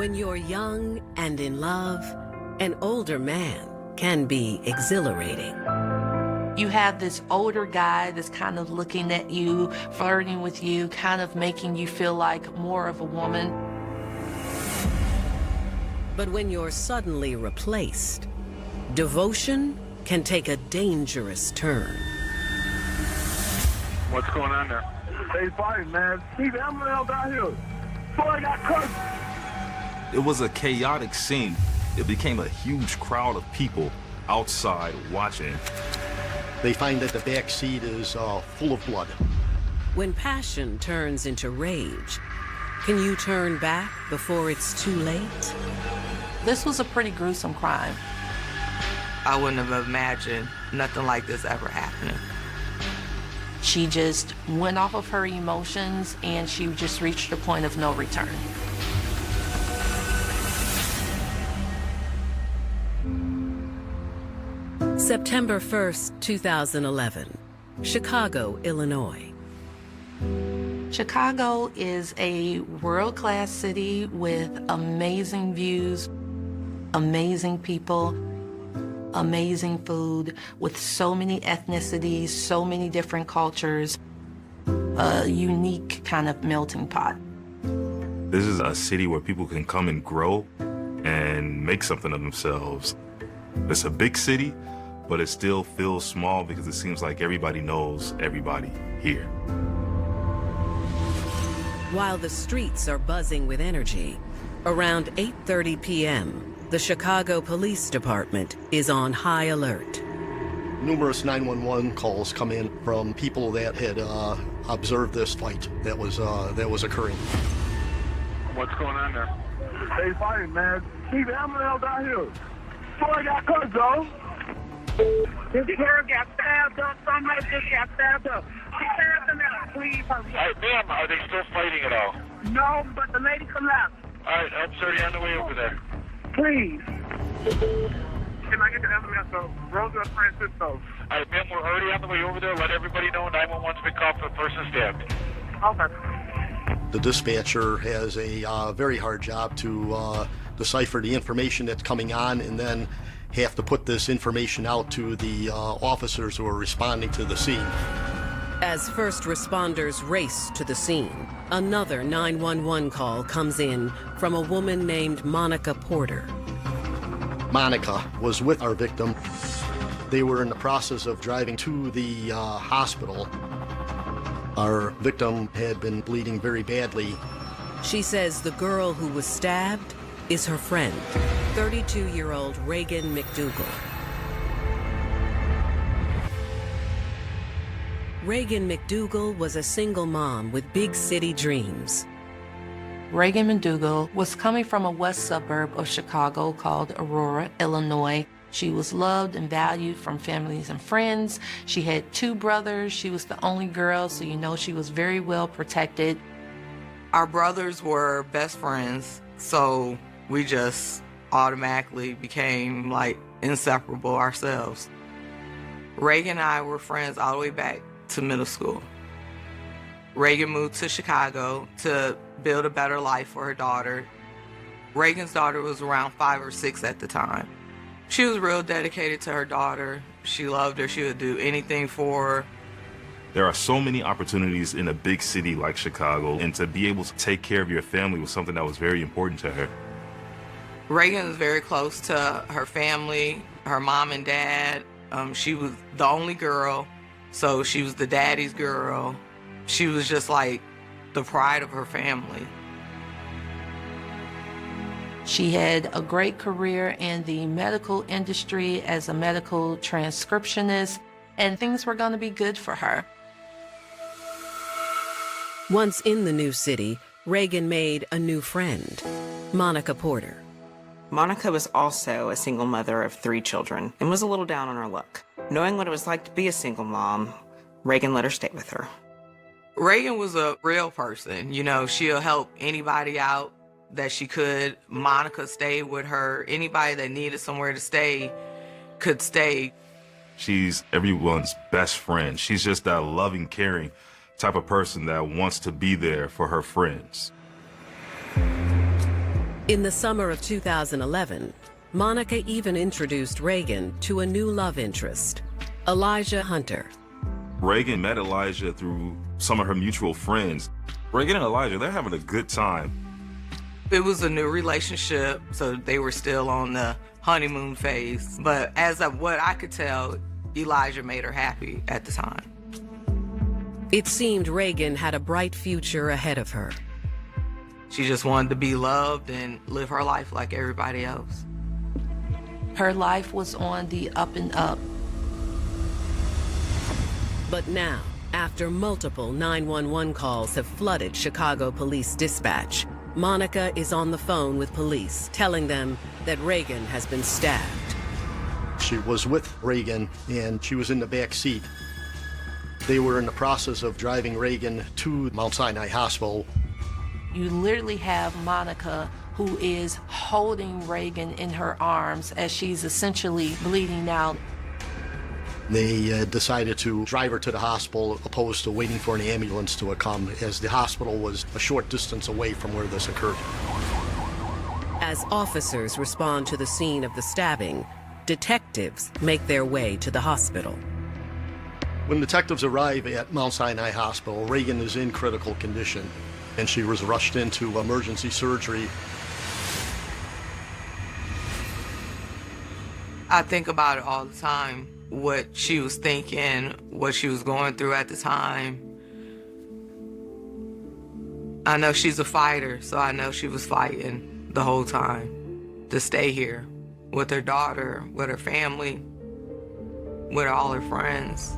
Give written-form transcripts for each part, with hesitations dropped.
When you're young and in love, an older man can be exhilarating. You have this older guy that's kind of looking at you, flirting with you, kind of making you feel like more of a woman. But when you're suddenly replaced, devotion can take a dangerous turn. What's going on there? They fighting, man. See the ambulance out here. Boy got cut. It was a chaotic scene. It became a huge crowd of people outside watching. They find that the back seat is full of blood. When passion turns into rage, can you turn back before it's too late? This was a pretty gruesome crime. I wouldn't have imagined nothing like this ever happening. She just went off of her emotions and she just reached a point of no return. September 1st, 2011, Chicago, Illinois. Chicago is a world-class city with amazing views, amazing people, amazing food, with so many ethnicities, so many different cultures, a unique kind of melting pot. This is a city where people can come and grow and make something of themselves. It's a big city, but it still feels small because it seems like everybody knows everybody here. While the streets are buzzing with energy, around 8:30 p.m., the Chicago Police Department is on high alert. Numerous 911 calls come in from people that had observed this fight that was occurring. What's going on there? They fighting, man. See the ambulance out here. Boy got cut, Joe. This girl got stabbed up. Somebody just got stabbed up. She stabbed him out. Please hurry. All right, ma'am, are they still fighting at all? No, but the lady collapsed. All right, I'm sorry, on the way over there. Please. Can I get the ambulance to Rosa Francisco? All right, ma'am, we're already on the way over there. Let everybody know 911's been called for the person stabbed. Okay. The dispatcher has a very hard job to decipher the information that's coming on and then have to put this information out to the officers who are responding to the scene. As first responders race to the scene, another 911 call comes in from a woman named Monica Porter. Monica was with our victim. They were in the process of driving to the hospital. Our victim had been bleeding very badly. She says the girl who was stabbed is her friend, 32-year-old Reagan McDougal. Reagan McDougal was a single mom with big city dreams. Reagan McDougal was coming from a west suburb of Chicago called Aurora, Illinois. She was loved and valued from families and friends. She had 2 brothers. She was the only girl, so you know she was very well protected. Our brothers were best friends, so we just automatically became like inseparable ourselves. Reagan and I were friends all the way back to middle school. Reagan moved to Chicago to build a better life for her daughter. Reagan's daughter was around 5 or 6 at the time. She was real dedicated to her daughter. She loved her. She would do anything for her. There are so many opportunities in a big city like Chicago, and to be able to take care of your family was something that was very important to her. Reagan was very close to her family, her mom and dad. She was the only girl, so she was the daddy's girl. She was just like the pride of her family. She had a great career in the medical industry as a medical transcriptionist, and things were going to be good for her. Once in the new city, Reagan made a new friend, Monica Porter. Monica was also a single mother of 3 children and was a little down on her luck. Knowing what it was like to be a single mom, Reagan let her stay with her. Reagan was a real person. You know, she'll help anybody out that she could. Monica stayed with her. Anybody that needed somewhere to stay could stay. She's everyone's best friend. She's just that loving, caring type of person that wants to be there for her friends. In the summer of 2011, Monica even introduced Reagan to a new love interest, Elijah Hunter. Reagan met Elijah through some of her mutual friends. Reagan and Elijah, they're having a good time. It was a new relationship, so they were still on the honeymoon phase. But as of what I could tell, Elijah made her happy at the time. It seemed Reagan had a bright future ahead of her. She just wanted to be loved and live her life like everybody else. Her life was on the up and up. But now, after multiple 911 calls have flooded Chicago police dispatch, Monica is on the phone with police, telling them that Reagan has been stabbed. She was with Reagan, and she was in the back seat. They were in the process of driving Reagan to Mount Sinai Hospital. You literally have Monica, who is holding Reagan in her arms as she's essentially bleeding out. They decided to drive her to the hospital opposed to waiting for an ambulance to come, as the hospital was a short distance away from where this occurred. As officers respond to the scene of the stabbing, detectives make their way to the hospital. When detectives arrive at Mount Sinai Hospital, Reagan is in critical condition, and she was rushed into emergency surgery. I think about it all the time, what she was thinking, what she was going through at the time. I know she's a fighter, so I know she was fighting the whole time to stay here with her daughter, with her family, with all her friends.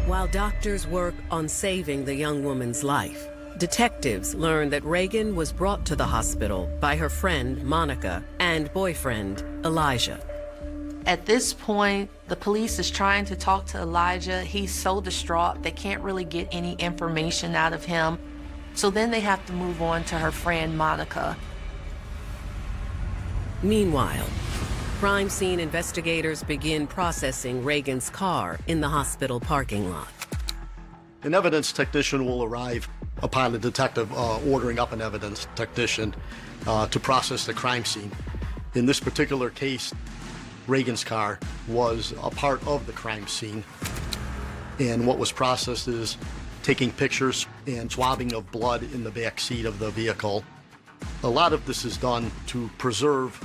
While doctors work on saving the young woman's life, detectives learn that Reagan was brought to the hospital by her friend Monica and boyfriend Elijah. At this point, the police is trying to talk to Elijah. He's so distraught, they can't really get any information out of him. So then they have to move on to her friend Monica. Meanwhile, crime scene investigators begin processing Reagan's car in the hospital parking lot. An evidence technician will arrive upon the detective ordering up an evidence technician to process the crime scene. In this particular case, Reagan's car was a part of the crime scene, and what was processed is taking pictures and swabbing of blood in the back seat of the vehicle. A lot of this is done to preserve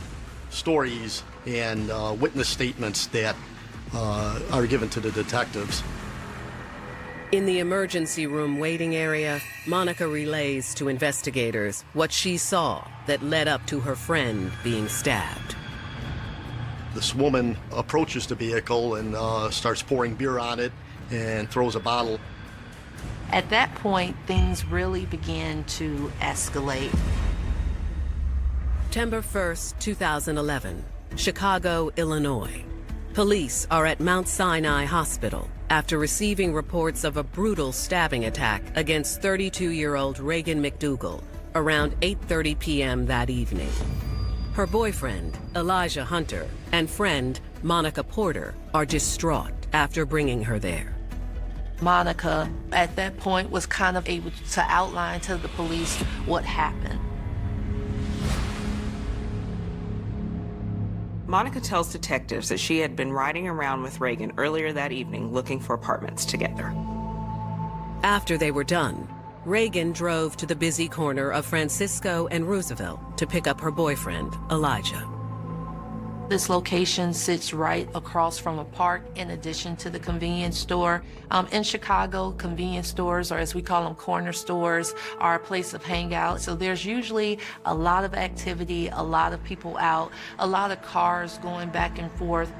stories and witness statements that are given to the detectives. In the emergency room waiting area, Monica relays to investigators what she saw that led up to her friend being stabbed. This woman approaches the vehicle and starts pouring beer on it and throws a bottle. At that point, things really began to escalate. September 1st, 2011, Chicago, Illinois. Police are at Mount Sinai Hospital after receiving reports of a brutal stabbing attack against 32-year-old Reagan McDougal around 8:30 p.m. that evening. Her boyfriend, Elijah Hunter, and friend, Monica Porter, are distraught after bringing her there. Monica, at that point, was kind of able to outline to the police what happened. Monica tells detectives that she had been riding around with Reagan earlier that evening looking for apartments together. After they were done, Reagan drove to the busy corner of Francisco and Roosevelt to pick up her boyfriend, Elijah. This location sits right across from a park in addition to the convenience store. In Chicago, convenience stores, or as we call them, corner stores, are a place of hangout. So there's usually a lot of activity, a lot of people out, a lot of cars going back and forth.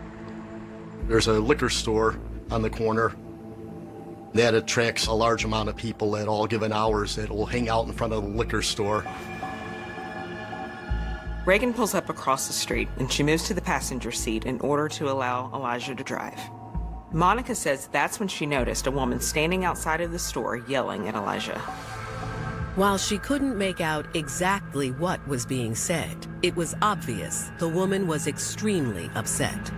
There's a liquor store on the corner that attracts a large amount of people at all given hours that will hang out in front of the liquor store. Reagan pulls up across the street and she moves to the passenger seat in order to allow Elijah to drive. Monica says that's when she noticed a woman standing outside of the store yelling at Elijah. While she couldn't make out exactly what was being said, it was obvious the woman was extremely upset.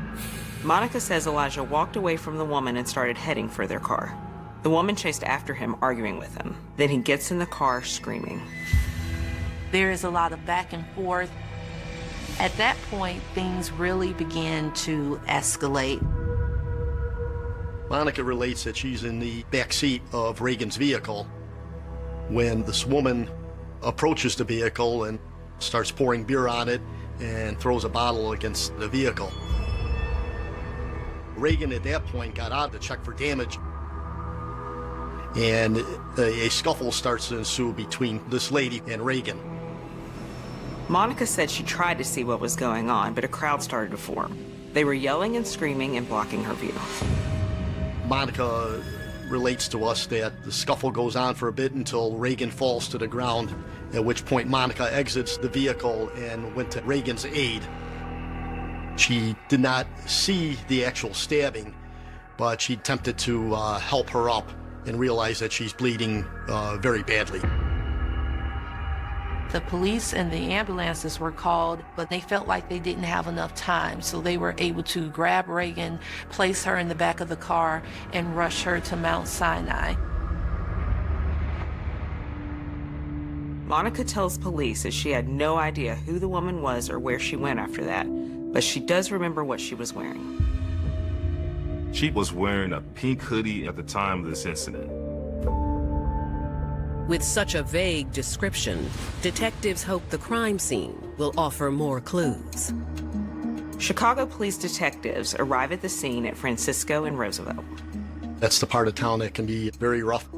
Monica says Elijah walked away from the woman and started heading for their car. The woman chased after him, arguing with him. Then he gets in the car screaming. There is a lot of back and forth. At that point, things really begin to escalate. Monica relates that she's in the back seat of Reagan's vehicle when this woman approaches the vehicle and starts pouring beer on it and throws a bottle against the vehicle. Reagan at that point got out to check for damage, and a scuffle starts to ensue between this lady and Reagan. Monica said she tried to see what was going on, but a crowd started to form. They were yelling and screaming and blocking her view. Monica relates to us that the scuffle goes on for a bit until Reagan falls to the ground, at which point Monica exits the vehicle and went to Reagan's aid. She did not see the actual stabbing, but she attempted to help her up and realized that she's bleeding very badly. The police and the ambulances were called, but they felt like they didn't have enough time, so they were able to grab Reagan, place her in the back of the car, and rush her to Mount Sinai. Monica tells police that she had no idea who the woman was or where she went after that, but she does remember what she was wearing. She was wearing a pink hoodie at the time of this incident. With such a vague description, detectives hope the crime scene will offer more clues. Chicago police detectives arrive at the scene at Francisco and Roosevelt. That's the part of town that can be very rough.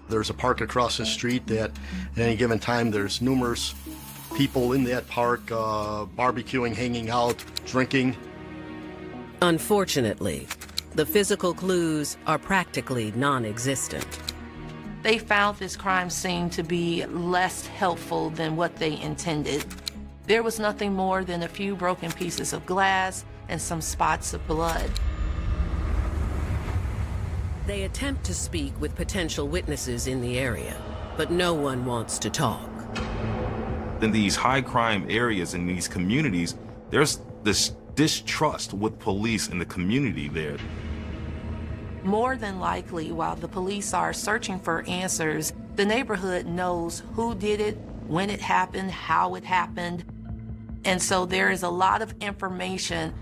There's a park across the street that at any given time there's numerous people in that park barbecuing, hanging out, drinking. Unfortunately, the physical clues are practically non-existent. They found this crime scene to be less helpful than what they intended. There was nothing more than a few broken pieces of glass and some spots of blood. They attempt to speak with potential witnesses in the area, but no one wants to talk. In these high crime areas, in these communities, there's this distrust with police in the community there. More than likely, while the police are searching for answers, the neighborhood knows who did it, when it happened, how it happened. And so there is a lot of information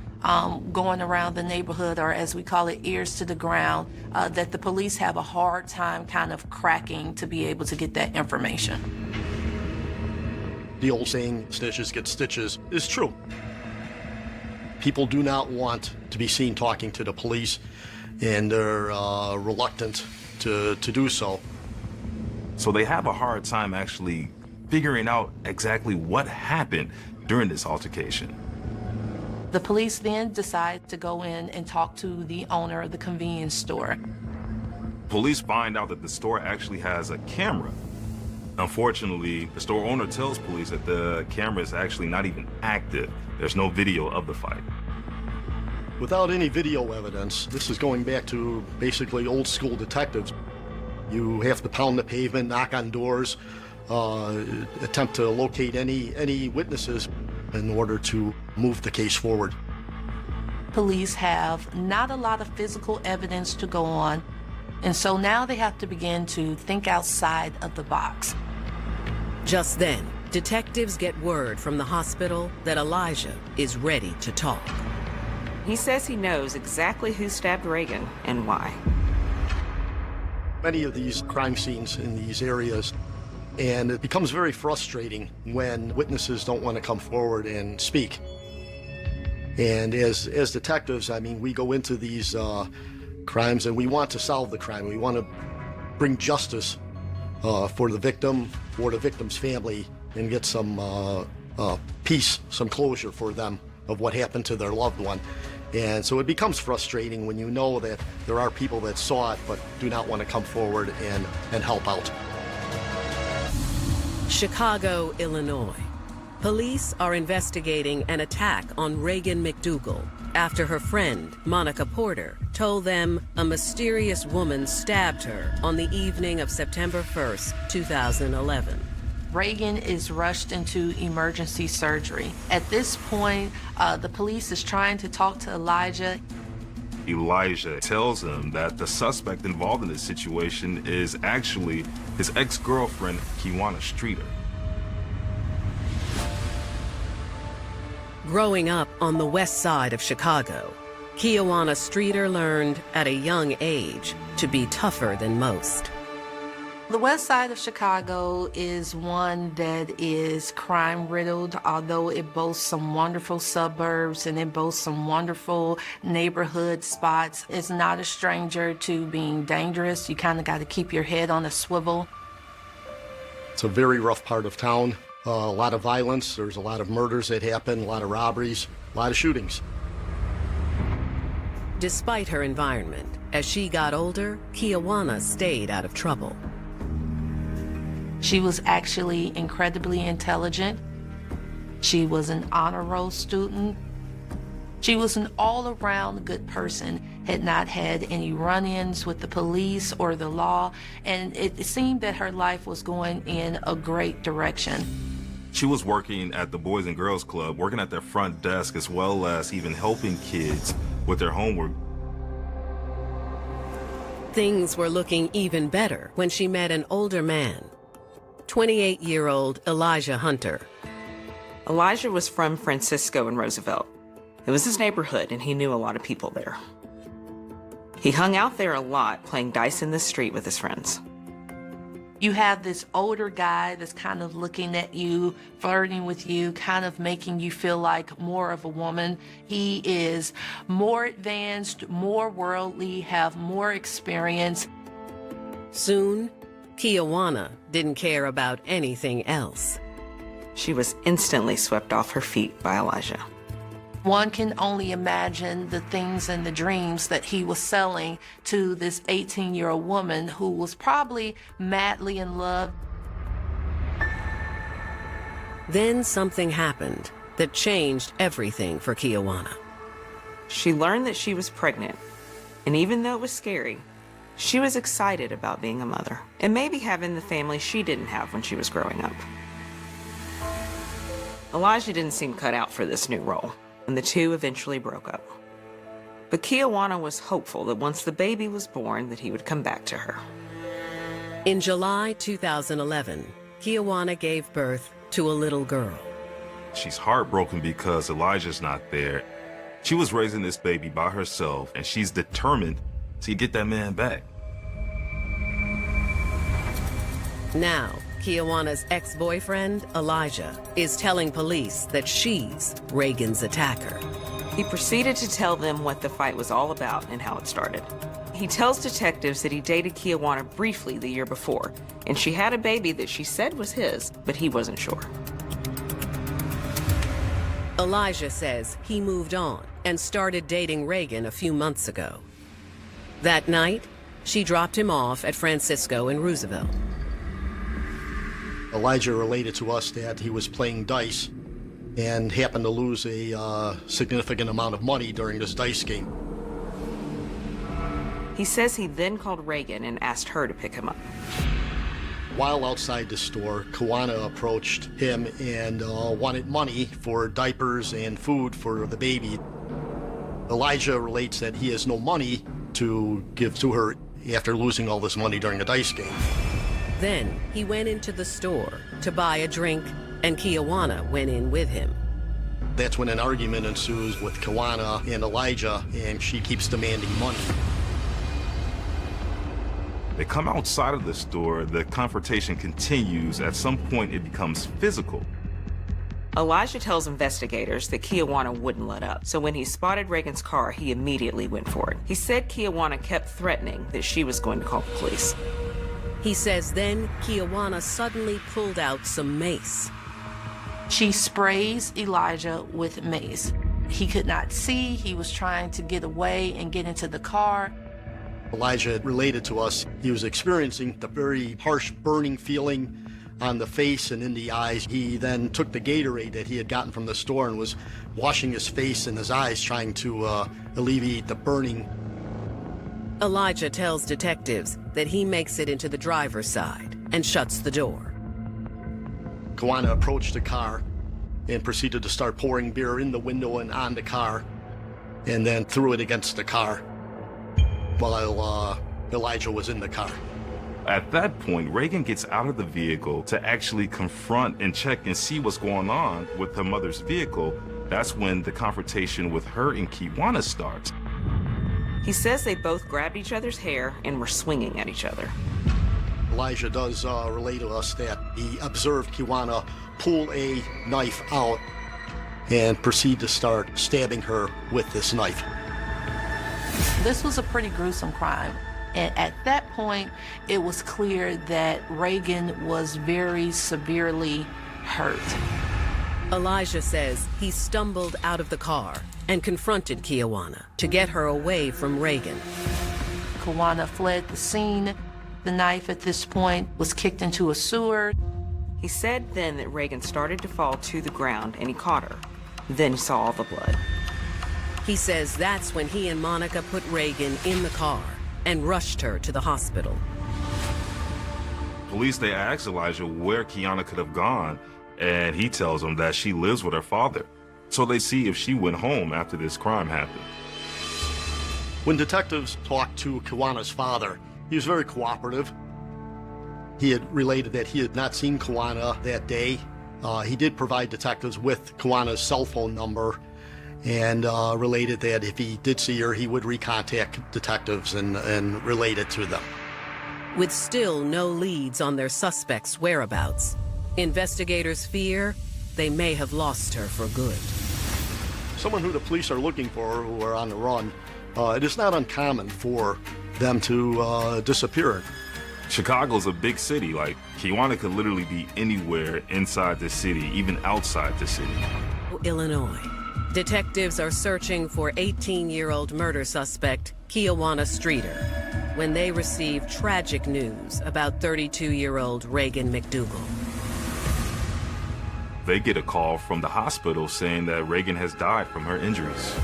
going around the neighborhood, or as we call it, ears to the ground, that the police have a hard time kind of cracking to be able to get that information. The old saying, snitches get stitches, is true. People do not want to be seen talking to the police, and they're reluctant to do so. So they have a hard time actually figuring out exactly what happened during this altercation. The police then decide to go in and talk to the owner of the convenience store. Police find out that the store actually has a camera. Unfortunately, the store owner tells police that the camera is actually not even active. There's no video of the fight. Without any video evidence, this is going back to basically old school detectives. You have to pound the pavement, knock on doors, attempt to locate any witnesses in order to move the case forward. Police have not a lot of physical evidence to go on, and so now they have to begin to think outside of the box. Just then, detectives get word from the hospital that Elijah is ready to talk. He says he knows exactly who stabbed Reagan and why. Many of these crime scenes in these areas, and it becomes very frustrating when witnesses don't want to come forward and speak. And as detectives, I mean, we go into these crimes and we want to solve the crime. We want to bring justice for the victim, for the victim's family, and get some peace, some closure for them of what happened to their loved one. And so it becomes frustrating when you know that there are people that saw it but do not want to come forward and help out. Chicago, Illinois. Police are investigating an attack on Reagan McDougal after her friend, Monica Porter, told them a mysterious woman stabbed her on the evening of September 1st, 2011. Reagan is rushed into emergency surgery. At this point, the police is trying to talk to Elijah. Elijah tells him that the suspect involved in this situation is actually his ex-girlfriend, Kiwana Streeter. Growing up on the west side of Chicago, Kiwanis Streeter learned at a young age to be tougher than most. The west side of Chicago is one that is crime-riddled, although it boasts some wonderful suburbs and it boasts some wonderful neighborhood spots. It's not a stranger to being dangerous. You kind of got to keep your head on a swivel. It's a very rough part of town. A lot of violence. There's a lot of murders that happen, a lot of robberies, a lot of shootings. Despite her environment, as she got older, Kiwanis stayed out of trouble. She was actually incredibly intelligent. She was an honor roll student. She was an all-around good person, had not had any run-ins with the police or the law, and it seemed that her life was going in a great direction. She was working at the Boys and Girls Club, working at their front desk, as well as even helping kids with their homework. Things were looking even better when she met an older man, 28-year-old Elijah Hunter. Elijah was from Francisco and Roosevelt. It was his neighborhood, and he knew a lot of people there. He hung out there a lot, playing dice in the street with his friends. You have this older guy that's kind of looking at you, flirting with you, kind of making you feel like more of a woman. He is more advanced, more worldly, have more experience. Soon, Kiwanis didn't care about anything else. She was instantly swept off her feet by Elijah. One can only imagine the things and the dreams that he was selling to this 18-year-old woman who was probably madly in love. Then something happened that changed everything for Kiwanis. She learned that she was pregnant, and even though it was scary, she was excited about being a mother and maybe having the family she didn't have when she was growing up. Elijah didn't seem cut out for this new role, and the two eventually broke up. But Kiwanis was hopeful that once the baby was born, that he would come back to her. In July 2011, Kiwanis gave birth to a little girl. She's heartbroken because Elijah's not there. She was raising this baby by herself, and she's determined to get that man back. Now, Kiwanis' ex-boyfriend, Elijah, is telling police that she's Reagan's attacker. He proceeded to tell them what the fight was all about and how it started. He tells detectives that he dated Kiwanis briefly the year before, and she had a baby that she said was his, but he wasn't sure. Elijah says he moved on and started dating Reagan a few months ago. That night, she dropped him off at Francisco and Roosevelt. Elijah related to us that he was playing dice and happened to lose a significant amount of money during this dice game. He says he then called Reagan and asked her to pick him up. While outside the store, Kiwanis approached him and wanted money for diapers and food for the baby. Elijah relates that he has no money to give to her after losing all this money during a dice game. Then he went into the store to buy a drink, and Kiwanis went in with him. That's when an argument ensues with Kiwanis and Elijah, and she keeps demanding money. They come outside of the store, the confrontation continues. At some point, it becomes physical. Elijah tells investigators that Kiwanis wouldn't let up, so when he spotted Reagan's car, he immediately went for it. He said Kiwanis kept threatening that she was going to call the police. He says then Kiwanis suddenly pulled out some mace. She sprays Elijah with mace. He could not see. He was trying to get away and get into the car. Elijah related to us he was experiencing the very harsh burning feeling on the face and in the eyes. He then took the Gatorade that he had gotten from the store and was washing his face and his eyes, trying to alleviate the burning. Elijah tells detectives that he makes it into the driver's side and shuts the door. Kiwanis approached the car and proceeded to start pouring beer in the window and on the car, and then threw it against the car while Elijah was in the car. At that point, Reagan gets out of the vehicle to actually confront and check and see what's going on with her mother's vehicle. That's when the confrontation with her and Kiwana starts. He says they both grabbed each other's hair and were swinging at each other. Elijah does relay to us that he observed Kiwana pull a knife out and proceed to start stabbing her with this knife. This was a pretty gruesome crime. And at that point, it was clear that Reagan was very severely hurt. Elijah says he stumbled out of the car and confronted Kiwana to get her away from Reagan. Kiwana fled the scene. The knife at this point was kicked into a sewer. He said then that Reagan started to fall to the ground and he caught her. Then he saw all the blood. He says that's when he and Monica put Reagan in the car and rushed her to the hospital. Police, they ask Elijah where Kiana could have gone, and he tells them that she lives with her father. So they see if she went home after this crime happened. When detectives talked to Kiwana's father, he was very cooperative. He had related that he had not seen Kiwana that day. He did provide detectives with Kiwana's cell phone number and related that if he did see her, he would recontact detectives and relate it to them. With still no leads on their suspect's whereabouts, investigators fear they may have lost her for good. Someone who the police are looking for, who are on the run, it is not uncommon for them to disappear. Chicago's a big city. Like, Kiwana could literally be anywhere inside the city, even outside the city. Illinois. Detectives are searching for 18-year-old murder suspect Kiwana Streeter when they receive tragic news about 32-year-old Reagan McDougal. They get a call from the hospital saying that Reagan has died from her injuries.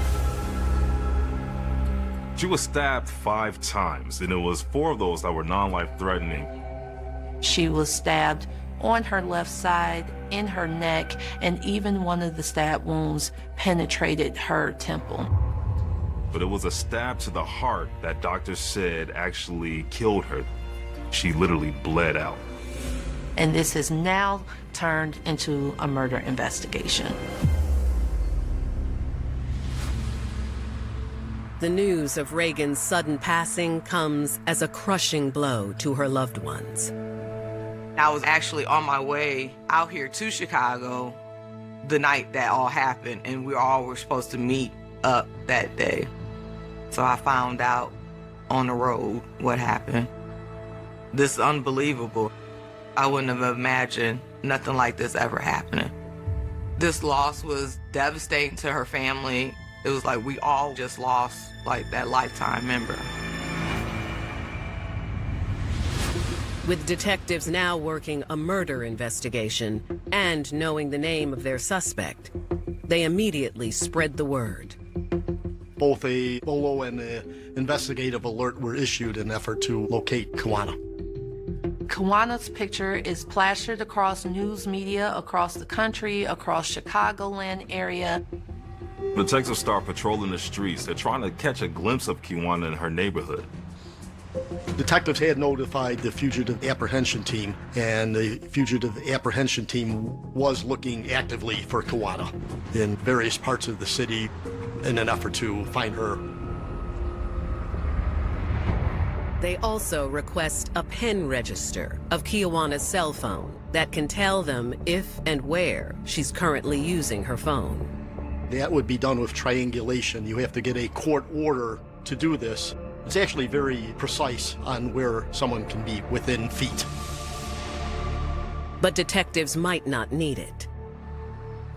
She was stabbed 5 times, and it was 4 of those that were non-life-threatening. She was stabbed on her left side, in her neck, and even one of the stab wounds penetrated her temple. But it was a stab to the heart that doctors said actually killed her. She literally bled out. And this has now turned into a murder investigation. The news of Reagan's sudden passing comes as a crushing blow to her loved ones. I was actually on my way out here to Chicago the night that all happened, and we all were supposed to meet up that day. So I found out on the road what happened. This is unbelievable. I wouldn't have imagined nothing like this ever happening. This loss was devastating to her family. It was like we all just lost like that lifetime member. With detectives now working a murder investigation and knowing the name of their suspect, they immediately spread the word. Both a BOLO and an investigative alert were issued in an effort to locate Kiwana. Kiwana's picture is plastered across news media across the country, across Chicagoland area. Detectives start patrolling the streets. They're trying to catch a glimpse of Kiwana in her neighborhood. Detectives had notified the fugitive apprehension team, and the fugitive apprehension team was looking actively for Kiwana in various parts of the city in an effort to find her. They also request a pen register of Kiwana's cell phone that can tell them if and where she's currently using her phone. That would be done with triangulation. You have to get a court order to do this. It's actually very precise on where someone can be within feet. But detectives might not need it.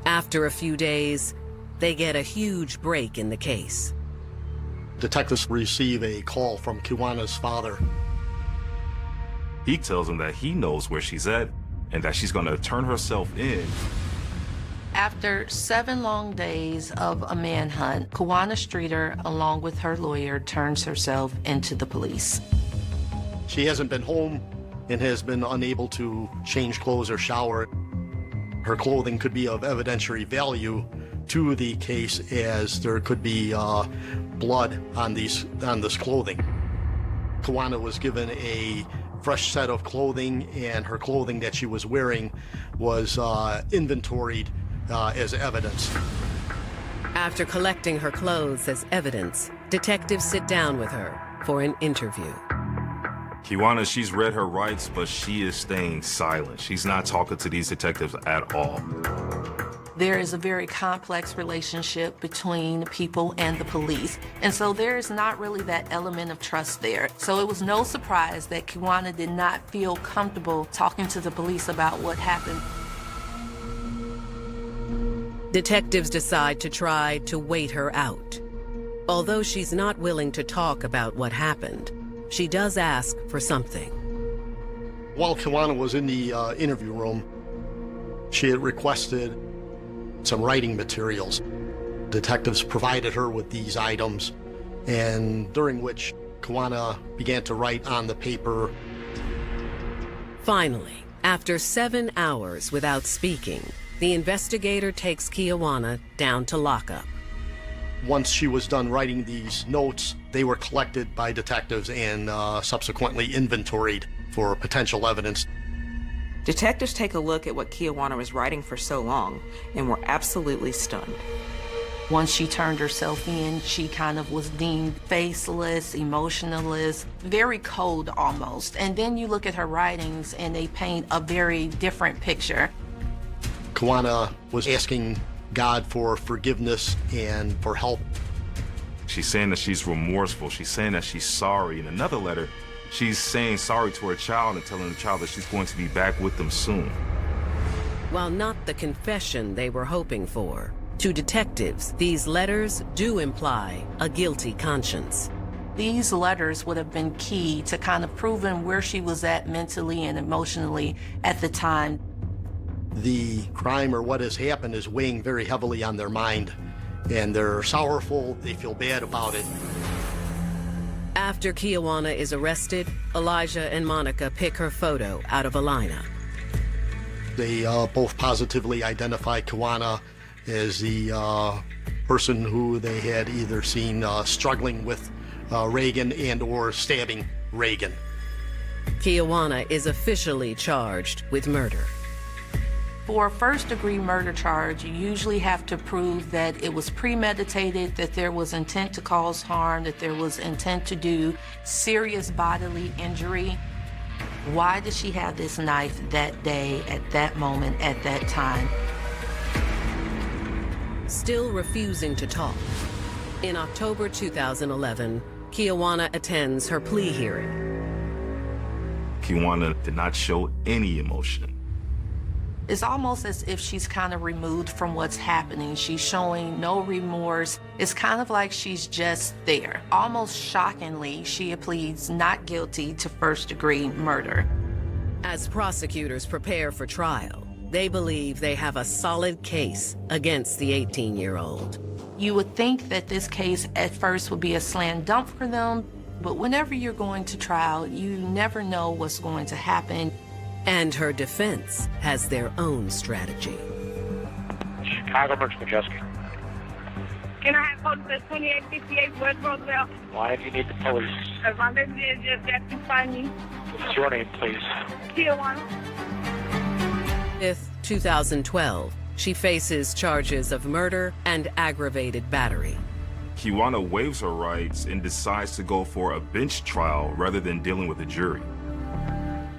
After a few days, they get a huge break in the case. Detectives receive a call from Kiwana's father. He tells them that he knows where she's at and that she's going to turn herself in. After 7 long days of a manhunt, Kiwana Streeter, along with her lawyer, turns herself into the police. She hasn't been home and has been unable to change clothes or shower. Her clothing could be of evidentiary value to the case, as there could be blood on this clothing. Kiwana was given a fresh set of clothing, and her clothing that she was wearing was inventoried as evidence. After collecting her clothes as evidence, detectives sit down with her for an interview. Kiwana, she's read her rights, but she is staying silent. She's not talking to these detectives at all. There is a very complex relationship between people and the police, and so there is not really that element of trust there. So it was no surprise that Kiwana did not feel comfortable talking to the police about what happened. Detectives decide to try to wait her out. Although she's not willing to talk about what happened, she does ask for something. While Kiwana was in the interview room, she had requested some writing materials. Detectives provided her with these items, and during which Kiwana began to write on the paper. Finally, after 7 hours without speaking, the investigator takes Kiwana down to lockup. Once she was done writing these notes, they were collected by detectives and subsequently inventoried for potential evidence. Detectives take a look at what Kiwana was writing for so long and were absolutely stunned. Once she turned herself in, she kind of was deemed faceless, emotionless, very cold almost. And then you look at her writings and they paint a very different picture. Kiwana was asking God for forgiveness and for help. She's saying that she's remorseful. She's saying that she's sorry. In another letter, she's saying sorry to her child and telling the child that she's going to be back with them soon. While not the confession they were hoping for, to detectives, these letters do imply a guilty conscience. These letters would have been key to kind of proving where she was at mentally and emotionally at the time. The crime or what has happened is weighing very heavily on their mind, and they're sorrowful, they feel bad about it. After Kiwana is arrested, Elijah and Monica pick her photo out of a lineup. They both positively identify Kiwana as the person who they had either seen struggling with Reagan and or stabbing Reagan. Kiwana is officially charged with murder. For a first-degree murder charge, you usually have to prove that it was premeditated, that there was intent to cause harm, that there was intent to do serious bodily injury. Why did she have this knife that day, at that moment, at that time? Still refusing to talk. In October 2011, Kiwana attends her plea hearing. Kiwana did not show any emotion. It's almost as if she's kind of removed from what's happening. She's showing no remorse. It's kind of like she's just there. Almost shockingly, she pleads not guilty to first-degree murder. As prosecutors prepare for trial, they believe they have a solid case against the 18-year-old. You would think that this case at first would be a slam dunk for them, but whenever you're going to trial, you never know what's going to happen. And her defense has their own strategy. Chicago, Merch Majeski. Can I have police at 2858 West Roosevelt? Why do you need the police? Because my baby is just got to find me. What's your name, please? Kiwana. 5th, 2012, she faces charges of murder and aggravated battery. Kiwana waives her rights and decides to go for a bench trial rather than dealing with a jury.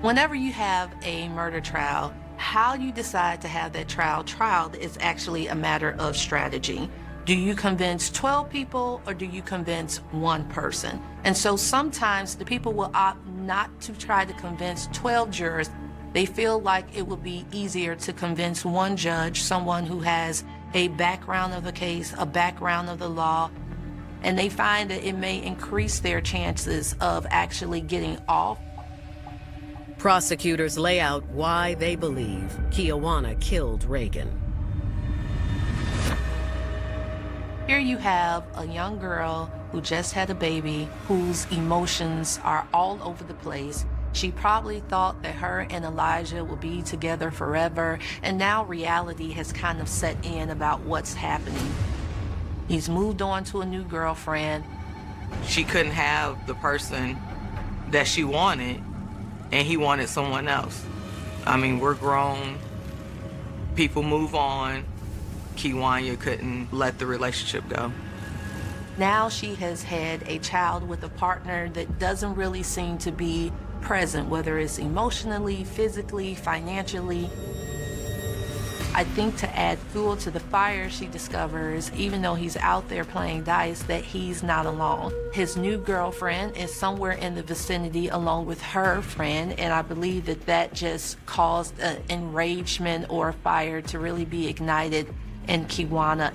Whenever you have a murder trial, how you decide to have that trial trialed is actually a matter of strategy. Do you convince 12 people or do you convince one person? And so sometimes the people will opt not to try to convince 12 jurors. They feel like it would be easier to convince one judge, someone who has a background of the case, a background of the law, and they find that it may increase their chances of actually getting off. Prosecutors lay out why they believe Kiwana killed Reagan. Here you have a young girl who just had a baby, whose emotions are all over the place. She probably thought that her and Elijah would be together forever, and now reality has kind of set in about what's happening. He's moved on to a new girlfriend. She couldn't have the person that she wanted, and he wanted someone else. I mean, we're grown. People move on. Kiwanya couldn't let the relationship go. Now she has had a child with a partner that doesn't really seem to be present, whether it's emotionally, physically, financially. I think to add fuel to the fire, she discovers, even though he's out there playing dice, that he's not alone. His new girlfriend is somewhere in the vicinity along with her friend, and I believe that that just caused an enragement or a fire to really be ignited in Kiwana.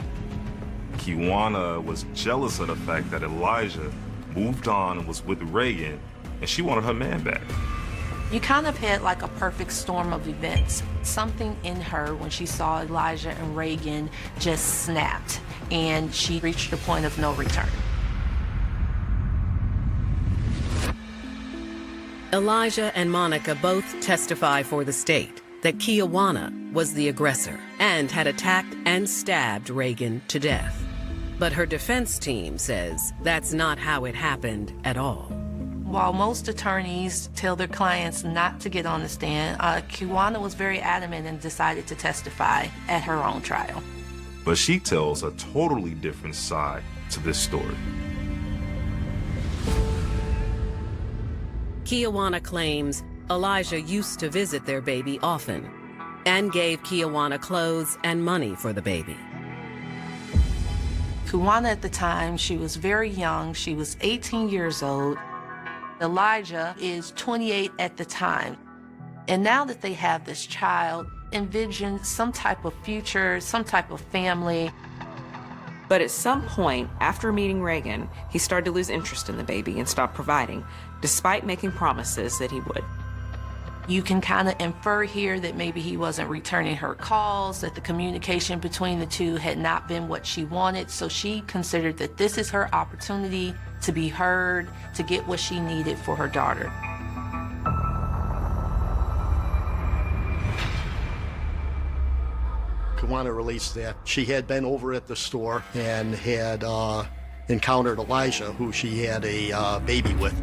Kiwana was jealous of the fact that Elijah moved on and was with Reagan, and she wanted her man back. You kind of had like a perfect storm of events. Something in her, when she saw Elijah and Reagan, just snapped, and she reached a point of no return. Elijah and Monica both testify for the state that Kiwana was the aggressor and had attacked and stabbed Reagan to death. But her defense team says that's not how it happened at all. While most attorneys tell their clients not to get on the stand, Kiwana was very adamant and decided to testify at her own trial. But she tells a totally different side to this story. Kiwana claims Elijah used to visit their baby often and gave Kiwana clothes and money for the baby. Kiwana at the time, she was very young. She was 18 years old. Elijah is 28 at the time. And now that they have this child, envision some type of future, some type of family. But at some point, after meeting Reagan, he started to lose interest in the baby and stopped providing, despite making promises that he would. You can kind of infer here that maybe he wasn't returning her calls, that the communication between the two had not been what she wanted, so she considered that this is her opportunity to be heard, to get what she needed for her daughter. Kiwana relates that she had been over at the store and had encountered Elijah, who she had a baby with.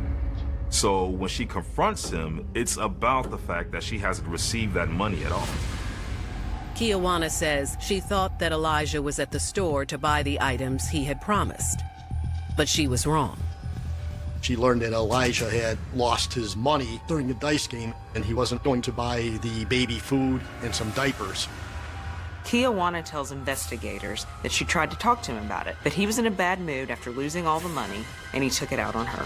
So when she confronts him, it's about the fact that she hasn't received that money at all. Kiwana says she thought that Elijah was at the store to buy the items he had promised, but she was wrong. She learned that Elijah had lost his money during the dice game, and he wasn't going to buy the baby food and some diapers. Kiwana tells investigators that she tried to talk to him about it, but he was in a bad mood after losing all the money, and he took it out on her.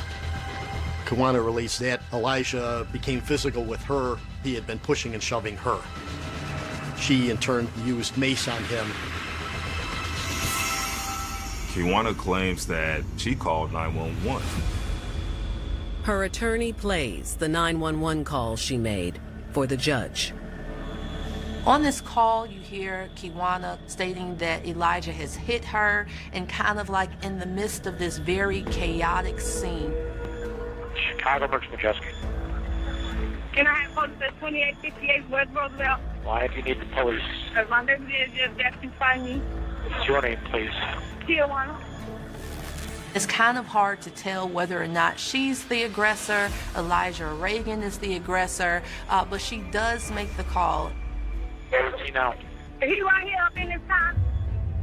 Kiwana relates that Elijah became physical with her. He had been pushing and shoving her. She, in turn, used mace on him. Kiwana claims that she called 911. Her attorney plays the 911 call she made for the judge. On this call, you hear Kiwana stating that Elijah has hit her, and kind of like in the midst of this very chaotic scene. Chicago, Merchant Majeski. Can I have police at 2858 West Roosevelt? Why do you need the police? Because my name is just that to find me. What's your name, please? Tijuana. It's kind of hard to tell whether or not she's the aggressor, Elijah or Reagan is the aggressor, but she does make the call. Where is he now? He right here up in this time.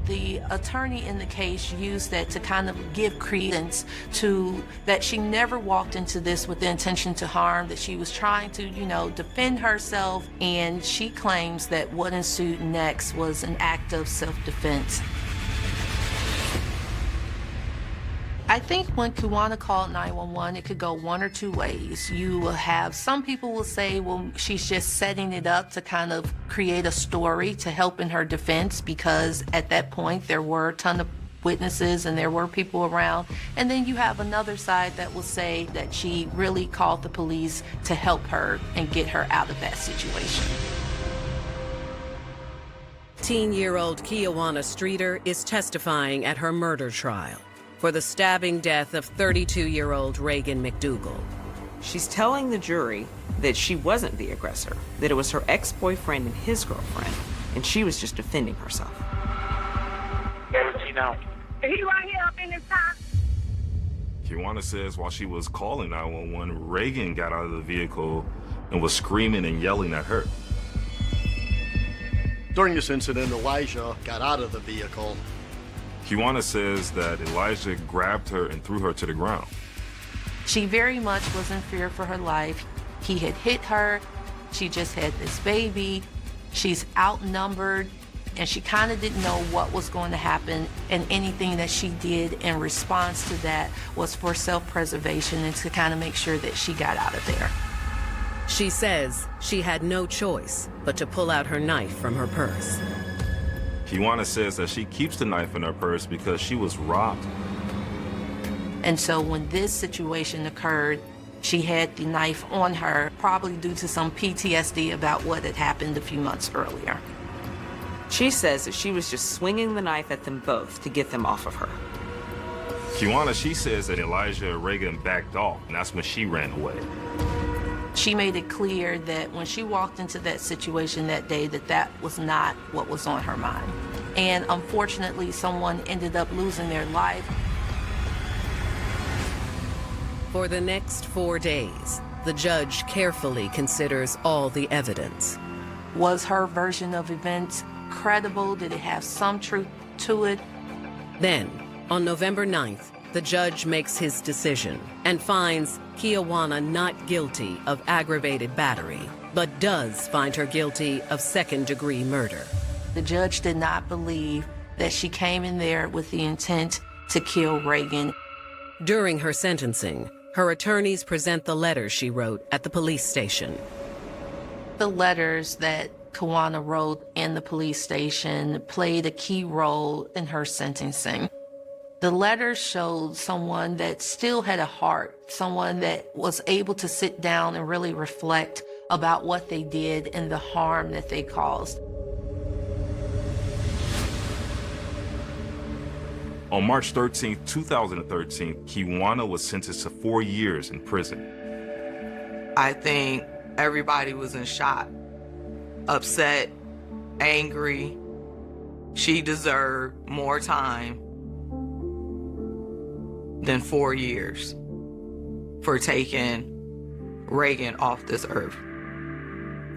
The attorney in the case used that to kind of give credence to that she never walked into this with the intention to harm, that she was trying to, defend herself, and she claims that what ensued next was an act of self-defense. I think when Kiwana called 911, it could go one or two ways. You will have some people will say, well, she's just setting it up to kind of create a story to help in her defense, because at that point there were a ton of witnesses and there were people around. And then you have another side that will say that she really called the police to help her and get her out of that situation. 18-year-old Kiwana Streeter is testifying at her murder trial for the stabbing death of 32-year-old Reagan McDougal. She's telling the jury that she wasn't the aggressor, that it was her ex-boyfriend and his girlfriend, and she was just defending herself. Where is he now? He right here up in this time. Kiwana says while she was calling 911, Reagan got out of the vehicle and was screaming and yelling at her. During this incident, Elijah got out of the vehicle. Kiwana says that Elijah grabbed her and threw her to the ground. She very much was in fear for her life. He had hit her. She just had this baby. She's outnumbered, and she kind of didn't know what was going to happen, and anything that she did in response to that was for self-preservation and to kind of make sure that she got out of there. She says she had no choice but to pull out her knife from her purse. Kiwana says that she keeps the knife in her purse because she was robbed. And so when this situation occurred, she had the knife on her, probably due to some PTSD about what had happened a few months earlier. She says that she was just swinging the knife at them both to get them off of her. Kiwana, she says that Elijah and Reagan backed off, and that's when she ran away. She made it clear that when she walked into that situation that day, that was not what was on her mind. And unfortunately, someone ended up losing their life. For the next 4 days, the judge carefully considers all the evidence. Was her version of events credible? Did it have some truth to it? Then, on November 9th, the judge makes his decision and finds Kiwana not guilty of aggravated battery, but does find her guilty of second-degree murder. The judge did not believe that she came in there with the intent to kill Reagan. During her sentencing, her attorneys present the letters she wrote at the police station. The letters that Kiwana wrote in the police station played a key role in her sentencing. The letters showed someone that still had a heart, someone that was able to sit down and really reflect about what they did and the harm that they caused. On March 13, 2013, Kiwana was sentenced to 4 years in prison. I think everybody was in shock, upset, angry. She deserved more time than 4 years for taking Reagan off this earth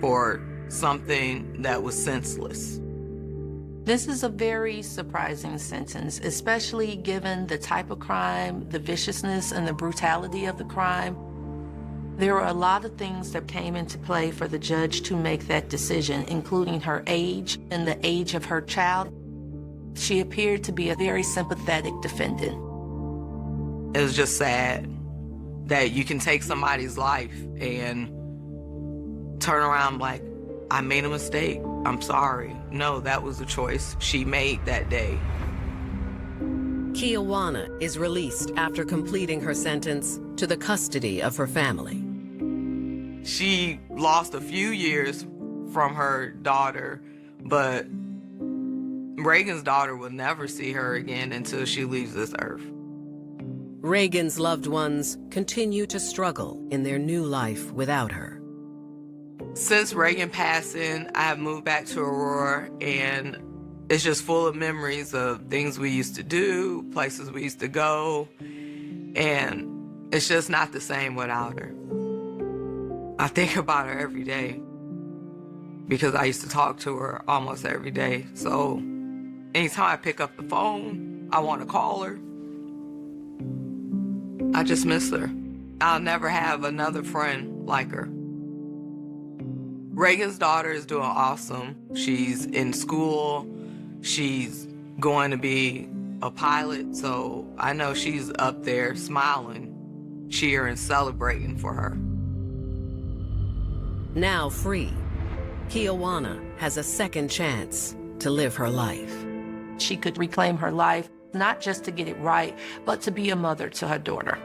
for something that was senseless. This is a very surprising sentence, especially given the type of crime, the viciousness, and the brutality of the crime. There were a lot of things that came into play for the judge to make that decision, including her age and the age of her child. She appeared to be a very sympathetic defendant. It was just sad that you can take somebody's life and turn around like, I made a mistake. I'm sorry. No, that was a choice she made that day. Kiwana is released after completing her sentence to the custody of her family. She lost a few years from her daughter, but Reagan's daughter will never see her again until she leaves this earth. Reagan's loved ones continue to struggle in their new life without her. Since Reagan passing, I have moved back to Aurora, and it's just full of memories of things we used to do, places we used to go, and it's just not the same without her. I think about her every day because I used to talk to her almost every day. So anytime I pick up the phone, I want to call her. I just miss her. I'll never have another friend like her. Reagan's daughter is doing awesome. She's in school. She's going to be a pilot, so I know she's up there smiling, cheering, celebrating for her. Now free, Kiwana has a second chance to live her life. She could reclaim her life, not just to get it right, but to be a mother to her daughter.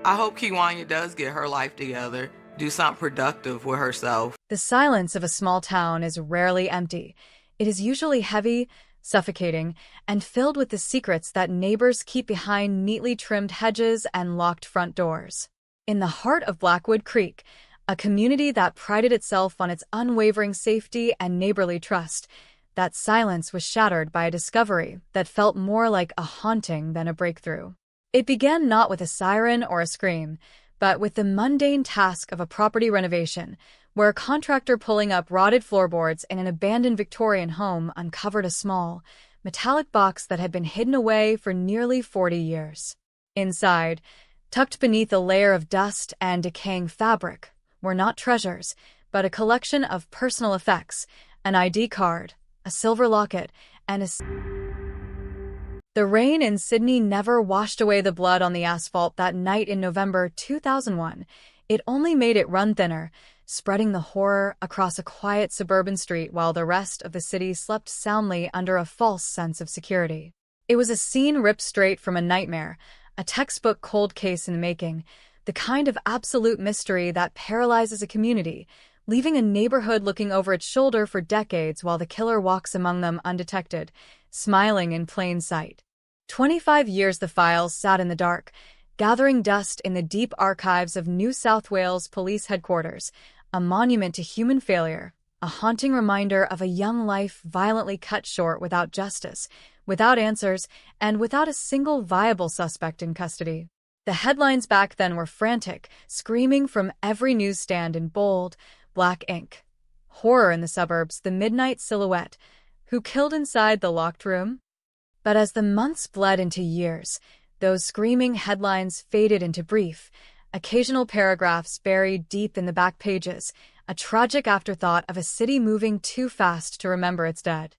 I hope Kiwana does get her life together, do something productive with herself. The silence of a small town is rarely empty. It is usually heavy, suffocating, and filled with the secrets that neighbors keep behind neatly trimmed hedges and locked front doors. In the heart of Blackwood Creek, a community that prided itself on its unwavering safety and neighborly trust, that silence was shattered by a discovery that felt more like a haunting than a breakthrough. It began not with a siren or a scream, but with the mundane task of a property renovation, where a contractor pulling up rotted floorboards in an abandoned Victorian home uncovered a small, metallic box that had been hidden away for nearly 40 years. Inside, tucked beneath a layer of dust and decaying fabric, were not treasures, but a collection of personal effects, an ID card, a silver locket, and The rain in Sydney never washed away the blood on the asphalt that night in November 2001. It only made it run thinner, spreading the horror across a quiet suburban street while the rest of the city slept soundly under a false sense of security. It was a scene ripped straight from a nightmare, a textbook cold case in the making, the kind of absolute mystery that paralyzes a community, leaving a neighborhood looking over its shoulder for decades while the killer walks among them undetected, smiling in plain sight. 25 years the files sat in the dark, gathering dust in the deep archives of New South Wales Police Headquarters, a monument to human failure, a haunting reminder of a young life violently cut short without justice, without answers, and without a single viable suspect in custody. The headlines back then were frantic, screaming from every newsstand in bold, black ink. Horror in the suburbs, the midnight silhouette. Who killed inside the locked room? But as the months bled into years, those screaming headlines faded into brief, occasional paragraphs buried deep in the back pages, a tragic afterthought of a city moving too fast to remember its dead.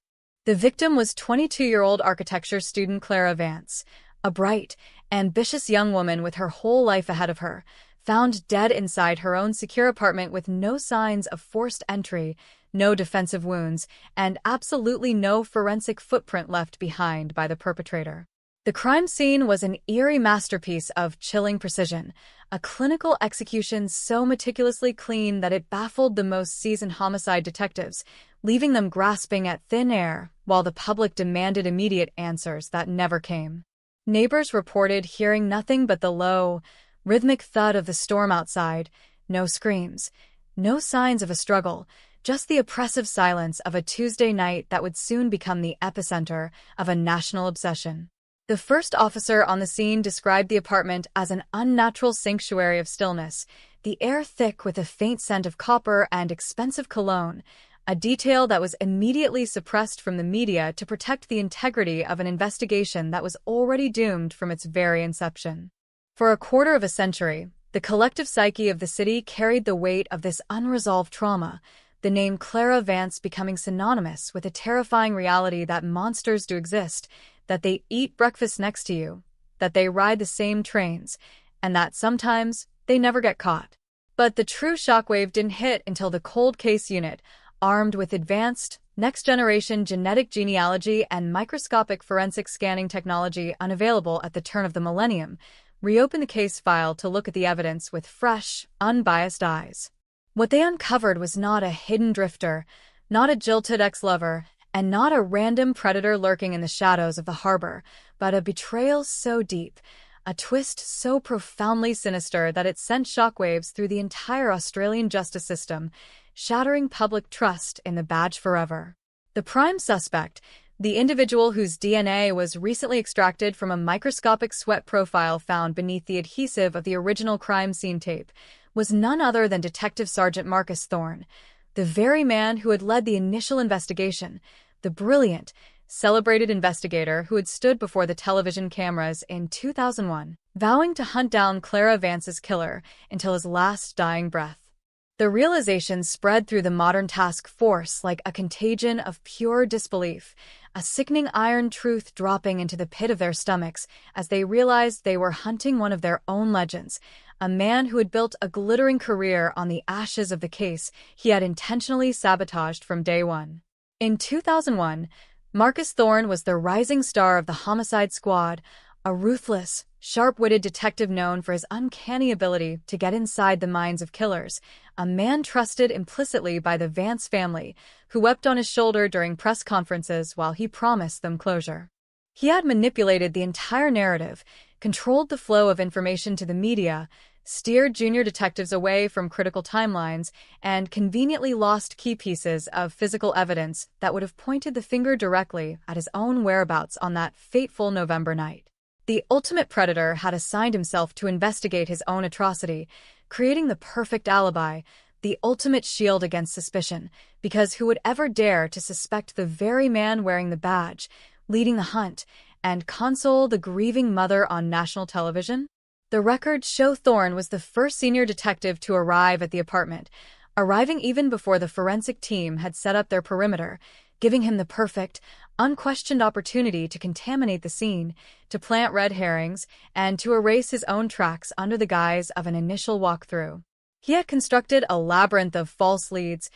The victim was 22-year-old architecture student Clara Vance, a bright, ambitious young woman with her whole life ahead of her, found dead inside her own secure apartment with no signs of forced entry, no defensive wounds, and absolutely no forensic footprint left behind by the perpetrator. The crime scene was an eerie masterpiece of chilling precision, a clinical execution so meticulously clean that it baffled the most seasoned homicide detectives, leaving them grasping at thin air while the public demanded immediate answers that never came. Neighbors reported hearing nothing but the low, rhythmic thud of the storm outside, no screams, no signs of a struggle, just the oppressive silence of a Tuesday night that would soon become the epicenter of a national obsession. The first officer on the scene described the apartment as an unnatural sanctuary of stillness, the air thick with a faint scent of copper and expensive cologne, a detail that was immediately suppressed from the media to protect the integrity of an investigation that was already doomed from its very inception. For a quarter of a century, the collective psyche of the city carried the weight of this unresolved trauma, the name Clara Vance becoming synonymous with a terrifying reality that monsters do exist, that they eat breakfast next to you, that they ride the same trains, and that sometimes they never get caught. But the true shockwave didn't hit until the cold case unit, armed with advanced, next-generation genetic genealogy and microscopic forensic scanning technology unavailable at the turn of the millennium, reopened the case file to look at the evidence with fresh, unbiased eyes. What they uncovered was not a hidden drifter, not a jilted ex-lover, and not a random predator lurking in the shadows of the harbor, but a betrayal so deep, a twist so profoundly sinister that it sent shockwaves through the entire Australian justice system, shattering public trust in the badge forever. The prime suspect, the individual whose DNA was recently extracted from a microscopic sweat profile found beneath the adhesive of the original crime scene tape, was none other than Detective Sergeant Marcus Thorne, the very man who had led the initial investigation, the brilliant, celebrated investigator who had stood before the television cameras in 2001, vowing to hunt down Clara Vance's killer until his last dying breath. The realization spread through the modern task force like a contagion of pure disbelief, a sickening iron truth dropping into the pit of their stomachs as they realized they were hunting one of their own legends, a man who had built a glittering career on the ashes of the case he had intentionally sabotaged from day one. In 2001, Marcus Thorne was the rising star of the Homicide Squad, a ruthless, sharp-witted detective known for his uncanny ability to get inside the minds of killers, a man trusted implicitly by the Vance family, who wept on his shoulder during press conferences while he promised them closure. He had manipulated the entire narrative, controlled the flow of information to the media, steered junior detectives away from critical timelines, and conveniently lost key pieces of physical evidence that would have pointed the finger directly at his own whereabouts on that fateful November night. The ultimate predator had assigned himself to investigate his own atrocity, creating the perfect alibi, the ultimate shield against suspicion, because who would ever dare to suspect the very man wearing the badge, leading the hunt, and console the grieving mother on national television? The records show Thorne was the first senior detective to arrive at the apartment, arriving even before the forensic team had set up their perimeter, giving him the perfect, unquestioned opportunity to contaminate the scene, to plant red herrings, and to erase his own tracks under the guise of an initial walkthrough. He had constructed a labyrinth of false leads,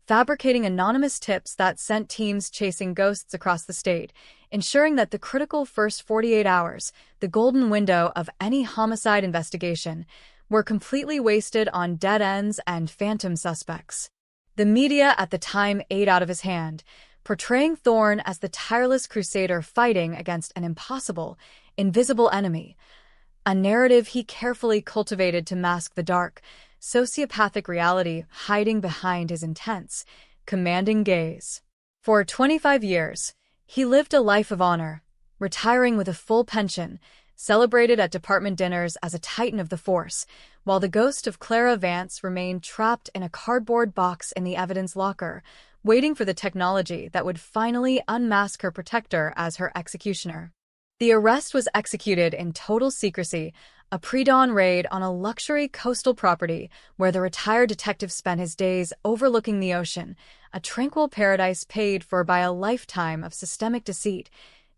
fabricating anonymous tips that sent teams chasing ghosts across the state, ensuring that the critical first 48 hours, the golden window of any homicide investigation, were completely wasted on dead ends and phantom suspects. The media at the time ate out of his hand, portraying Thorne as the tireless crusader fighting against an impossible, invisible enemy, a narrative he carefully cultivated to mask the dark, sociopathic reality hiding behind his intense, commanding gaze. For 25 years, he lived a life of honor, retiring with a full pension, celebrated at department dinners as a titan of the force, while the ghost of Clara Vance remained trapped in a cardboard box in the evidence locker, waiting for the technology that would finally unmask her protector as her executioner. The arrest was executed in total secrecy, a pre-dawn raid on a luxury coastal property where the retired detective spent his days overlooking the ocean, a tranquil paradise paid for by a lifetime of systemic deceit,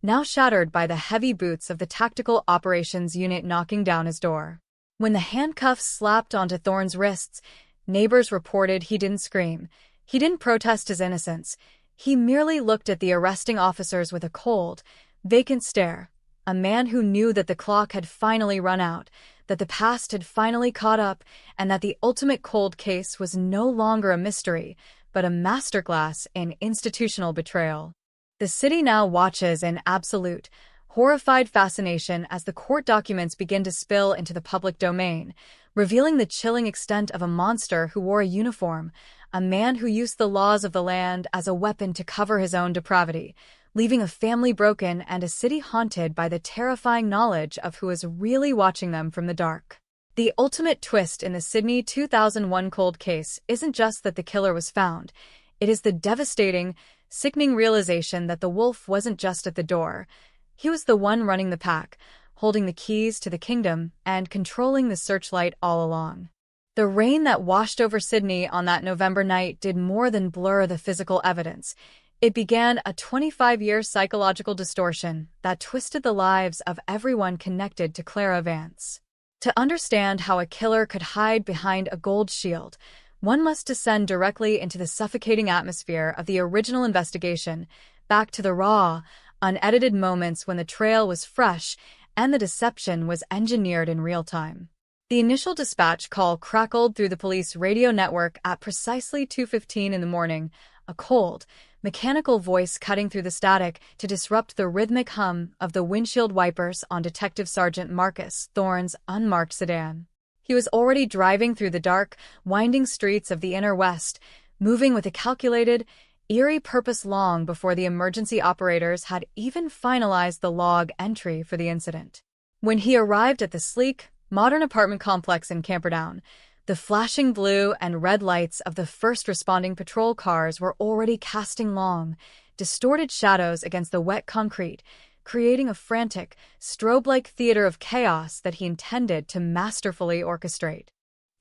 now shattered by the heavy boots of the Tactical Operations Unit knocking down his door. When the handcuffs slapped onto Thorne's wrists, neighbors reported he didn't scream. He didn't protest his innocence. He merely looked at the arresting officers with a cold, vacant stare, a man who knew that the clock had finally run out, that the past had finally caught up, and that the ultimate cold case was no longer a mystery, but a masterclass in institutional betrayal. The city now watches in absolute, horrified fascination as the court documents begin to spill into the public domain, revealing the chilling extent of a monster who wore a uniform, a man who used the laws of the land as a weapon to cover his own depravity, leaving a family broken and a city haunted by the terrifying knowledge of who is really watching them from the dark. The ultimate twist in the Sydney 2001 cold case isn't just that the killer was found, it is the devastating, sickening realization that the wolf wasn't just at the door. He was the one running the pack, holding the keys to the kingdom and controlling the searchlight all along. The rain that washed over Sydney on that November night did more than blur the physical evidence. It began a 25-year psychological distortion that twisted the lives of everyone connected to Clara Vance. To understand how a killer could hide behind a gold shield, one must descend directly into the suffocating atmosphere of the original investigation, back to the raw, unedited moments when the trail was fresh and the deception was engineered in real time. The initial dispatch call crackled through the police radio network at precisely 2:15 in the morning, a cold, mechanical voice cutting through the static to disrupt the rhythmic hum of the windshield wipers on Detective Sergeant Marcus Thorne's unmarked sedan. He was already driving through the dark, winding streets of the inner west, moving with a calculated, eerie purpose long before the emergency operators had even finalized the log entry for the incident. When he arrived at the sleek, modern apartment complex in Camperdown, the flashing blue and red lights of the first responding patrol cars were already casting long, distorted shadows against the wet concrete, creating a frantic, strobe-like theater of chaos that he intended to masterfully orchestrate.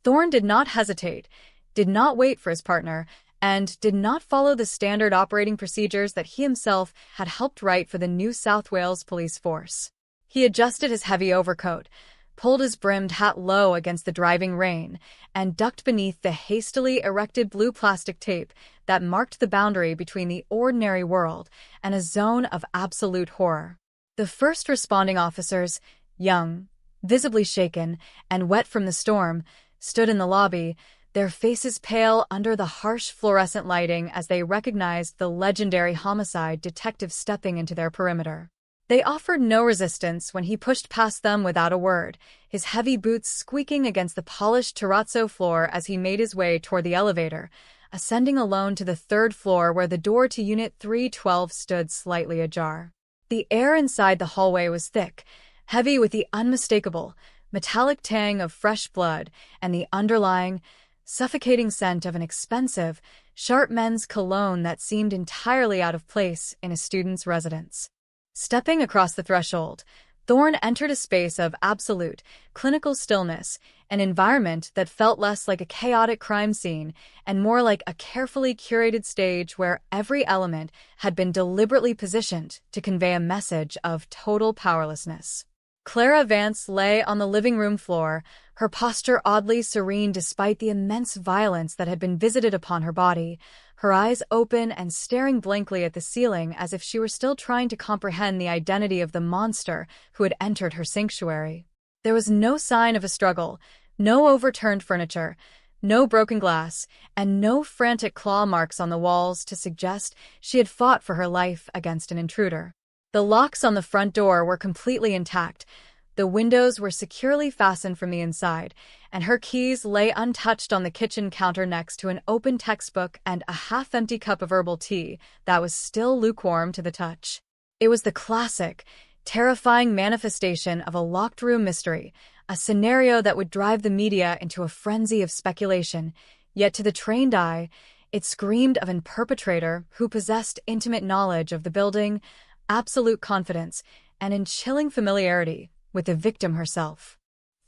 Thorne did not hesitate, did not wait for his partner, and did not follow the standard operating procedures that he himself had helped write for the New South Wales Police Force. He adjusted his heavy overcoat, pulled his brimmed hat low against the driving rain, and ducked beneath the hastily erected blue plastic tape that marked the boundary between the ordinary world and a zone of absolute horror. The first responding officers, young, visibly shaken, and wet from the storm, stood in the lobby, their faces pale under the harsh fluorescent lighting as they recognized the legendary homicide detective stepping into their perimeter. They offered no resistance when he pushed past them without a word, his heavy boots squeaking against the polished terrazzo floor as he made his way toward the elevator, ascending alone to the third floor where the door to Unit 312 stood slightly ajar. The air inside the hallway was thick, heavy with the unmistakable, metallic tang of fresh blood and the underlying, suffocating scent of an expensive, sharp men's cologne that seemed entirely out of place in a student's residence. Stepping across the threshold, Thorne entered a space of absolute, clinical stillness, an environment that felt less like a chaotic crime scene and more like a carefully curated stage where every element had been deliberately positioned to convey a message of total powerlessness. Clara Vance lay on the living room floor, her posture oddly serene despite the immense violence that had been visited upon her body, her eyes open and staring blankly at the ceiling as if she were still trying to comprehend the identity of the monster who had entered her sanctuary. There was no sign of a struggle, no overturned furniture, no broken glass, and no frantic claw marks on the walls to suggest she had fought for her life against an intruder. The locks on the front door were completely intact, the windows were securely fastened from the inside, and her keys lay untouched on the kitchen counter next to an open textbook and a half-empty cup of herbal tea that was still lukewarm to the touch. It was the classic, terrifying manifestation of a locked-room mystery, a scenario that would drive the media into a frenzy of speculation, yet to the trained eye, it screamed of a perpetrator who possessed intimate knowledge of the building, absolute confidence, and in chilling familiarity with the victim herself.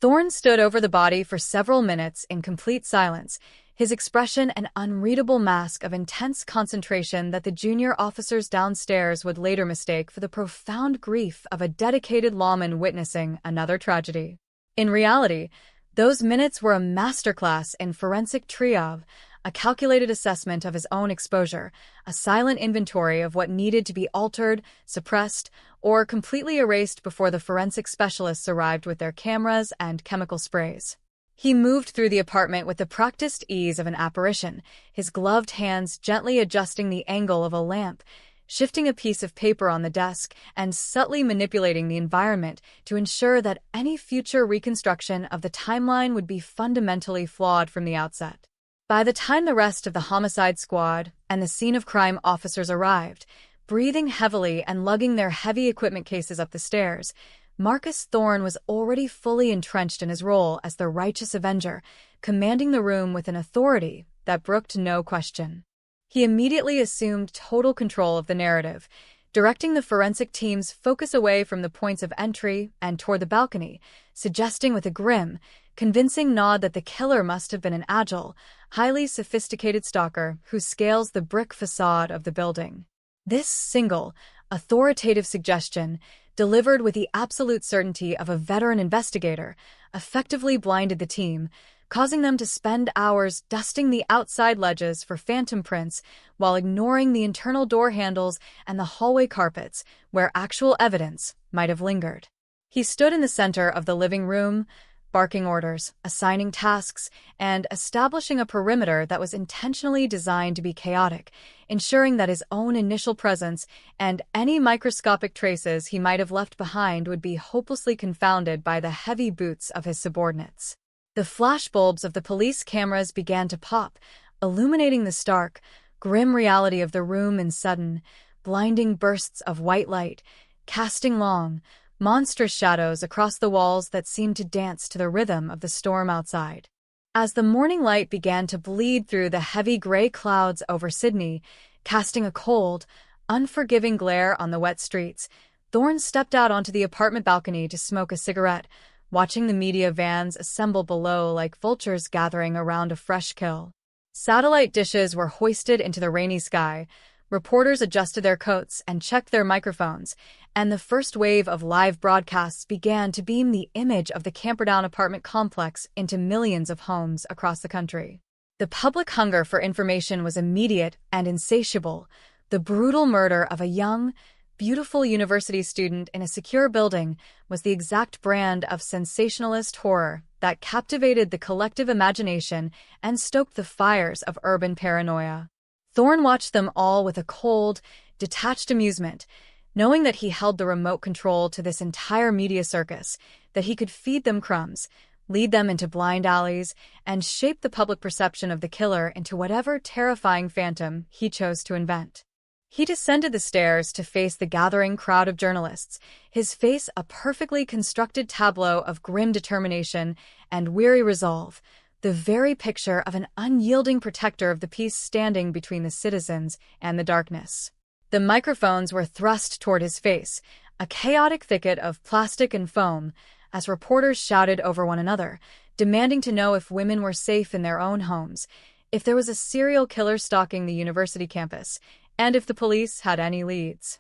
Thorne stood over the body for several minutes in complete silence, his expression an unreadable mask of intense concentration that the junior officers downstairs would later mistake for the profound grief of a dedicated lawman witnessing another tragedy. In reality, those minutes were a masterclass in forensic triage, a calculated assessment of his own exposure, a silent inventory of what needed to be altered, suppressed, or completely erased before the forensic specialists arrived with their cameras and chemical sprays. He moved through the apartment with the practiced ease of an apparition, his gloved hands gently adjusting the angle of a lamp, shifting a piece of paper on the desk, and subtly manipulating the environment to ensure that any future reconstruction of the timeline would be fundamentally flawed from the outset. By the time the rest of the homicide squad and the scene of crime officers arrived, breathing heavily and lugging their heavy equipment cases up the stairs, Marcus Thorne was already fully entrenched in his role as the righteous avenger, commanding the room with an authority that brooked no question. He immediately assumed total control of the narrative, directing the forensic team's focus away from the points of entry and toward the balcony, suggesting with a grim, convincing nod that the killer must have been an agile, highly sophisticated stalker who scales the brick facade of the building. This single, authoritative suggestion, delivered with the absolute certainty of a veteran investigator, effectively blinded the team, causing them to spend hours dusting the outside ledges for phantom prints while ignoring the internal door handles and the hallway carpets where actual evidence might have lingered. He stood in the center of the living room, barking orders, assigning tasks, and establishing a perimeter that was intentionally designed to be chaotic, ensuring that his own initial presence and any microscopic traces he might have left behind would be hopelessly confounded by the heavy boots of his subordinates. The flashbulbs of the police cameras began to pop, illuminating the stark, grim reality of the room in sudden, blinding bursts of white light, casting long, monstrous shadows across the walls that seemed to dance to the rhythm of the storm outside. As the morning light began to bleed through the heavy gray clouds over Sydney, casting a cold, unforgiving glare on the wet streets, Thorne stepped out onto the apartment balcony to smoke a cigarette, watching the media vans assemble below like vultures gathering around a fresh kill. Satellite dishes were hoisted into the rainy sky, reporters adjusted their coats and checked their microphones, and the first wave of live broadcasts began to beam the image of the Camperdown apartment complex into millions of homes across the country. The public hunger for information was immediate and insatiable. The brutal murder of a young, beautiful university student in a secure building was the exact brand of sensationalist horror that captivated the collective imagination and stoked the fires of urban paranoia. Thorne watched them all with a cold, detached amusement, knowing that he held the remote control to this entire media circus, that he could feed them crumbs, lead them into blind alleys, and shape the public perception of the killer into whatever terrifying phantom he chose to invent. He descended the stairs to face the gathering crowd of journalists, his face a perfectly constructed tableau of grim determination and weary resolve, the very picture of an unyielding protector of the peace standing between the citizens and the darkness. The microphones were thrust toward his face, a chaotic thicket of plastic and foam, as reporters shouted over one another, demanding to know if women were safe in their own homes, if there was a serial killer stalking the university campus, and if the police had any leads.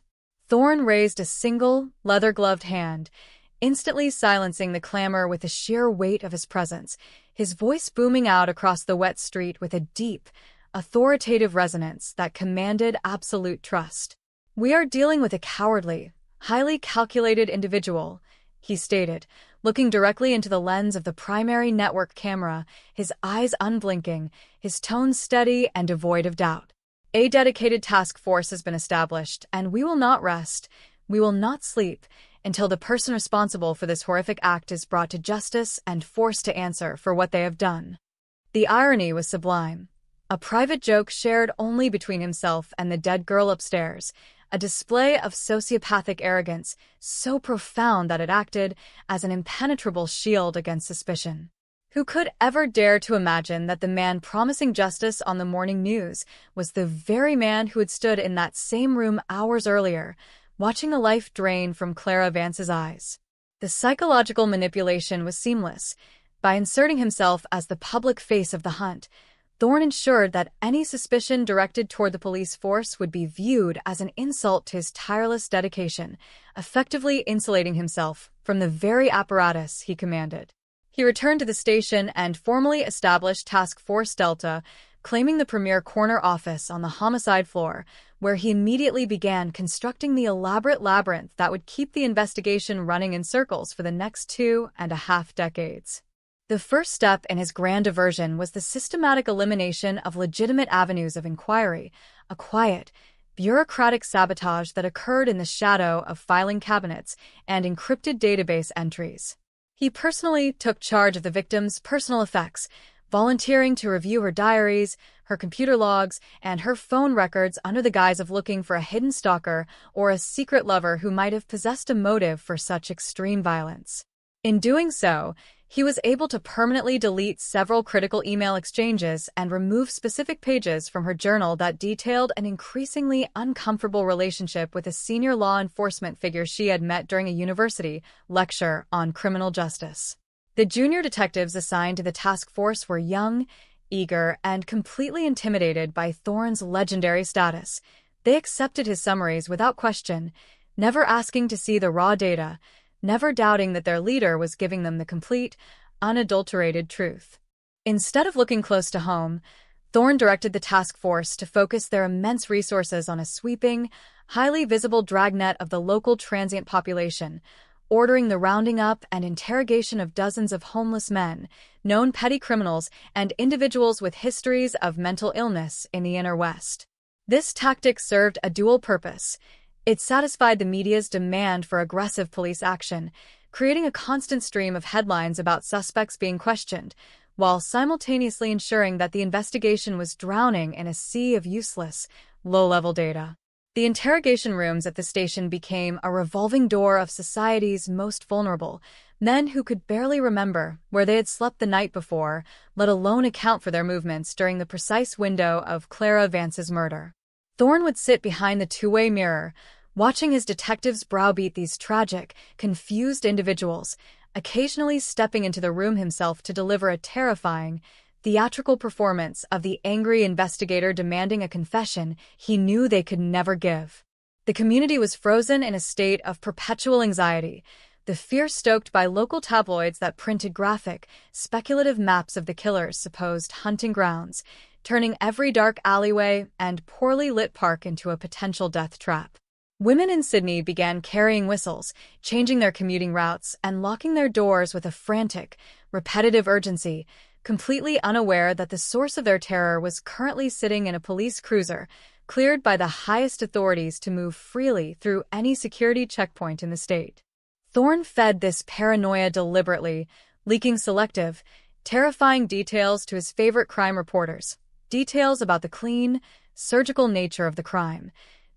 Thorne raised a single, leather-gloved hand, instantly silencing the clamor with the sheer weight of his presence, his voice booming out across the wet street with a deep, authoritative resonance that commanded absolute trust. "We are dealing with a cowardly, highly calculated individual," he stated, looking directly into the lens of the primary network camera, his eyes unblinking, his tone steady and devoid of doubt. "A dedicated task force has been established, and we will not rest, we will not sleep, until the person responsible for this horrific act is brought to justice and forced to answer for what they have done." The irony was sublime. A private joke shared only between himself and the dead girl upstairs, a display of sociopathic arrogance so profound that it acted as an impenetrable shield against suspicion. Who could ever dare to imagine that the man promising justice on the morning news was the very man who had stood in that same room hours earlier, watching the life drain from Clara Vance's eyes? The psychological manipulation was seamless. By inserting himself as the public face of the hunt, Thorne ensured that any suspicion directed toward the police force would be viewed as an insult to his tireless dedication, effectively insulating himself from the very apparatus he commanded. He returned to the station and formally established Task Force Delta, claiming the premier corner office on the homicide floor, where he immediately began constructing the elaborate labyrinth that would keep the investigation running in circles for the next 2.5 decades. The first step in his grand diversion was the systematic elimination of legitimate avenues of inquiry, a quiet, bureaucratic sabotage that occurred in the shadow of filing cabinets and encrypted database entries. He personally took charge of the victim's personal effects, volunteering to review her diaries, her computer logs, and her phone records under the guise of looking for a hidden stalker or a secret lover who might have possessed a motive for such extreme violence. In doing so, he was able to permanently delete several critical email exchanges and remove specific pages from her journal that detailed an increasingly uncomfortable relationship with a senior law enforcement figure she had met during a university lecture on criminal justice. The junior detectives assigned to the task force were young, eager, and completely intimidated by Thorne's legendary status. They accepted his summaries without question, never asking to see the raw data, never doubting that their leader was giving them the complete, unadulterated truth. Instead of looking close to home, Thorne directed the task force to focus their immense resources on a sweeping, highly visible dragnet of the local transient population, ordering the rounding up and interrogation of dozens of homeless men, known petty criminals, and individuals with histories of mental illness in the Inner West. This tactic served a dual purpose. It satisfied the media's demand for aggressive police action, creating a constant stream of headlines about suspects being questioned, while simultaneously ensuring that the investigation was drowning in a sea of useless, low-level data. The interrogation rooms at the station became a revolving door of society's most vulnerable, men who could barely remember where they had slept the night before, let alone account for their movements during the precise window of Clara Vance's murder. Thorne would sit behind the two-way mirror, watching his detectives browbeat these tragic, confused individuals, occasionally stepping into the room himself to deliver a terrifying, theatrical performance of the angry investigator demanding a confession he knew they could never give. The community was frozen in a state of perpetual anxiety, the fear stoked by local tabloids that printed graphic, speculative maps of the killer's supposed hunting grounds, turning every dark alleyway and poorly lit park into a potential death trap. Women in Sydney began carrying whistles, changing their commuting routes, and locking their doors with a frantic, repetitive urgency, completely unaware that the source of their terror was currently sitting in a police cruiser, cleared by the highest authorities to move freely through any security checkpoint in the state. Thorne fed this paranoia deliberately, leaking selective, terrifying details to his favorite crime reporters, details about the clean, surgical nature of the crime,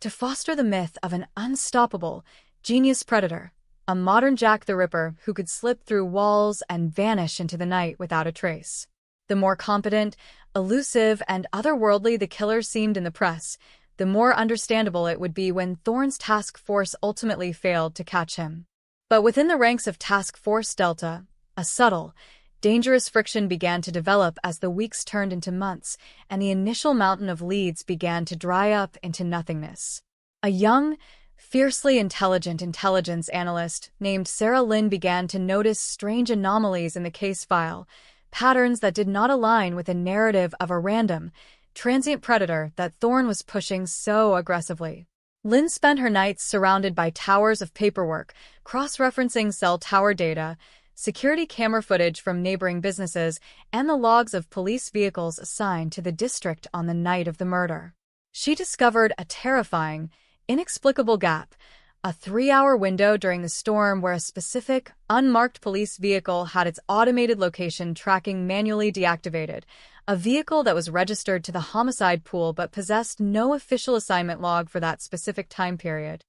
to foster the myth of an unstoppable, genius predator, a modern Jack the Ripper who could slip through walls and vanish into the night without a trace. The more competent, elusive, and otherworldly the killer seemed in the press, the more understandable it would be when Thorne's task force ultimately failed to catch him. But within the ranks of Task Force Delta, a subtle, dangerous friction began to develop as the weeks turned into months and the initial mountain of leads began to dry up into nothingness. A young, fiercely intelligent intelligence analyst named Sarah Lynn began to notice strange anomalies in the case file, patterns that did not align with the narrative of a random, transient predator that Thorne was pushing so aggressively. Lynn spent her nights surrounded by towers of paperwork, cross-referencing cell tower data, security camera footage from neighboring businesses, and the logs of police vehicles assigned to the district on the night of the murder. She discovered a terrifying, inexplicable gap, a 3-hour window during the storm where a specific, unmarked police vehicle had its automated location tracking manually deactivated, a vehicle that was registered to the homicide pool but possessed no official assignment log for that specific time period.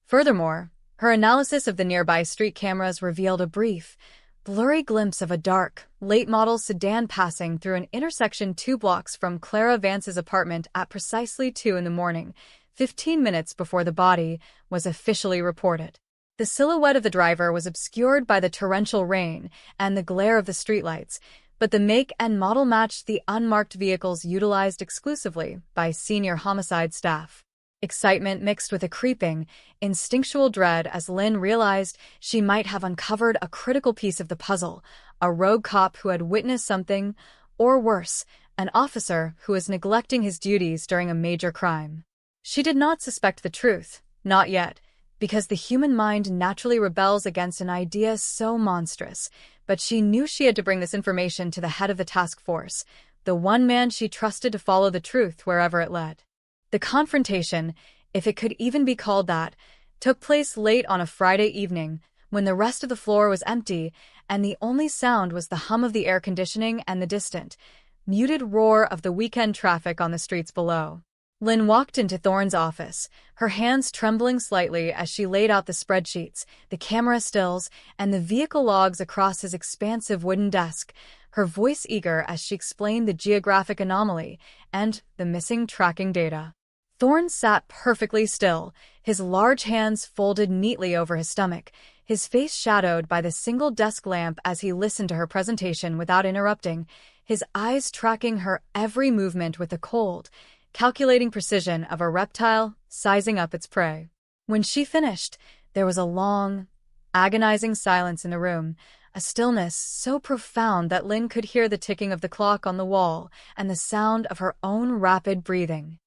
Furthermore, her analysis of the nearby street cameras revealed a brief, blurry glimpse of a dark, late-model sedan passing through an intersection 2 blocks from Clara Vance's apartment at precisely 2 a.m, 15 minutes before the body was officially reported. The silhouette of the driver was obscured by the torrential rain and the glare of the streetlights, but the make and model matched the unmarked vehicles utilized exclusively by senior homicide staff. Excitement mixed with a creeping, instinctual dread as Lynn realized she might have uncovered a critical piece of the puzzle, a rogue cop who had witnessed something, or worse, an officer who was neglecting his duties during a major crime. She did not suspect the truth, not yet, because the human mind naturally rebels against an idea so monstrous, but she knew she had to bring this information to the head of the task force, the one man she trusted to follow the truth wherever it led. The confrontation, if it could even be called that, took place late on a Friday evening when the rest of the floor was empty and the only sound was the hum of the air conditioning and the distant, muted roar of the weekend traffic on the streets below. Lynn walked into Thorne's office, her hands trembling slightly as she laid out the spreadsheets, the camera stills, and the vehicle logs across his expansive wooden desk, her voice eager as she explained the geographic anomaly and the missing tracking data. Thorne sat perfectly still, his large hands folded neatly over his stomach, his face shadowed by the single desk lamp as he listened to her presentation without interrupting, his eyes tracking her every movement with the cold, calculating precision of a reptile sizing up its prey. When she finished, there was a long, agonizing silence in the room, a stillness so profound that Lynn could hear the ticking of the clock on the wall and the sound of her own rapid breathing.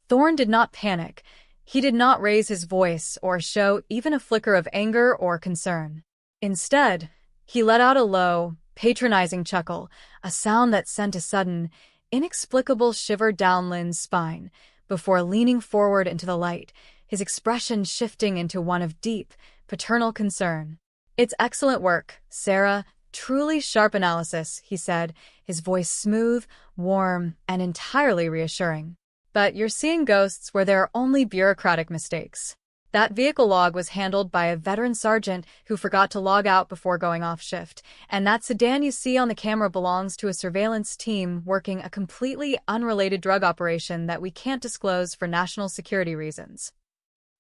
Thorne did not panic. He did not raise his voice or show even a flicker of anger or concern. Instead, he let out a low, patronizing chuckle, a sound that sent a sudden, inexplicable shiver down Lynn's spine, before leaning forward into the light, his expression shifting into one of deep, paternal concern. "It's excellent work, Sarah. Truly sharp analysis," he said, his voice smooth, warm, and entirely reassuring. "But you're seeing ghosts where there are only bureaucratic mistakes. That vehicle log was handled by a veteran sergeant who forgot to log out before going off shift, and that sedan you see on the camera belongs to a surveillance team working a completely unrelated drug operation that we can't disclose for national security reasons."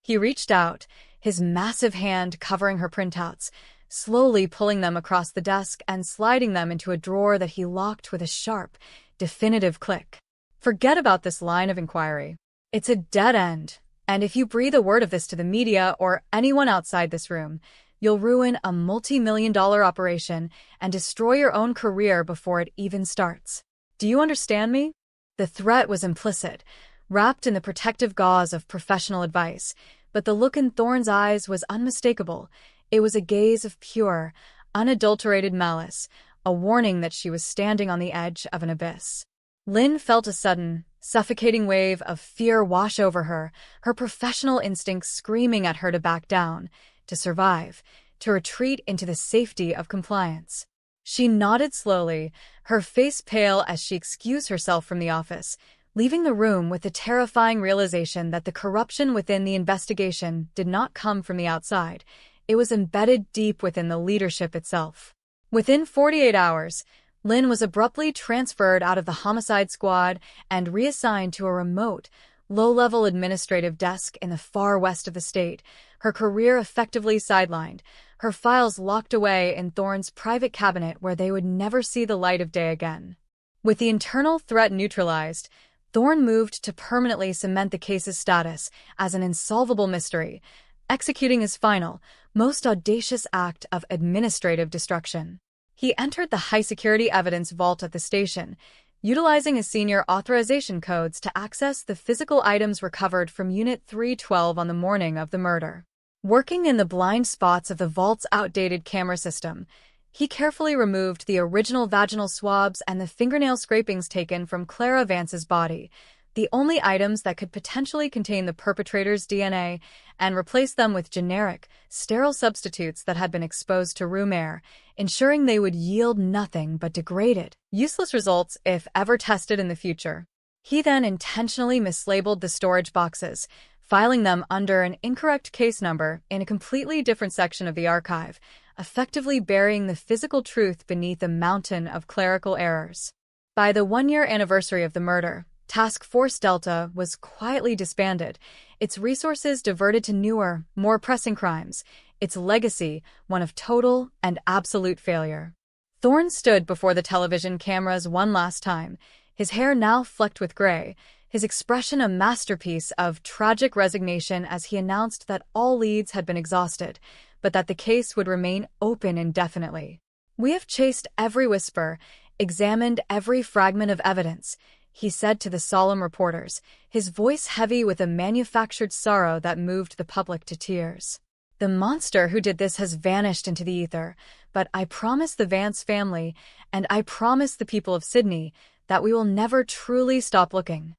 He reached out, his massive hand covering her printouts, slowly pulling them across the desk and sliding them into a drawer that he locked with a sharp, definitive click. "Forget about this line of inquiry. It's a dead end. And if you breathe a word of this to the media or anyone outside this room, you'll ruin a multi-million-dollar operation and destroy your own career before it even starts. Do you understand me?" The threat was implicit, wrapped in the protective gauze of professional advice, but the look in Thorne's eyes was unmistakable. It was a gaze of pure, unadulterated malice, a warning that she was standing on the edge of an abyss. Lynn felt a sudden, suffocating wave of fear wash over her, her professional instincts screaming at her to back down, to survive, to retreat into the safety of compliance. She nodded slowly, her face pale as she excused herself from the office, leaving the room with the terrifying realization that the corruption within the investigation did not come from the outside. It was embedded deep within the leadership itself. Within 48 hours, Lynn was abruptly transferred out of the homicide squad and reassigned to a remote, low-level administrative desk in the far west of the state, her career effectively sidelined, her files locked away in Thorne's private cabinet where they would never see the light of day again. With the internal threat neutralized, Thorne moved to permanently cement the case's status as an insolvable mystery, executing his final, most audacious act of administrative destruction. He entered the high-security evidence vault at the station, utilizing his senior authorization codes to access the physical items recovered from Unit 312 on the morning of the murder. Working in the blind spots of the vault's outdated camera system, he carefully removed the original vaginal swabs and the fingernail scrapings taken from Clara Vance's body, the only items that could potentially contain the perpetrator's DNA, and replaced them with generic, sterile substitutes that had been exposed to room air, ensuring they would yield nothing but degraded, useless results if ever tested in the future. He then intentionally mislabeled the storage boxes, filing them under an incorrect case number in a completely different section of the archive, effectively burying the physical truth beneath a mountain of clerical errors. By the one-year anniversary of the murder, Task Force Delta was quietly disbanded, its resources diverted to newer, more pressing crimes, its legacy one of total and absolute failure. Thorne stood before the television cameras one last time, his hair now flecked with gray, his expression a masterpiece of tragic resignation as he announced that all leads had been exhausted, but that the case would remain open indefinitely. "We have chased every whisper, examined every fragment of evidence," he said to the solemn reporters, his voice heavy with a manufactured sorrow that moved the public to tears. "The monster who did this has vanished into the ether, but I promise the Vance family, and I promise the people of Sydney, that we will never truly stop looking."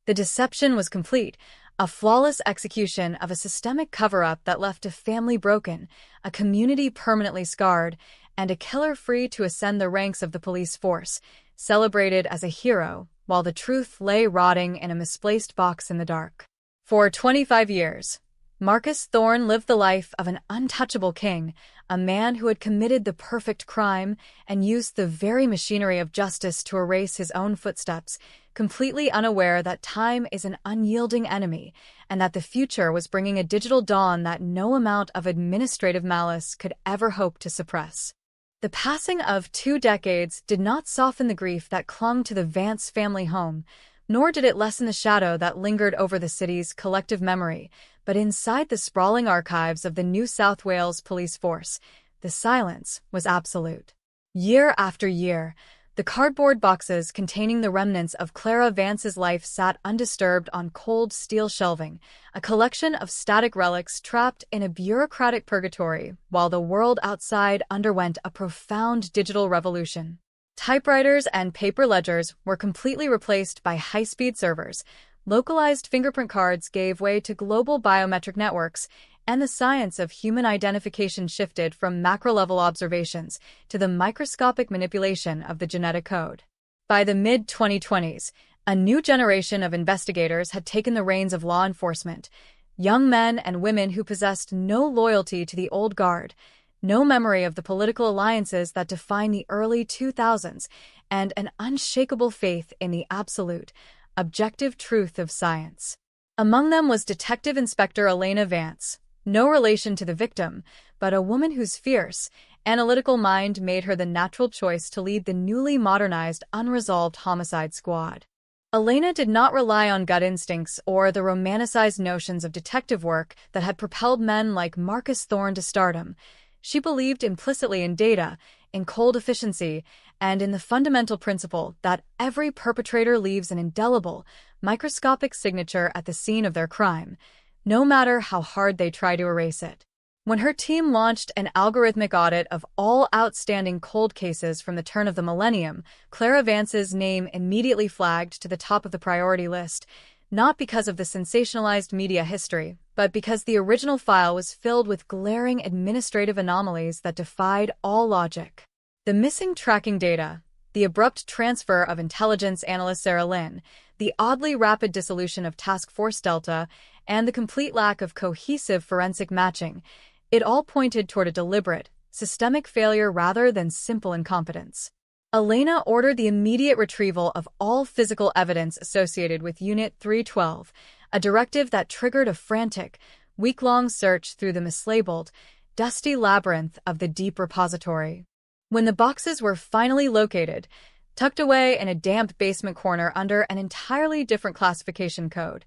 The deception was complete, a flawless execution of a systemic cover-up that left a family broken, a community permanently scarred, and a killer free to ascend the ranks of the police force, celebrated as a hero, while the truth lay rotting in a misplaced box in the dark. For 25 years, Marcus Thorne lived the life of an untouchable king, a man who had committed the perfect crime and used the very machinery of justice to erase his own footsteps, completely unaware that time is an unyielding enemy and that the future was bringing a digital dawn that no amount of administrative malice could ever hope to suppress. The passing of 2 decades did not soften the grief that clung to the Vance family home, nor did it lessen the shadow that lingered over the city's collective memory, but inside the sprawling archives of the New South Wales Police Force, the silence was absolute. Year after year, the cardboard boxes containing the remnants of Clara Vance's life sat undisturbed on cold steel shelving, a collection of static relics trapped in a bureaucratic purgatory, while the world outside underwent a profound digital revolution. Typewriters and paper ledgers were completely replaced by high-speed servers, localized fingerprint cards gave way to global biometric networks, and the science of human identification shifted from macro-level observations to the microscopic manipulation of the genetic code. By the mid-2020s, a new generation of investigators had taken the reins of law enforcement, young men and women who possessed no loyalty to the old guard, no memory of the political alliances that defined the early 2000s, and an unshakable faith in the absolute, objective truth of science. Among them was Detective Inspector Elena Vance, no relation to the victim, but a woman whose fierce, analytical mind made her the natural choice to lead the newly modernized Unresolved Homicide Squad. Elena did not rely on gut instincts or the romanticized notions of detective work that had propelled men like Marcus Thorne to stardom. She believed implicitly in data, in cold efficiency, and in the fundamental principle that every perpetrator leaves an indelible, microscopic signature at the scene of their crime, no matter how hard they try to erase it. When her team launched an algorithmic audit of all outstanding cold cases from the turn of the millennium, Clara Vance's name immediately flagged to the top of the priority list, not because of the sensationalized media history, but because the original file was filled with glaring administrative anomalies that defied all logic. The missing tracking data, the abrupt transfer of intelligence analyst Sarah Lynn, The oddly rapid dissolution of Task Force Delta and the complete lack of cohesive forensic matching, it all pointed toward a deliberate, systemic failure rather than simple incompetence. Elena ordered the immediate retrieval of all physical evidence associated with Unit 312, a directive that triggered a frantic, week-long search through the mislabeled, dusty labyrinth of the deep repository. When the boxes were finally located, tucked away in a damp basement corner under an entirely different classification code,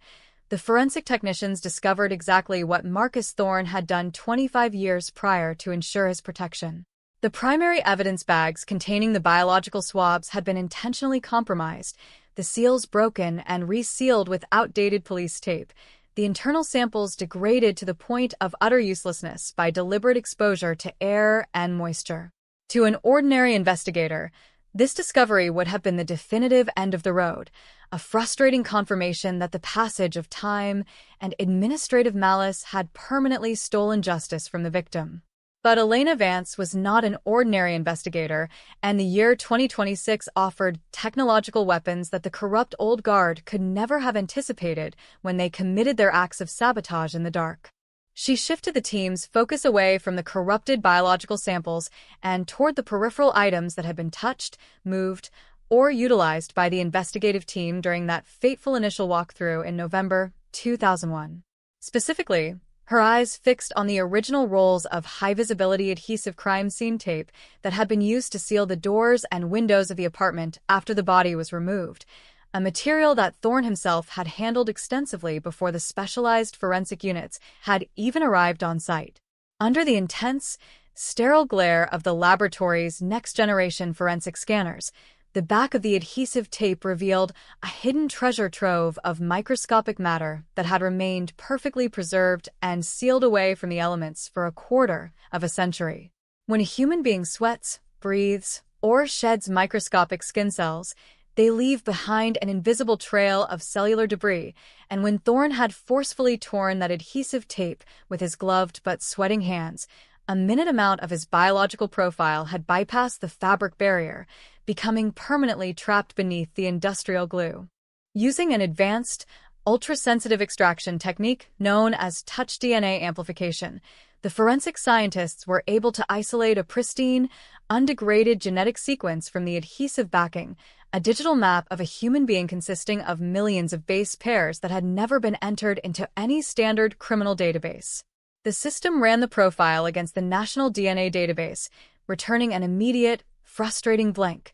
the forensic technicians discovered exactly what Marcus Thorne had done 25 years prior to ensure his protection. The primary evidence bags containing the biological swabs had been intentionally compromised, the seals broken and resealed with outdated police tape, the internal samples degraded to the point of utter uselessness by deliberate exposure to air and moisture. To an ordinary investigator, this discovery would have been the definitive end of the road, a frustrating confirmation that the passage of time and administrative malice had permanently stolen justice from the victim. But Elena Vance was not an ordinary investigator, and the year 2026 offered technological weapons that the corrupt old guard could never have anticipated when they committed their acts of sabotage in the dark. She shifted the team's focus away from the corrupted biological samples and toward the peripheral items that had been touched, moved, or utilized by the investigative team during that fateful initial walkthrough in November 2001. Specifically, her eyes fixed on the original rolls of high-visibility adhesive crime scene tape that had been used to seal the doors and windows of the apartment after the body was removed, a material that Thorne himself had handled extensively before the specialized forensic units had even arrived on site. Under the intense, sterile glare of the laboratory's next-generation forensic scanners, the back of the adhesive tape revealed a hidden treasure trove of microscopic matter that had remained perfectly preserved and sealed away from the elements for a quarter of a century. When a human being sweats, breathes, or sheds microscopic skin cells, they leave behind an invisible trail of cellular debris, and when Thorne had forcefully torn that adhesive tape with his gloved but sweating hands, a minute amount of his biological profile had bypassed the fabric barrier, becoming permanently trapped beneath the industrial glue. Using an advanced, ultra-sensitive extraction technique known as touch DNA amplification, the forensic scientists were able to isolate a pristine, undegraded genetic sequence from the adhesive backing, a digital map of a human being consisting of millions of base pairs that had never been entered into any standard criminal database. The system ran the profile against the National DNA Database, returning an immediate, frustrating blank.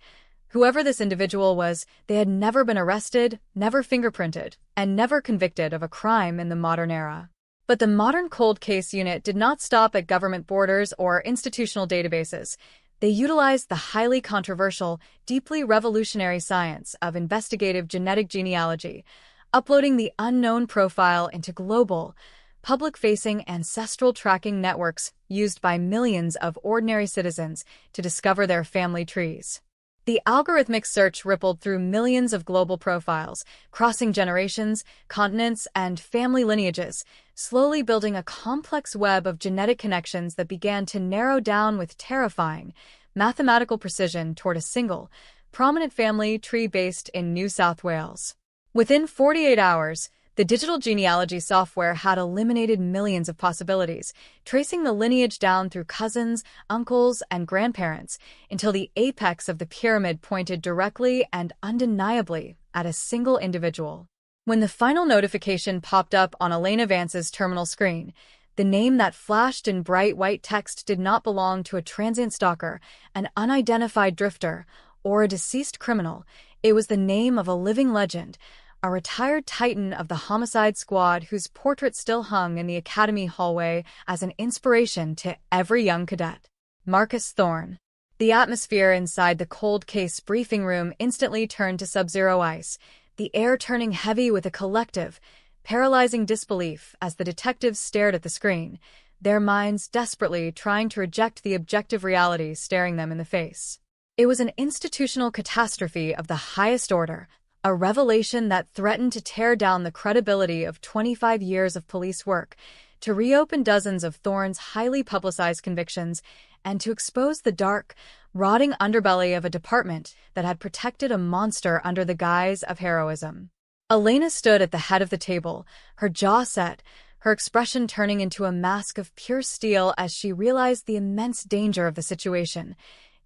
Whoever this individual was, they had never been arrested, never fingerprinted, and never convicted of a crime in the modern era. But the modern cold case unit did not stop at government borders or institutional databases. They utilized the highly controversial, deeply revolutionary science of investigative genetic genealogy, uploading the unknown profile into global, public-facing ancestral tracking networks used by millions of ordinary citizens to discover their family trees. The algorithmic search rippled through millions of global profiles, crossing generations, continents, and family lineages, slowly building a complex web of genetic connections that began to narrow down with terrifying, mathematical precision toward a single, prominent family tree based in New South Wales. Within 48 hours, the digital genealogy software had eliminated millions of possibilities, tracing the lineage down through cousins, uncles, and grandparents until the apex of the pyramid pointed directly and undeniably at a single individual. When the final notification popped up on Elena Vance's terminal screen, the name that flashed in bright white text did not belong to a transient stalker, an unidentified drifter, or a deceased criminal. It was the name of a living legend, a retired titan of the homicide squad whose portrait still hung in the academy hallway as an inspiration to every young cadet. Marcus Thorne. The atmosphere inside the cold case briefing room instantly turned to sub-zero ice, the air turning heavy with a collective, paralyzing disbelief as the detectives stared at the screen, their minds desperately trying to reject the objective reality staring them in the face. It was an institutional catastrophe of the highest order, a revelation that threatened to tear down the credibility of 25 years of police work, to reopen dozens of Thorne's highly publicized convictions, and to expose the dark, rotting underbelly of a department that had protected a monster under the guise of heroism. Elena stood at the head of the table, her jaw set, her expression turning into a mask of pure steel as she realized the immense danger of the situation.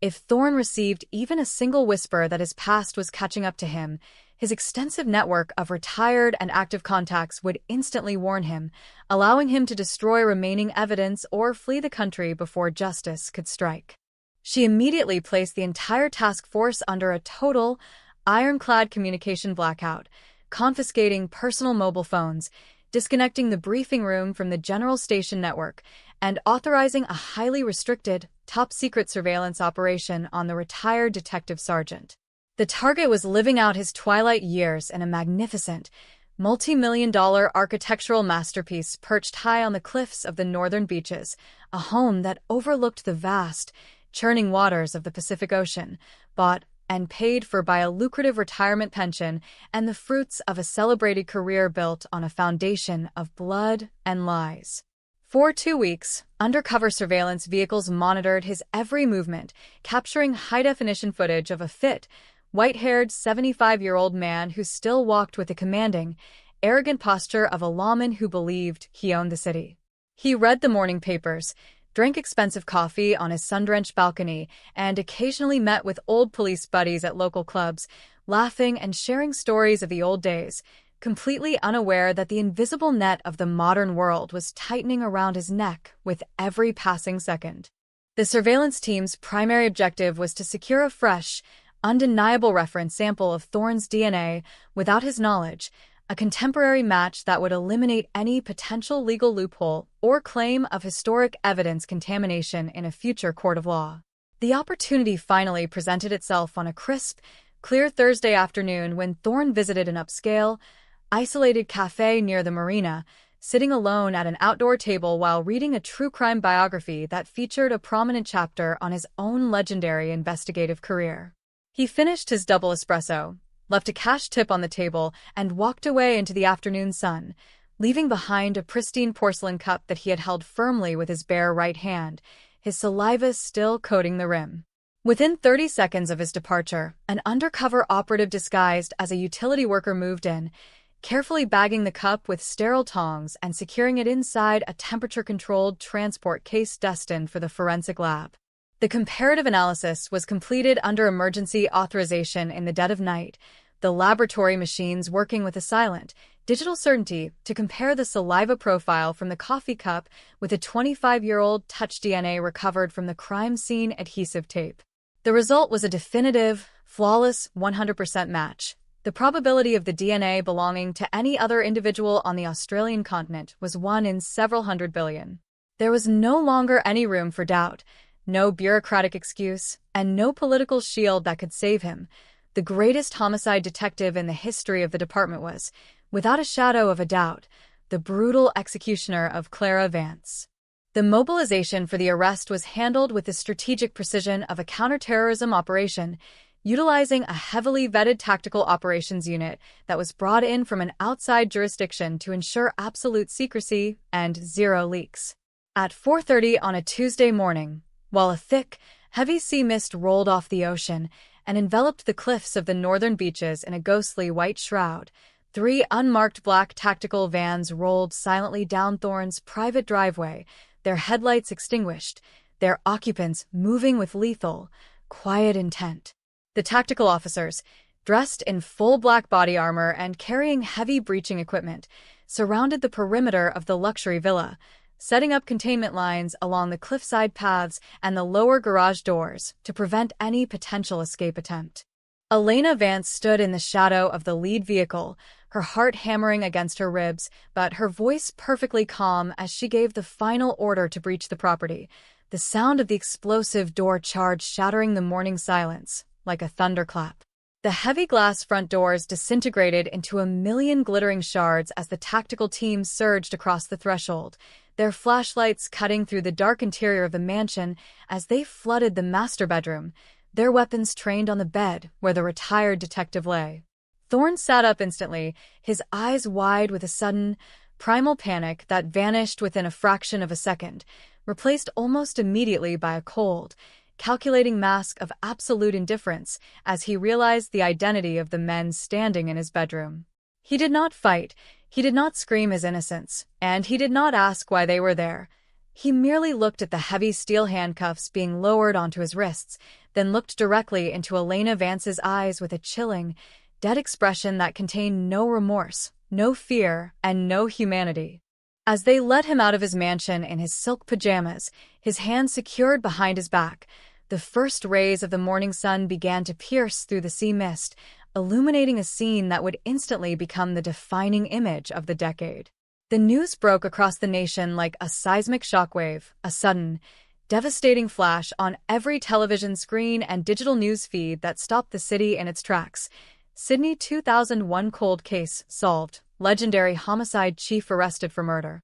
If Thorne received even a single whisper that his past was catching up to him, his extensive network of retired and active contacts would instantly warn him, allowing him to destroy remaining evidence or flee the country before justice could strike. She immediately placed the entire task force under a total, ironclad communication blackout, confiscating personal mobile phones, disconnecting the briefing room from the general station network, and authorizing a highly restricted, top-secret surveillance operation on the retired detective sergeant. The target was living out his twilight years in a magnificent, multi-million-dollar architectural masterpiece perched high on the cliffs of the northern beaches, a home that overlooked the vast, churning waters of the Pacific Ocean, bought and paid for by a lucrative retirement pension and the fruits of a celebrated career built on a foundation of blood and lies. For 2 weeks, undercover surveillance vehicles monitored his every movement, capturing high-definition footage of a fit, white-haired 75-year-old man who still walked with the commanding, arrogant posture of a lawman who believed he owned the city. He read the morning papers, drank expensive coffee on his sun-drenched balcony, and occasionally met with old police buddies at local clubs, laughing and sharing stories of the old days, completely unaware that the invisible net of the modern world was tightening around his neck with every passing second. The surveillance team's primary objective was to secure a fresh, undeniable reference sample of Thorne's DNA without his knowledge, a contemporary match that would eliminate any potential legal loophole or claim of historic evidence contamination in a future court of law. The opportunity finally presented itself on a crisp, clear Thursday afternoon when Thorne visited an upscale, isolated cafe near the marina, sitting alone at an outdoor table while reading a true crime biography that featured a prominent chapter on his own legendary investigative career. He finished his double espresso, left a cash tip on the table, and walked away into the afternoon sun, leaving behind a pristine porcelain cup that he had held firmly with his bare right hand, his saliva still coating the rim. Within 30 seconds of his departure, an undercover operative disguised as a utility worker moved in, carefully bagging the cup with sterile tongs and securing it inside a temperature-controlled transport case destined for the forensic lab. The comparative analysis was completed under emergency authorization in the dead of night, the laboratory machines working with a silent, digital certainty to compare the saliva profile from the coffee cup with a 25-year-old touch DNA recovered from the crime scene adhesive tape. The result was a definitive, flawless 100% match. The probability of the DNA belonging to any other individual on the Australian continent was 1 in several hundred billion. There was no longer any room for doubt, no bureaucratic excuse, and no political shield that could save him. The greatest homicide detective in the history of the department was, without a shadow of a doubt, the brutal executioner of Clara Vance. The mobilization for the arrest was handled with the strategic precision of a counterterrorism operation, utilizing a heavily vetted tactical operations unit that was brought in from an outside jurisdiction to ensure absolute secrecy and zero leaks. At 4:30 on a Tuesday morning, while a thick, heavy sea mist rolled off the ocean and enveloped the cliffs of the northern beaches in a ghostly white shroud, 3 unmarked black tactical vans rolled silently down Thorne's private driveway, their headlights extinguished, their occupants moving with lethal, quiet intent. The tactical officers, dressed in full black body armor and carrying heavy breaching equipment, surrounded the perimeter of the luxury villa, setting up containment lines along the cliffside paths and the lower garage doors to prevent any potential escape attempt. Elena Vance stood in the shadow of the lead vehicle, her heart hammering against her ribs, but her voice perfectly calm as she gave the final order to breach the property, the sound of the explosive door charge shattering the morning silence like a thunderclap. The heavy glass front doors disintegrated into a million glittering shards as the tactical team surged across the threshold, their flashlights cutting through the dark interior of the mansion as they flooded the master bedroom, their weapons trained on the bed where the retired detective lay. Thorne sat up instantly, his eyes wide with a sudden, primal panic that vanished within a fraction of a second, replaced almost immediately by a cold, calculating mask of absolute indifference as he realized the identity of the men standing in his bedroom. He did not fight, he did not scream his innocence, and he did not ask why they were there. He merely looked at the heavy steel handcuffs being lowered onto his wrists, then looked directly into Elena Vance's eyes with a chilling, dead expression that contained no remorse, no fear, and no humanity. As they led him out of his mansion in his silk pajamas, his hands secured behind his back, the first rays of the morning sun began to pierce through the sea mist, illuminating a scene that would instantly become the defining image of the decade. The news broke across the nation like a seismic shockwave, a sudden, devastating flash on every television screen and digital news feed that stopped the city in its tracks. Sydney 2001 cold case solved, legendary homicide chief arrested for murder.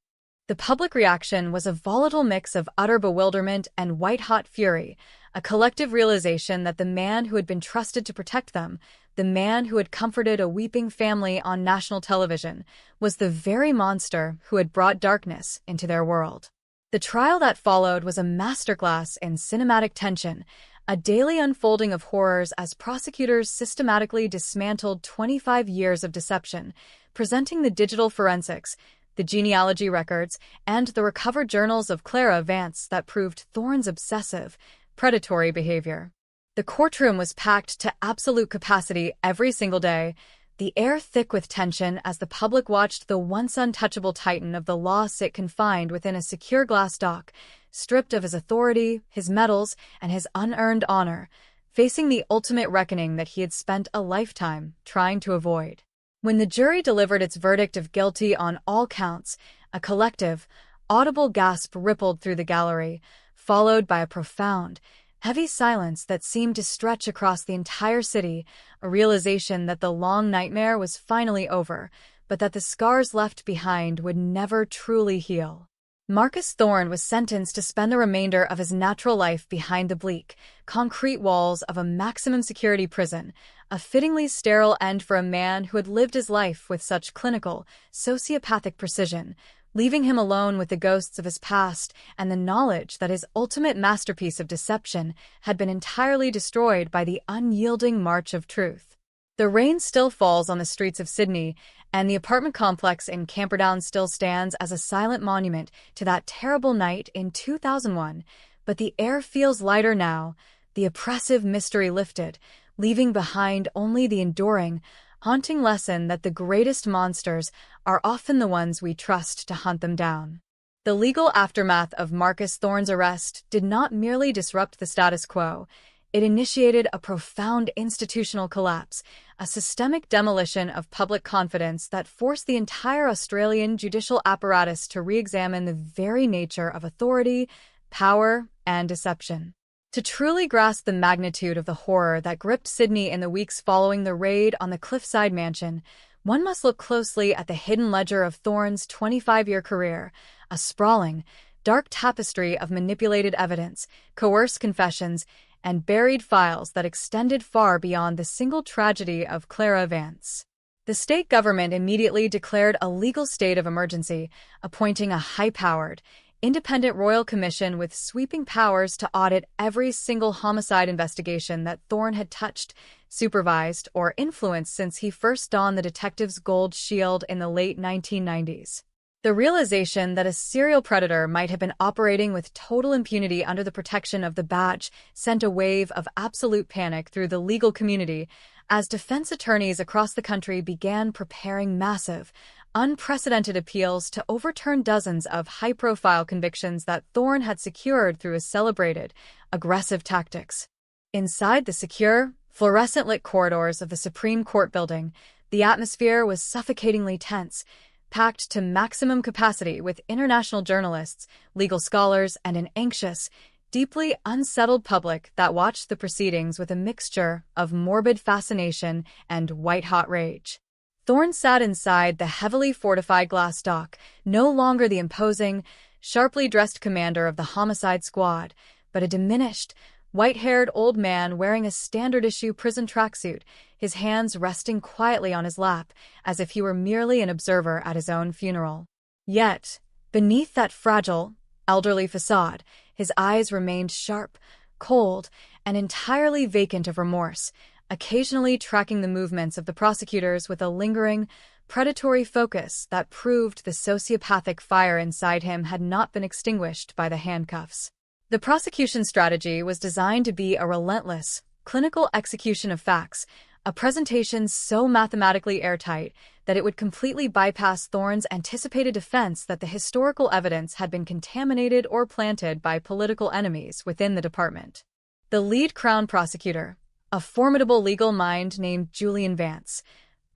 The public reaction was a volatile mix of utter bewilderment and white-hot fury, a collective realization that the man who had been trusted to protect them, the man who had comforted a weeping family on national television, was the very monster who had brought darkness into their world. The trial that followed was a masterclass in cinematic tension, a daily unfolding of horrors as prosecutors systematically dismantled 25 years of deception, presenting the digital forensics, the genealogy records, and the recovered journals of Clara Vance that proved Thorne's obsessive, predatory behavior. The courtroom was packed to absolute capacity every single day, the air thick with tension as the public watched the once untouchable titan of the law sit confined within a secure glass dock, stripped of his authority, his medals, and his unearned honor, facing the ultimate reckoning that he had spent a lifetime trying to avoid. When the jury delivered its verdict of guilty on all counts, a collective, audible gasp rippled through the gallery, followed by a profound, heavy silence that seemed to stretch across the entire city, a realization that the long nightmare was finally over, but that the scars left behind would never truly heal. Marcus Thorne was sentenced to spend the remainder of his natural life behind the bleak, concrete walls of a maximum security prison, a fittingly sterile end for a man who had lived his life with such clinical, sociopathic precision, leaving him alone with the ghosts of his past and the knowledge that his ultimate masterpiece of deception had been entirely destroyed by the unyielding march of truth. The rain still falls on the streets of Sydney, and the apartment complex in Camperdown still stands as a silent monument to that terrible night in 2001, but the air feels lighter now, the oppressive mystery lifted, leaving behind only the enduring, haunting lesson that the greatest monsters are often the ones we trust to hunt them down. The legal aftermath of Marcus Thorne's arrest did not merely disrupt the status quo, it initiated a profound institutional collapse, a systemic demolition of public confidence that forced the entire Australian judicial apparatus to re-examine the very nature of authority, power, and deception. To truly grasp the magnitude of the horror that gripped Sydney in the weeks following the raid on the Cliffside Mansion, one must look closely at the hidden ledger of Thorne's 25-year career, a sprawling, dark tapestry of manipulated evidence, coerced confessions, and buried files that extended far beyond the single tragedy of Clara Vance. The state government immediately declared a legal state of emergency, appointing a high-powered, independent royal commission with sweeping powers to audit every single homicide investigation that Thorne had touched, supervised, or influenced since he first donned the detective's gold shield in the late 1990s. The realization that a serial predator might have been operating with total impunity under the protection of the badge sent a wave of absolute panic through the legal community as defense attorneys across the country began preparing massive, unprecedented appeals to overturn dozens of high-profile convictions that Thorne had secured through his celebrated, aggressive tactics. Inside the secure, fluorescent-lit corridors of the Supreme Court building, the atmosphere was suffocatingly tense, packed to maximum capacity with international journalists, legal scholars, and an anxious, deeply unsettled public that watched the proceedings with a mixture of morbid fascination and white-hot rage. Thorne sat inside the heavily fortified glass dock, no longer the imposing, sharply dressed commander of the homicide squad, but a diminished, white-haired old man wearing a standard-issue prison tracksuit, his hands resting quietly on his lap, as if he were merely an observer at his own funeral. Yet, beneath that fragile, elderly facade, his eyes remained sharp, cold, and entirely vacant of remorse, occasionally tracking the movements of the prosecutors with a lingering, predatory focus that proved the sociopathic fire inside him had not been extinguished by the handcuffs. The prosecution strategy was designed to be a relentless, clinical execution of facts, a presentation so mathematically airtight that it would completely bypass Thorne's anticipated defense that the historical evidence had been contaminated or planted by political enemies within the department. The lead Crown prosecutor, a formidable legal mind named Julian Vance,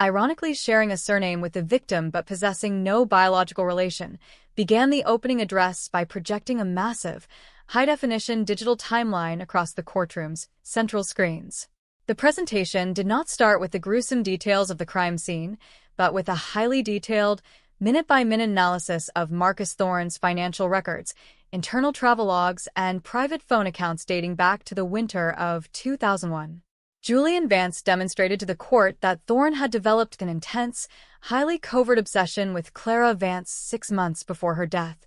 ironically sharing a surname with the victim but possessing no biological relation, began the opening address by projecting a massive, high-definition digital timeline across the courtroom's central screens. The presentation did not start with the gruesome details of the crime scene, but with a highly detailed, minute-by-minute analysis of Marcus Thorne's financial records, internal travelogues, and private phone accounts dating back to the winter of 2001. Julian Vance demonstrated to the court that Thorne had developed an intense, highly covert obsession with Clara Vance 6 months before her death,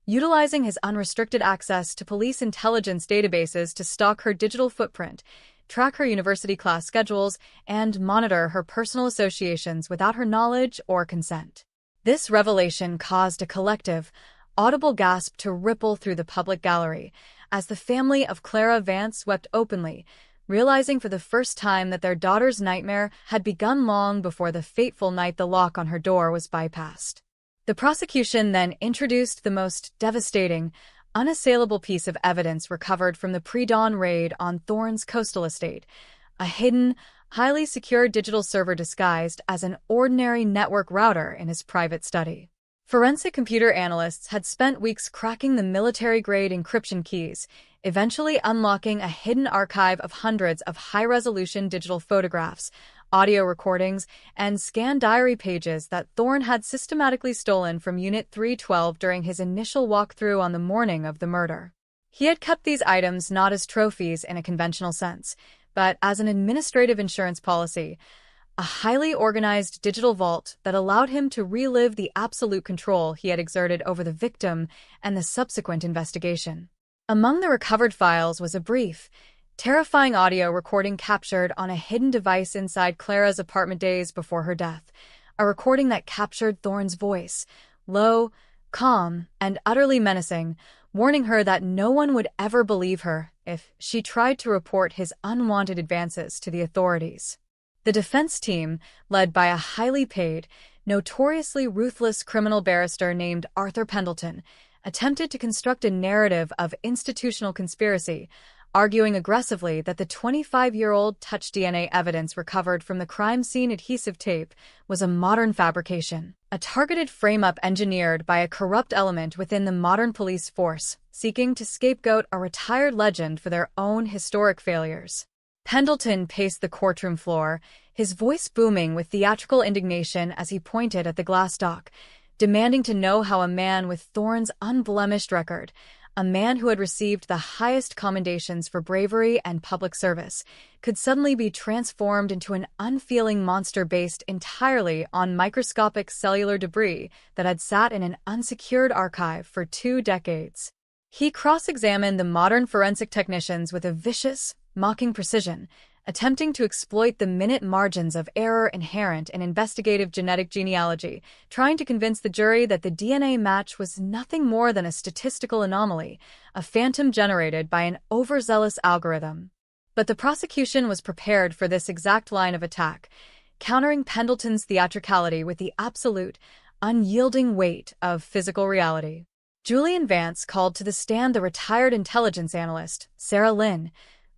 utilizing his unrestricted access to police intelligence databases to stalk her digital footprint, track her university class schedules, and monitor her personal associations without her knowledge or consent. This revelation caused a collective, audible gasp to ripple through the public gallery as the family of Clara Vance wept openly, realizing for the first time that their daughter's nightmare had begun long before the fateful night the lock on her door was bypassed. The prosecution then introduced the most devastating, unassailable piece of evidence recovered from the pre-dawn raid on Thorne's coastal estate, a hidden, highly secure digital server disguised as an ordinary network router in his private study. Forensic computer analysts had spent weeks cracking the military-grade encryption keys, eventually unlocking a hidden archive of hundreds of high-resolution digital photographs, audio recordings, and scanned diary pages that Thorne had systematically stolen from Unit 312 during his initial walkthrough on the morning of the murder. He had kept these items not as trophies in a conventional sense, but as an administrative insurance policy, a highly organized digital vault that allowed him to relive the absolute control he had exerted over the victim and the subsequent investigation. Among the recovered files was a brief, terrifying audio recording captured on a hidden device inside Clara's apartment days before her death, a recording that captured Thorne's voice, low, calm, and utterly menacing, warning her that no one would ever believe her if she tried to report his unwanted advances to the authorities. The defense team, led by a highly paid, notoriously ruthless criminal barrister named Arthur Pendleton, attempted to construct a narrative of institutional conspiracy, arguing aggressively that the 25-year-old touch DNA evidence recovered from the crime scene adhesive tape was a modern fabrication, a targeted frame-up engineered by a corrupt element within the modern police force, seeking to scapegoat a retired legend for their own historic failures. Pendleton paced the courtroom floor, his voice booming with theatrical indignation as he pointed at the glass dock, demanding to know how a man with Thorne's unblemished record, a man who had received the highest commendations for bravery and public service, could suddenly be transformed into an unfeeling monster based entirely on microscopic cellular debris that had sat in an unsecured archive for 2 decades. He cross-examined the modern forensic technicians with a vicious, mocking precision, attempting to exploit the minute margins of error inherent in investigative genetic genealogy, trying to convince the jury that the DNA match was nothing more than a statistical anomaly, a phantom generated by an overzealous algorithm. But the prosecution was prepared for this exact line of attack, countering Pendleton's theatricality with the absolute, unyielding weight of physical reality. Julian Vance called to the stand the retired intelligence analyst, Sarah Lynn,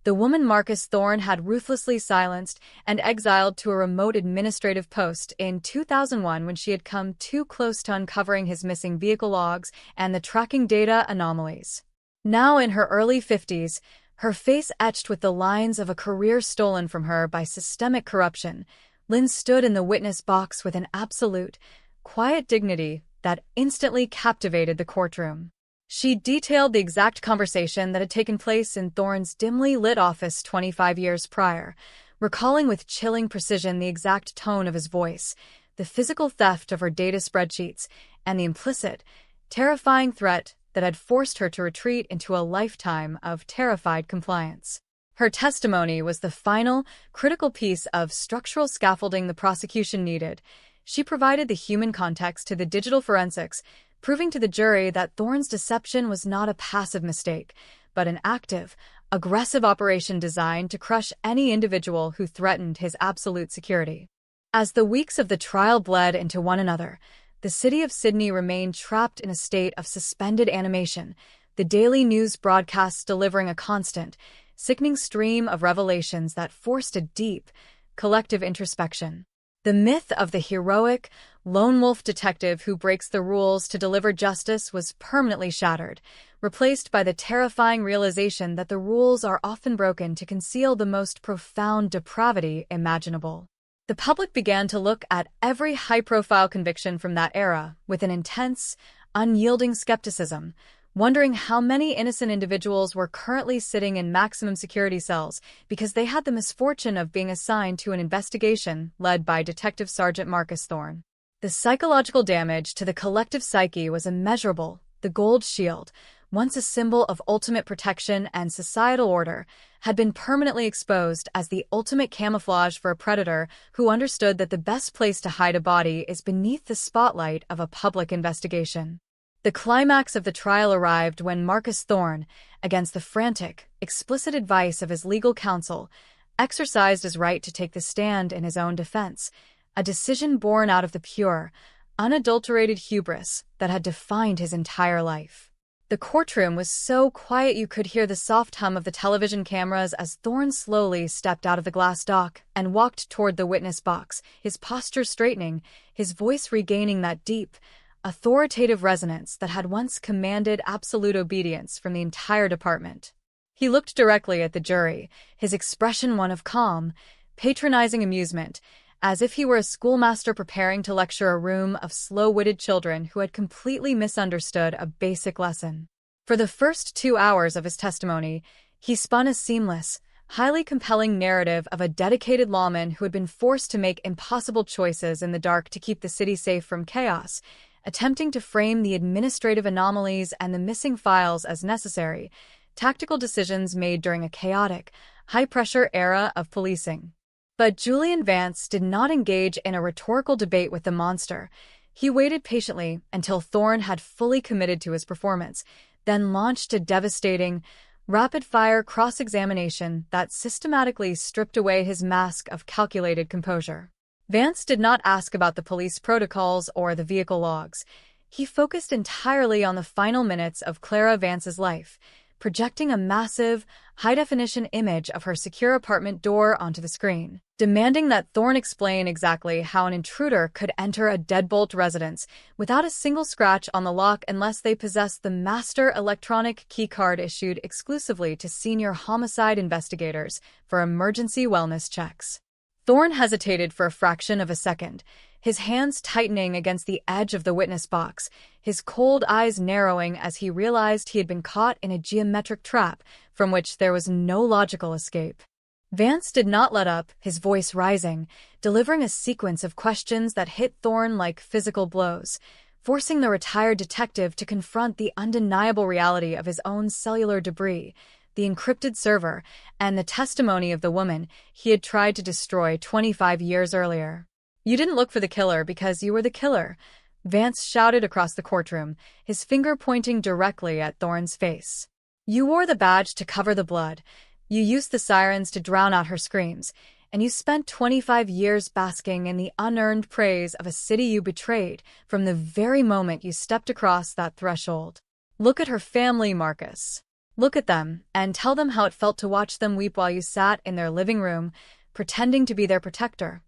the woman Marcus Thorne had ruthlessly silenced and exiled to a remote administrative post in 2001 when she had come too close to uncovering his missing vehicle logs and the tracking data anomalies. Now in her early 50s, her face etched with the lines of a career stolen from her by systemic corruption, Lynn stood in the witness box with an absolute, quiet dignity that instantly captivated the courtroom. She detailed the exact conversation that had taken place in Thorne's dimly lit office 25 years prior, recalling with chilling precision the exact tone of his voice, the physical theft of her data spreadsheets, and the implicit, terrifying threat that had forced her to retreat into a lifetime of terrified compliance. Her testimony was the final, critical piece of structural scaffolding the prosecution needed, She provided the human context to the digital forensics, proving to the jury that Thorne's deception was not a passive mistake, but an active, aggressive operation designed to crush any individual who threatened his absolute security. As the weeks of the trial bled into one another, the city of Sydney remained trapped in a state of suspended animation, the daily news broadcasts delivering a constant, sickening stream of revelations that forced a deep, collective introspection. The myth of the heroic, lone wolf detective who breaks the rules to deliver justice was permanently shattered, replaced by the terrifying realization that the rules are often broken to conceal the most profound depravity imaginable. The public began to look at every high-profile conviction from that era with an intense, unyielding skepticism, wondering how many innocent individuals were currently sitting in maximum security cells because they had the misfortune of being assigned to an investigation led by Detective Sergeant Marcus Thorne. The psychological damage to the collective psyche was immeasurable. The gold shield, once a symbol of ultimate protection and societal order, had been permanently exposed as the ultimate camouflage for a predator who understood that the best place to hide a body is beneath the spotlight of a public investigation. The climax of the trial arrived when Marcus Thorne, against the frantic, explicit advice of his legal counsel, exercised his right to take the stand in his own defense, a decision born out of the pure, unadulterated hubris that had defined his entire life. The courtroom was so quiet you could hear the soft hum of the television cameras as Thorne slowly stepped out of the glass dock and walked toward the witness box, his posture straightening, his voice regaining that deep, authoritative resonance that had once commanded absolute obedience from the entire department. He looked directly at the jury, his expression one of calm, patronizing amusement, as if he were a schoolmaster preparing to lecture a room of slow-witted children who had completely misunderstood a basic lesson. For the first 2 hours of his testimony, he spun a seamless, highly compelling narrative of a dedicated lawman who had been forced to make impossible choices in the dark to keep the city safe from chaos, attempting to frame the administrative anomalies and the missing files as necessary, tactical decisions made during a chaotic, high-pressure era of policing. But Julian Vance did not engage in a rhetorical debate with the monster. He waited patiently until Thorne had fully committed to his performance, then launched a devastating, rapid-fire cross-examination that systematically stripped away his mask of calculated composure. Vance did not ask about the police protocols or the vehicle logs. He focused entirely on the final minutes of Clara Vance's life, projecting a massive, high-definition image of her secure apartment door onto the screen, demanding that Thorne explain exactly how an intruder could enter a deadbolt residence without a single scratch on the lock unless they possessed the master electronic keycard issued exclusively to senior homicide investigators for emergency wellness checks. Thorne hesitated for a fraction of a second, his hands tightening against the edge of the witness box, his cold eyes narrowing as he realized he had been caught in a geometric trap from which there was no logical escape. Vance did not let up, his voice rising, delivering a sequence of questions that hit Thorne like physical blows, forcing the retired detective to confront the undeniable reality of his own cellular debris, the encrypted server, and the testimony of the woman he had tried to destroy 25 years earlier. "You didn't look for the killer because you were the killer," Vance shouted across the courtroom, his finger pointing directly at Thorne's face. "You wore the badge to cover the blood, you used the sirens to drown out her screams, and you spent 25 years basking in the unearned praise of a city you betrayed from the very moment you stepped across that threshold. Look at her family, Marcus. Look at them, and tell them how it felt to watch them weep while you sat in their living room, pretending to be their protector."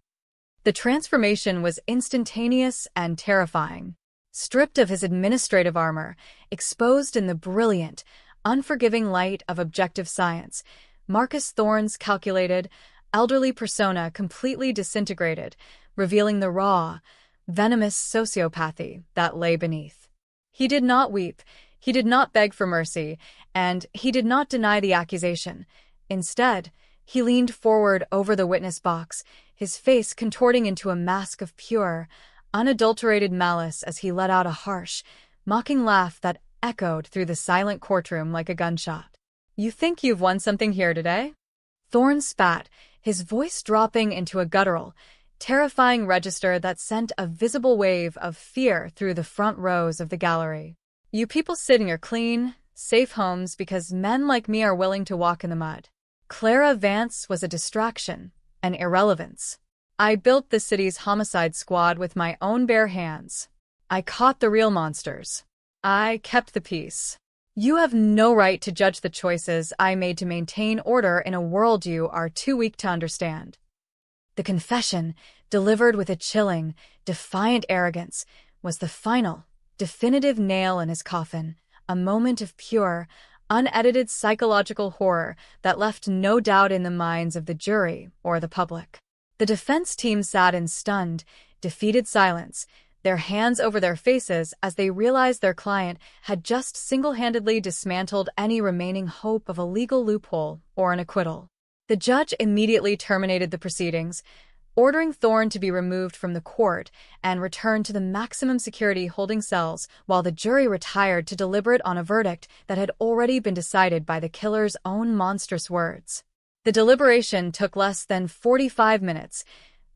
The transformation was instantaneous and terrifying. Stripped of his administrative armor, exposed in the brilliant, unforgiving light of objective science, Marcus Thorne's calculated, elderly persona completely disintegrated, revealing the raw, venomous sociopathy that lay beneath. He did not weep, he did not beg for mercy, and he did not deny the accusation. Instead, he leaned forward over the witness box, his face contorting into a mask of pure, unadulterated malice as he let out a harsh, mocking laugh that echoed through the silent courtroom like a gunshot. "You think you've won something here today?" Thorne spat, his voice dropping into a guttural, terrifying register that sent a visible wave of fear through the front rows of the gallery. You people sit in your clean, safe homes because men like me are willing to walk in the mud. Clara Vance was a distraction, an irrelevance. I built the city's homicide squad with my own bare hands. I caught the real monsters. I kept the peace. You have no right to judge the choices I made to maintain order in a world you are too weak to understand. The confession, delivered with a chilling, defiant arrogance, was the final, definitive nail in his coffin, a moment of pure, unedited psychological horror that left no doubt in the minds of the jury or the public. The defense team sat in stunned, defeated silence, their hands over their faces as they realized their client had just single-handedly dismantled any remaining hope of a legal loophole or an acquittal. The judge immediately terminated the proceedings, ordering Thorne to be removed from the court and returned to the maximum security holding cells while the jury retired to deliberate on a verdict that had already been decided by the killer's own monstrous words. The deliberation took less than 45 minutes,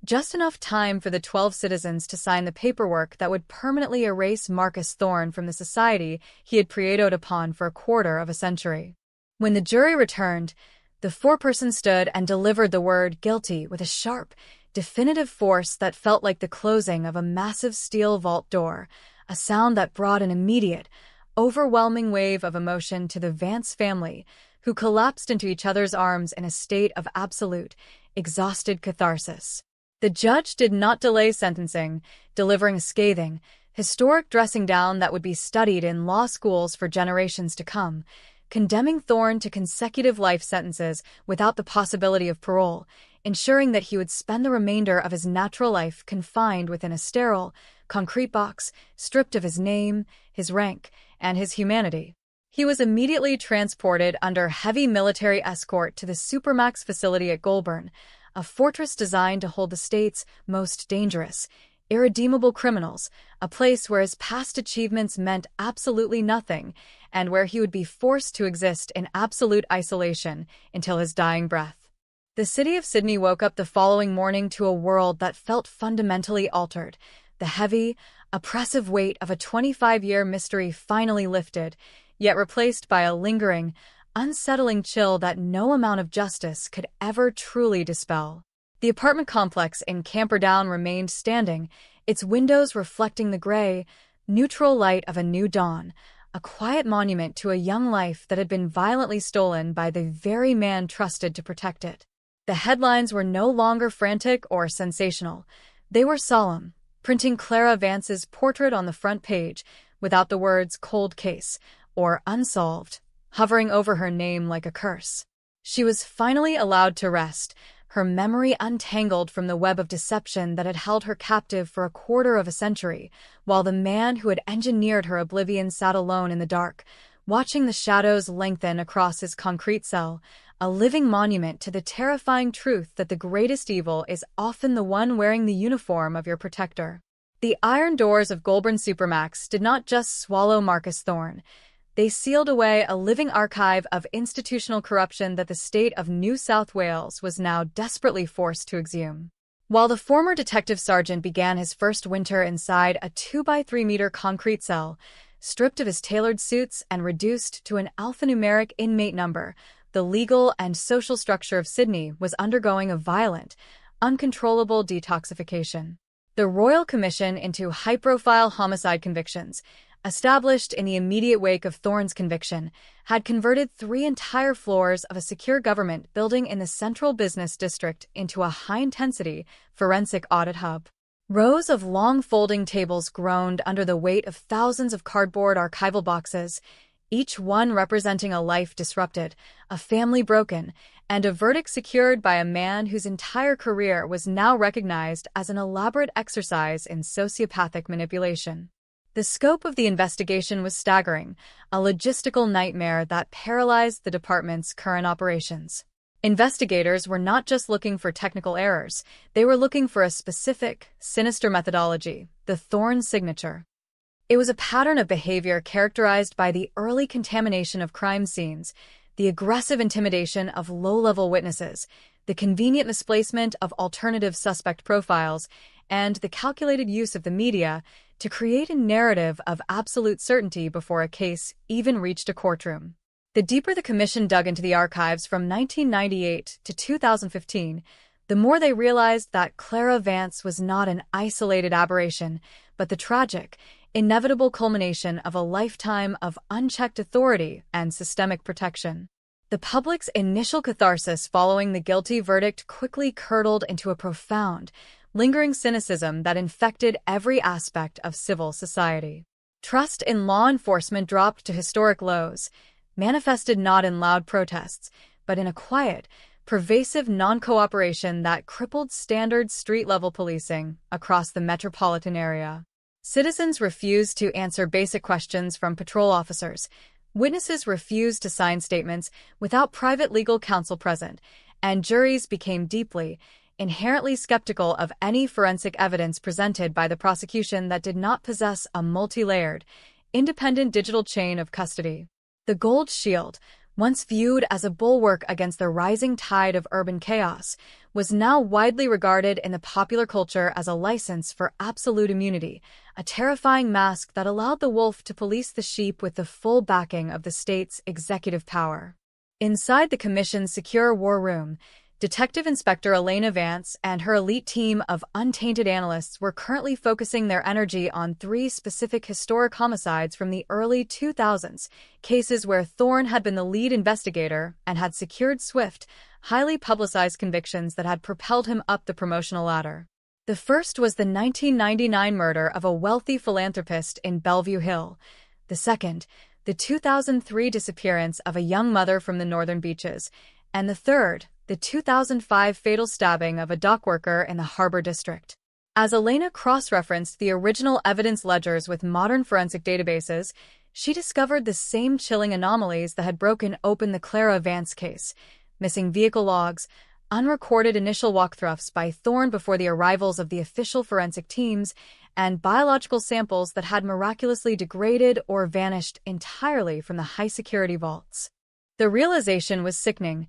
just enough time for the 12 citizens to sign the paperwork that would permanently erase Marcus Thorne from the society he had preyed upon for a quarter of a century. When the jury returned, the foreperson stood and delivered the word guilty with a sharp, definitive force that felt like the closing of a massive steel vault door, a sound that brought an immediate, overwhelming wave of emotion to the Vance family, who collapsed into each other's arms in a state of absolute, exhausted catharsis. The judge did not delay sentencing, delivering a scathing, historic dressing down that would be studied in law schools for generations to come, condemning Thorne to consecutive life sentences without the possibility of parole, ensuring that he would spend the remainder of his natural life confined within a sterile, concrete box, stripped of his name, his rank, and his humanity. He was immediately transported under heavy military escort to the Supermax facility at Goulburn, a fortress designed to hold the state's most dangerous, irredeemable criminals, a place where his past achievements meant absolutely nothing, and where he would be forced to exist in absolute isolation until his dying breath. The city of Sydney woke up the following morning to a world that felt fundamentally altered. The heavy, oppressive weight of a 25-year mystery finally lifted, yet replaced by a lingering, unsettling chill that no amount of justice could ever truly dispel. The apartment complex in Camperdown remained standing, its windows reflecting the gray, neutral light of a new dawn, a quiet monument to a young life that had been violently stolen by the very man trusted to protect it. The headlines were no longer frantic or sensational. They were solemn, printing Clara Vance's portrait on the front page, without the words cold case or unsolved hovering over her name like a curse. She was finally allowed to rest, her memory untangled from the web of deception that had held her captive for a quarter of a century, while the man who had engineered her oblivion sat alone in the dark, watching the shadows lengthen across his concrete cell, a living monument to the terrifying truth that the greatest evil is often the one wearing the uniform of your protector. The iron doors of Goulburn Supermax did not just swallow Marcus Thorne. They sealed away a living archive of institutional corruption that the state of New South Wales was now desperately forced to exhume. While the former detective sergeant began his first winter inside a 2-by-3-meter concrete cell, stripped of his tailored suits and reduced to an alphanumeric inmate number, the legal and social structure of Sydney was undergoing a violent, uncontrollable detoxification. The Royal Commission into High-Profile Homicide Convictions, established in the immediate wake of Thorne's conviction, had converted 3 entire floors of a secure government building in the central business district into a high-intensity forensic audit hub. Rows of long folding tables groaned under the weight of thousands of cardboard archival boxes, each one representing a life disrupted, a family broken, and a verdict secured by a man whose entire career was now recognized as an elaborate exercise in sociopathic manipulation. The scope of the investigation was staggering, a logistical nightmare that paralyzed the department's current operations. Investigators were not just looking for technical errors, they were looking for a specific, sinister methodology, the Thorne signature. It was a pattern of behavior characterized by the early contamination of crime scenes, the aggressive intimidation of low-level witnesses, the convenient misplacement of alternative suspect profiles, and the calculated use of the media to create a narrative of absolute certainty before a case even reached a courtroom. The deeper the commission dug into the archives from 1998 to 2015, the more they realized that Clara Vance was not an isolated aberration, but the tragic, inevitable culmination of a lifetime of unchecked authority and systemic protection. The public's initial catharsis following the guilty verdict quickly curdled into a profound, lingering cynicism that infected every aspect of civil society. Trust in law enforcement dropped to historic lows, manifested not in loud protests, but in a quiet, pervasive non-cooperation that crippled standard street-level policing across the metropolitan area. Citizens refused to answer basic questions from patrol officers. Witnesses refused to sign statements without private legal counsel present, and juries became deeply, inherently skeptical of any forensic evidence presented by the prosecution that did not possess a multi-layered, independent digital chain of custody. The Gold Shield, once viewed as a bulwark against the rising tide of urban chaos, was now widely regarded in the popular culture as a license for absolute immunity, a terrifying mask that allowed the wolf to police the sheep with the full backing of the state's executive power. Inside the commission's secure war room, Detective Inspector Elena Vance and her elite team of untainted analysts were currently focusing their energy on 3 specific historic homicides from the early 2000s, cases where Thorne had been the lead investigator and had secured swift, highly publicized convictions that had propelled him up the promotional ladder. The first was the 1999 murder of a wealthy philanthropist in Bellevue Hill. The second, the 2003 disappearance of a young mother from the northern beaches. And the third, the 2005 fatal stabbing of a dock worker in the Harbor District. As Elena cross-referenced the original evidence ledgers with modern forensic databases, she discovered the same chilling anomalies that had broken open the Clara Vance case: missing vehicle logs, unrecorded initial walkthroughs by Thorne before the arrivals of the official forensic teams, and biological samples that had miraculously degraded or vanished entirely from the high-security vaults. The realization was sickening.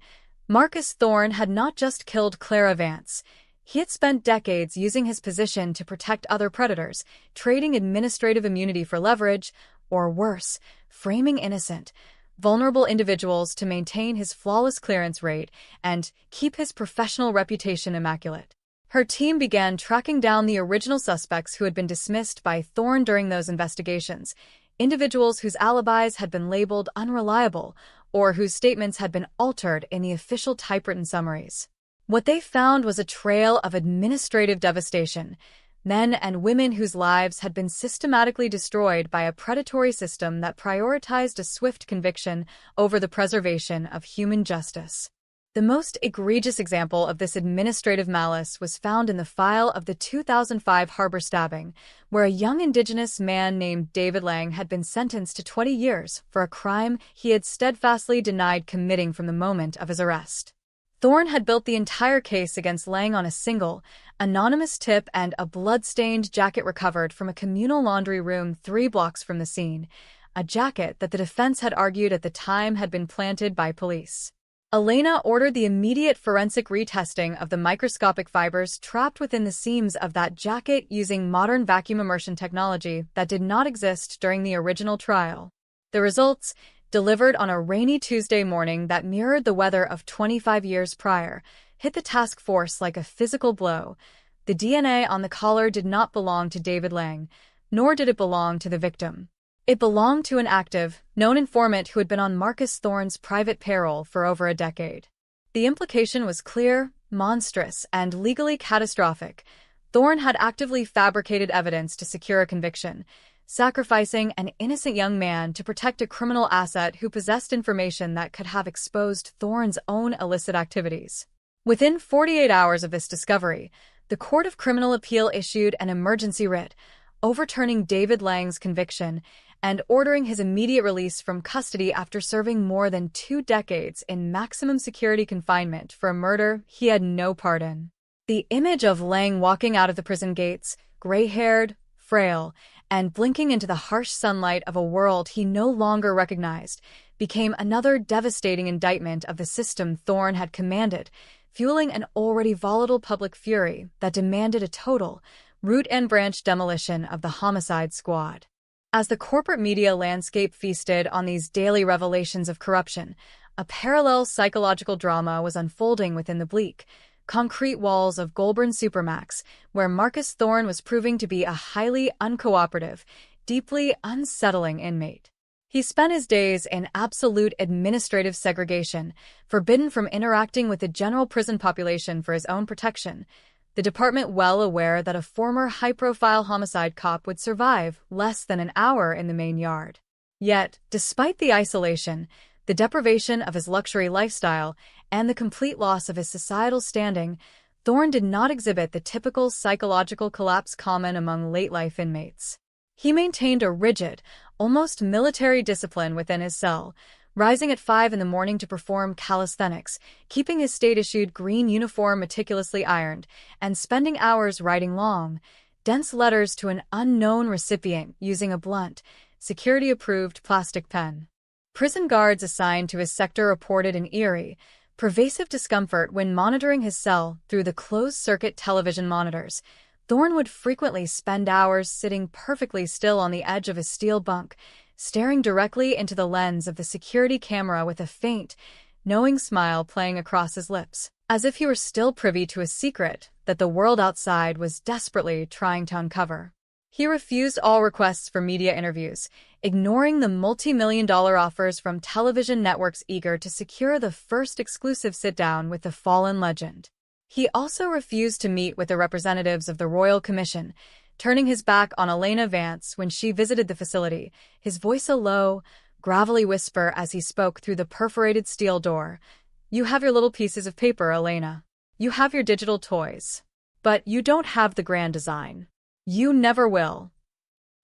Marcus Thorne had not just killed Clara Vance. He had spent decades using his position to protect other predators, trading administrative immunity for leverage, or worse, framing innocent, vulnerable individuals to maintain his flawless clearance rate and keep his professional reputation immaculate. Her team began tracking down the original suspects who had been dismissed by Thorne during those investigations, individuals whose alibis had been labeled unreliable or whose statements had been altered in the official typewritten summaries. What they found was a trail of administrative devastation, men and women whose lives had been systematically destroyed by a predatory system that prioritized a swift conviction over the preservation of human justice. The most egregious example of this administrative malice was found in the file of the 2005 Harbor stabbing, where a young Indigenous man named David Lang had been sentenced to 20 years for a crime he had steadfastly denied committing from the moment of his arrest. Thorne had built the entire case against Lang on a single, anonymous tip and a blood-stained jacket recovered from a communal laundry room 3 blocks from the scene, a jacket that the defense had argued at the time had been planted by police. Elena ordered the immediate forensic retesting of the microscopic fibers trapped within the seams of that jacket using modern vacuum immersion technology that did not exist during the original trial. The results, delivered on a rainy Tuesday morning that mirrored the weather of 25 years prior, hit the task force like a physical blow. The DNA on the collar did not belong to David Lang, nor did it belong to the victim. It belonged to an active, known informant who had been on Marcus Thorne's private payroll for over a decade. The implication was clear, monstrous, and legally catastrophic. Thorne had actively fabricated evidence to secure a conviction, sacrificing an innocent young man to protect a criminal asset who possessed information that could have exposed Thorne's own illicit activities. Within 48 hours of this discovery, the Court of Criminal Appeal issued an emergency writ, overturning David Lang's conviction and ordering his immediate release from custody after serving more than 2 decades in maximum security confinement for a murder he had no part in. The image of Lang walking out of the prison gates, gray-haired, frail, and blinking into the harsh sunlight of a world he no longer recognized, became another devastating indictment of the system Thorne had commanded, fueling an already volatile public fury that demanded a total, root and branch demolition of the homicide squad. As the corporate media landscape feasted on these daily revelations of corruption, a parallel psychological drama was unfolding within the bleak, concrete walls of Goulburn Supermax, where Marcus Thorne was proving to be a highly uncooperative, deeply unsettling inmate. He spent his days in absolute administrative segregation, forbidden from interacting with the general prison population for his own protection, the department well aware that a former high-profile homicide cop would survive less than an hour in the main yard. Yet, despite the isolation, the deprivation of his luxury lifestyle, and the complete loss of his societal standing, Thorne did not exhibit the typical psychological collapse common among late-life inmates. He maintained a rigid, almost military discipline within his cell, rising at 5 in the morning to perform calisthenics, keeping his state-issued green uniform meticulously ironed, and spending hours writing long, dense letters to an unknown recipient using a blunt, security-approved plastic pen. Prison guards assigned to his sector reported an eerie, pervasive discomfort when monitoring his cell through the closed-circuit television monitors. Thorne would frequently spend hours sitting perfectly still on the edge of his steel bunk, staring directly into the lens of the security camera with a faint, knowing smile playing across his lips, as if he were still privy to a secret that the world outside was desperately trying to uncover. He refused all requests for media interviews, ignoring the multi-million-dollar offers from television networks eager to secure the first exclusive sit-down with the fallen legend. He also refused to meet with the representatives of the Royal Commission, turning his back on Elena Vance when she visited the facility, his voice a low, gravelly whisper as he spoke through the perforated steel door. "You have your little pieces of paper, Elena. You have your digital toys. But you don't have the grand design. You never will."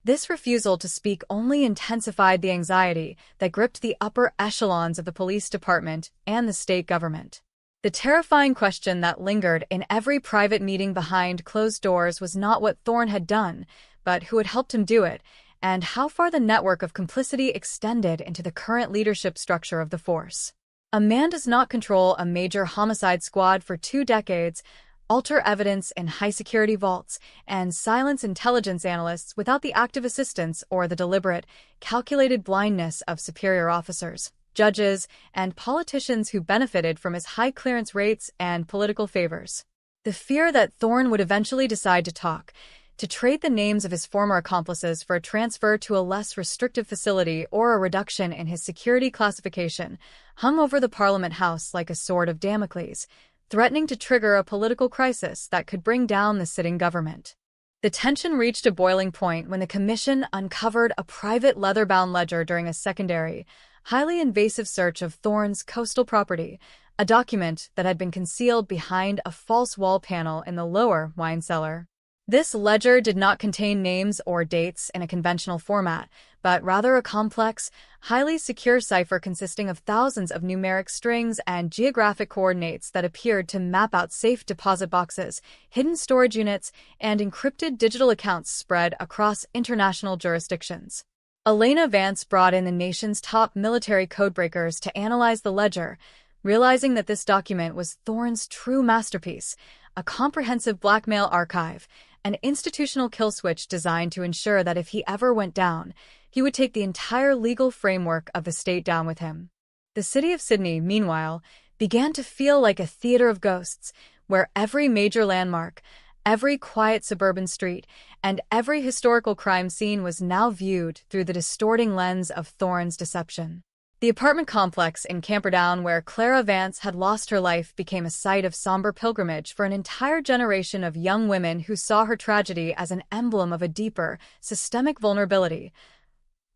This refusal to speak only intensified the anxiety that gripped the upper echelons of the police department and the state government. The terrifying question that lingered in every private meeting behind closed doors was not what Thorne had done, but who had helped him do it, and how far the network of complicity extended into the current leadership structure of the force. A man does not control a major homicide squad for 2 decades, alter evidence in high-security vaults, and silence intelligence analysts without the active assistance or the deliberate, calculated blindness of superior officers, judges, and politicians who benefited from his high clearance rates and political favors. The fear that Thorne would eventually decide to talk, to trade the names of his former accomplices for a transfer to a less restrictive facility or a reduction in his security classification, hung over the Parliament House like a sword of Damocles, threatening to trigger a political crisis that could bring down the sitting government. The tension reached a boiling point when the Commission uncovered a private leather-bound ledger during a secondary, highly invasive search of Thorne's coastal property, a document that had been concealed behind a false wall panel in the lower wine cellar. This ledger did not contain names or dates in a conventional format, but rather a complex, highly secure cipher consisting of thousands of numeric strings and geographic coordinates that appeared to map out safe deposit boxes, hidden storage units, and encrypted digital accounts spread across international jurisdictions. Elena Vance brought in the nation's top military codebreakers to analyze the ledger, realizing that this document was Thorne's true masterpiece, a comprehensive blackmail archive, an institutional kill switch designed to ensure that if he ever went down, he would take the entire legal framework of the state down with him. The city of Sydney, meanwhile, began to feel like a theater of ghosts, where every major landmark, every quiet suburban street, and every historical crime scene was now viewed through the distorting lens of Thorne's deception. The apartment complex in Camperdown where Clara Vance had lost her life became a site of somber pilgrimage for an entire generation of young women who saw her tragedy as an emblem of a deeper, systemic vulnerability,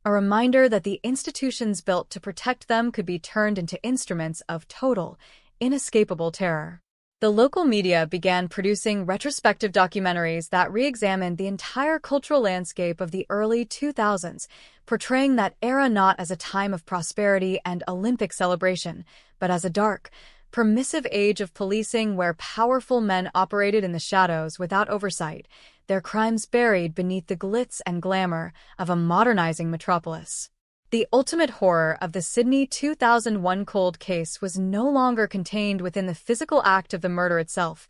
a reminder that the institutions built to protect them could be turned into instruments of total, inescapable terror. The local media began producing retrospective documentaries that re-examined the entire cultural landscape of the early 2000s, portraying that era not as a time of prosperity and Olympic celebration, but as a dark, permissive age of policing where powerful men operated in the shadows without oversight, their crimes buried beneath the glitz and glamour of a modernizing metropolis. The ultimate horror of the Sydney 2001 cold case was no longer contained within the physical act of the murder itself,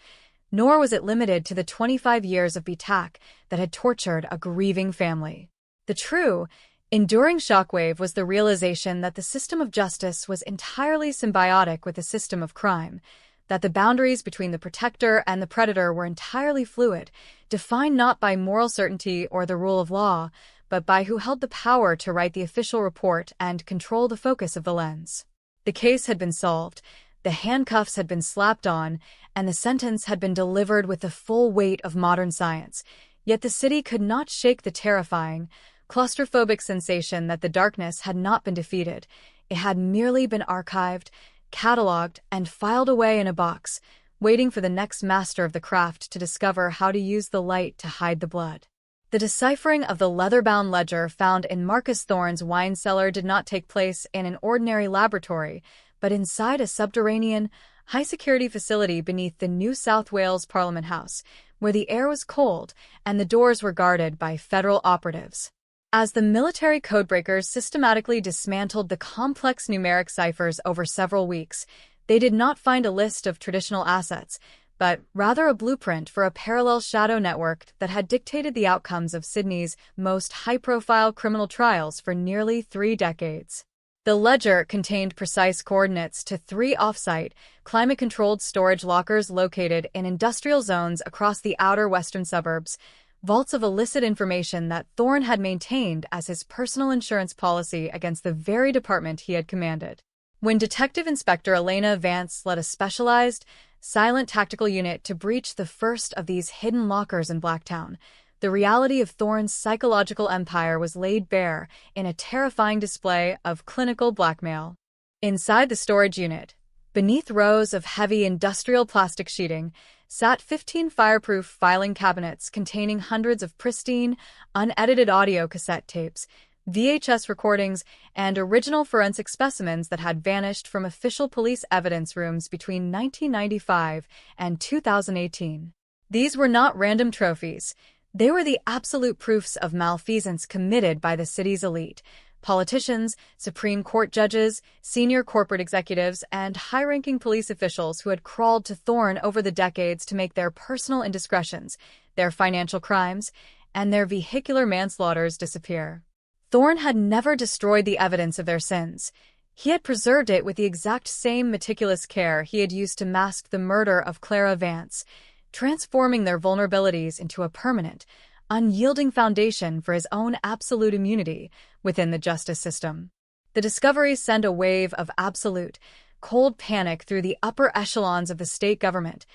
nor was it limited to the 25 years of BTAC that had tortured a grieving family. The true, enduring shockwave was the realization that the system of justice was entirely symbiotic with the system of crime, that the boundaries between the protector and the predator were entirely fluid, defined not by moral certainty or the rule of law, but by who held the power to write the official report and control the focus of the lens. The case had been solved, the handcuffs had been slapped on, and the sentence had been delivered with the full weight of modern science, yet the city could not shake the terrifying, claustrophobic sensation that the darkness had not been defeated. It had merely been archived, catalogued, and filed away in a box, waiting for the next master of the craft to discover how to use the light to hide the blood. The deciphering of the leather-bound ledger found in Marcus Thorne's wine cellar did not take place in an ordinary laboratory, but inside a subterranean, high-security facility beneath the New South Wales Parliament House, where the air was cold and the doors were guarded by federal operatives. As the military codebreakers systematically dismantled the complex numeric ciphers over several weeks, they did not find a list of traditional assets, but rather a blueprint for a parallel shadow network that had dictated the outcomes of Sydney's most high-profile criminal trials for nearly 3 decades. The ledger contained precise coordinates to 3 off-site, climate-controlled storage lockers located in industrial zones across the outer western suburbs, vaults of illicit information that Thorne had maintained as his personal insurance policy against the very department he had commanded. When Detective Inspector Elena Vance led a specialized, silent tactical unit to breach the first of these hidden lockers in Blacktown, the reality of Thorne's psychological empire was laid bare in a terrifying display of clinical blackmail. Inside the storage unit, beneath rows of heavy industrial plastic sheeting, sat 15 fireproof filing cabinets containing hundreds of pristine, unedited audio cassette tapes, VHS recordings, and original forensic specimens that had vanished from official police evidence rooms between 1995 and 2018. These were not random trophies. They were the absolute proofs of malfeasance committed by the city's elite, politicians, Supreme Court judges, senior corporate executives, and high-ranking police officials who had crawled to Thorne over the decades to make their personal indiscretions, their financial crimes, and their vehicular manslaughters disappear. Thorne had never destroyed the evidence of their sins. He had preserved it with the exact same meticulous care he had used to mask the murder of Clara Vance, transforming their vulnerabilities into a permanent, unyielding foundation for his own absolute immunity within the justice system. The discoveries sent a wave of absolute, cold panic through the upper echelons of the state government,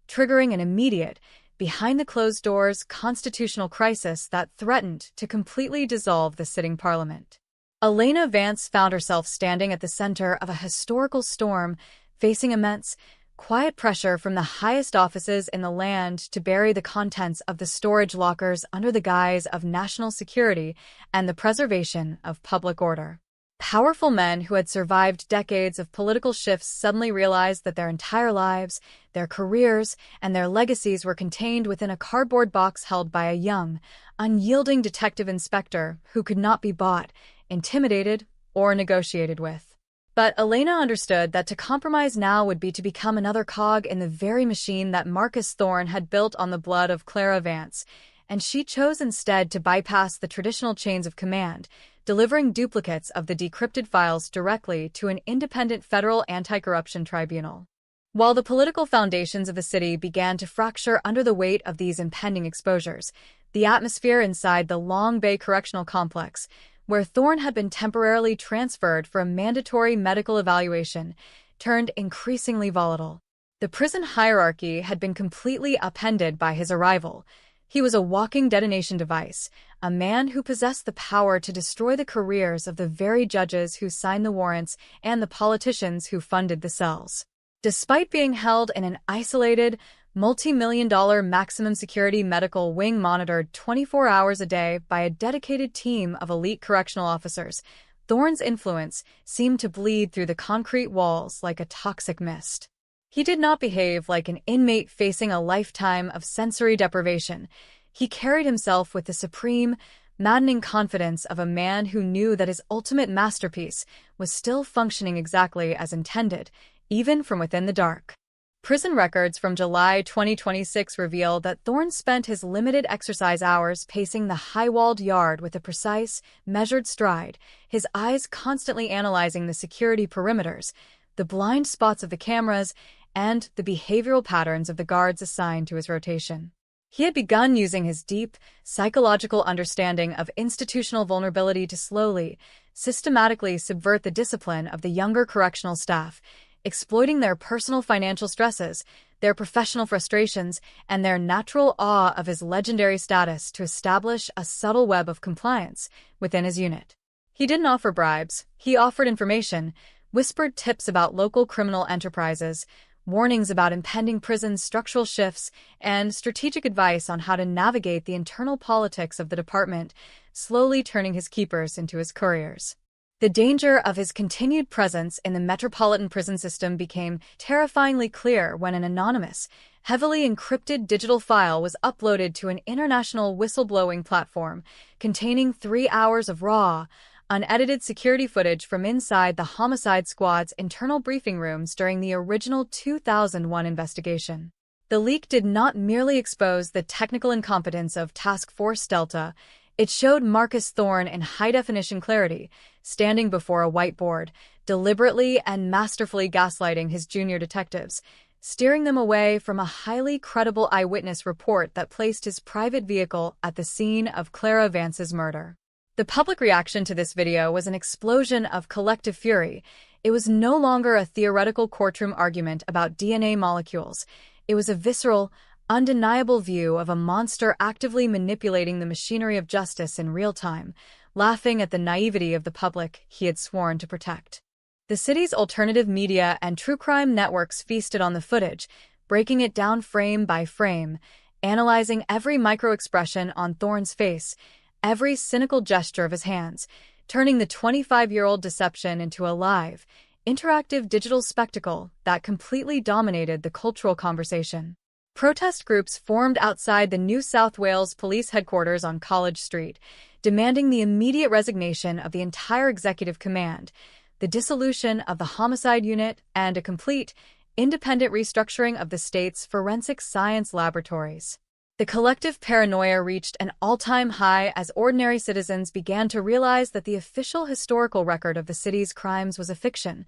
triggering an immediate, behind-the-closed-doors constitutional crisis that threatened to completely dissolve the sitting parliament. Elena Vance found herself standing at the center of a historical storm, facing immense, quiet pressure from the highest offices in the land to bury the contents of the storage lockers under the guise of national security and the preservation of public order. Powerful men who had survived decades of political shifts suddenly realized that their entire lives, their careers, and their legacies were contained within a cardboard box held by a young, unyielding detective inspector who could not be bought, intimidated, or negotiated with. But Elena understood that to compromise now would be to become another cog in the very machine that Marcus Thorne had built on the blood of Clara Vance, and she chose instead to bypass the traditional chains of command, delivering duplicates of the decrypted files directly to an independent federal anti-corruption tribunal. While the political foundations of the city began to fracture under the weight of these impending exposures, the atmosphere inside the Long Bay Correctional Complex, where Thorne had been temporarily transferred for a mandatory medical evaluation, turned increasingly volatile. The prison hierarchy had been completely upended by his arrival. He was a walking detonation device, a man who possessed the power to destroy the careers of the very judges who signed the warrants and the politicians who funded the cells. Despite being held in an isolated, multi-million-dollar maximum security medical wing monitored 24 hours a day by a dedicated team of elite correctional officers, Thorne's influence seemed to bleed through the concrete walls like a toxic mist. He did not behave like an inmate facing a lifetime of sensory deprivation. He carried himself with the supreme, maddening confidence of a man who knew that his ultimate masterpiece was still functioning exactly as intended, even from within the dark. Prison records from July 2026 reveal that Thorne spent his limited exercise hours pacing the high-walled yard with a precise, measured stride, his eyes constantly analyzing the security perimeters, the blind spots of the cameras, and the behavioral patterns of the guards assigned to his rotation. He had begun using his deep, psychological understanding of institutional vulnerability to slowly, systematically subvert the discipline of the younger correctional staff, exploiting their personal financial stresses, their professional frustrations, and their natural awe of his legendary status to establish a subtle web of compliance within his unit. He didn't offer bribes, he offered information, whispered tips about local criminal enterprises, warnings about impending prison structural shifts, and strategic advice on how to navigate the internal politics of the department, slowly turning his keepers into his couriers. The danger of his continued presence in the metropolitan prison system became terrifyingly clear when an anonymous, heavily encrypted digital file was uploaded to an international whistleblowing platform containing 3 hours of raw, unedited security footage from inside the Homicide Squad's internal briefing rooms during the original 2001 investigation. The leak did not merely expose the technical incompetence of Task Force Delta, it showed Marcus Thorne in high-definition clarity, standing before a whiteboard, deliberately and masterfully gaslighting his junior detectives, steering them away from a highly credible eyewitness report that placed his private vehicle at the scene of Clara Vance's murder. The public reaction to this video was an explosion of collective fury. It was no longer a theoretical courtroom argument about DNA molecules. It was a visceral, undeniable view of a monster actively manipulating the machinery of justice in real time, laughing at the naivety of the public he had sworn to protect. The city's alternative media and true crime networks feasted on the footage, breaking it down frame by frame, analyzing every micro-expression on Thorne's face, every cynical gesture of his hands, turning the 25-year-old deception into a live, interactive digital spectacle that completely dominated the cultural conversation. Protest groups formed outside the New South Wales Police Headquarters on College Street, demanding the immediate resignation of the entire executive command, the dissolution of the homicide unit, and a complete, independent restructuring of the state's forensic science laboratories. The collective paranoia reached an all-time high as ordinary citizens began to realize that the official historical record of the city's crimes was a fiction,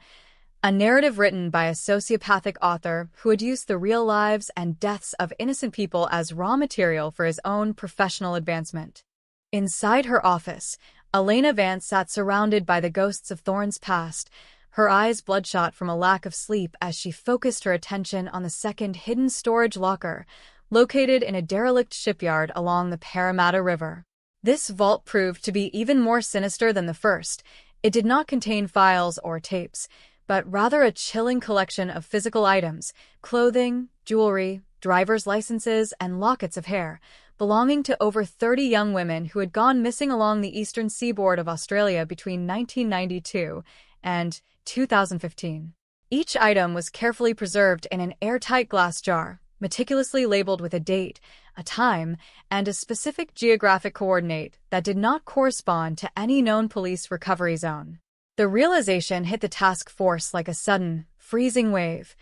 a narrative written by a sociopathic author who had used the real lives and deaths of innocent people as raw material for his own professional advancement. Inside her office, Elena Vance sat surrounded by the ghosts of Thorne's past, her eyes bloodshot from a lack of sleep as she focused her attention on the second hidden storage locker, located in a derelict shipyard along the Parramatta River. This vault proved to be even more sinister than the first. It did not contain files or tapes, but rather a chilling collection of physical items, clothing, jewelry, driver's licenses, and lockets of hair, belonging to over 30 young women who had gone missing along the eastern seaboard of Australia between 1992 and 2015. Each item was carefully preserved in an airtight glass jar, meticulously labeled with a date, a time, and a specific geographic coordinate that did not correspond to any known police recovery zone. The realization hit the task force like a sudden, freezing wave.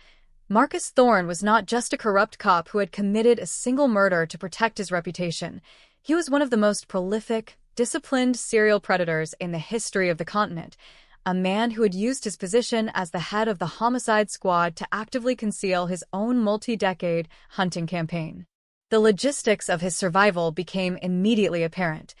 Marcus Thorne was not just a corrupt cop who had committed a single murder to protect his reputation. He was one of the most prolific, disciplined serial predators in the history of the continent, a man who had used his position as the head of the Homicide Squad to actively conceal his own multi-decade hunting campaign. The logistics of his survival became immediately apparent.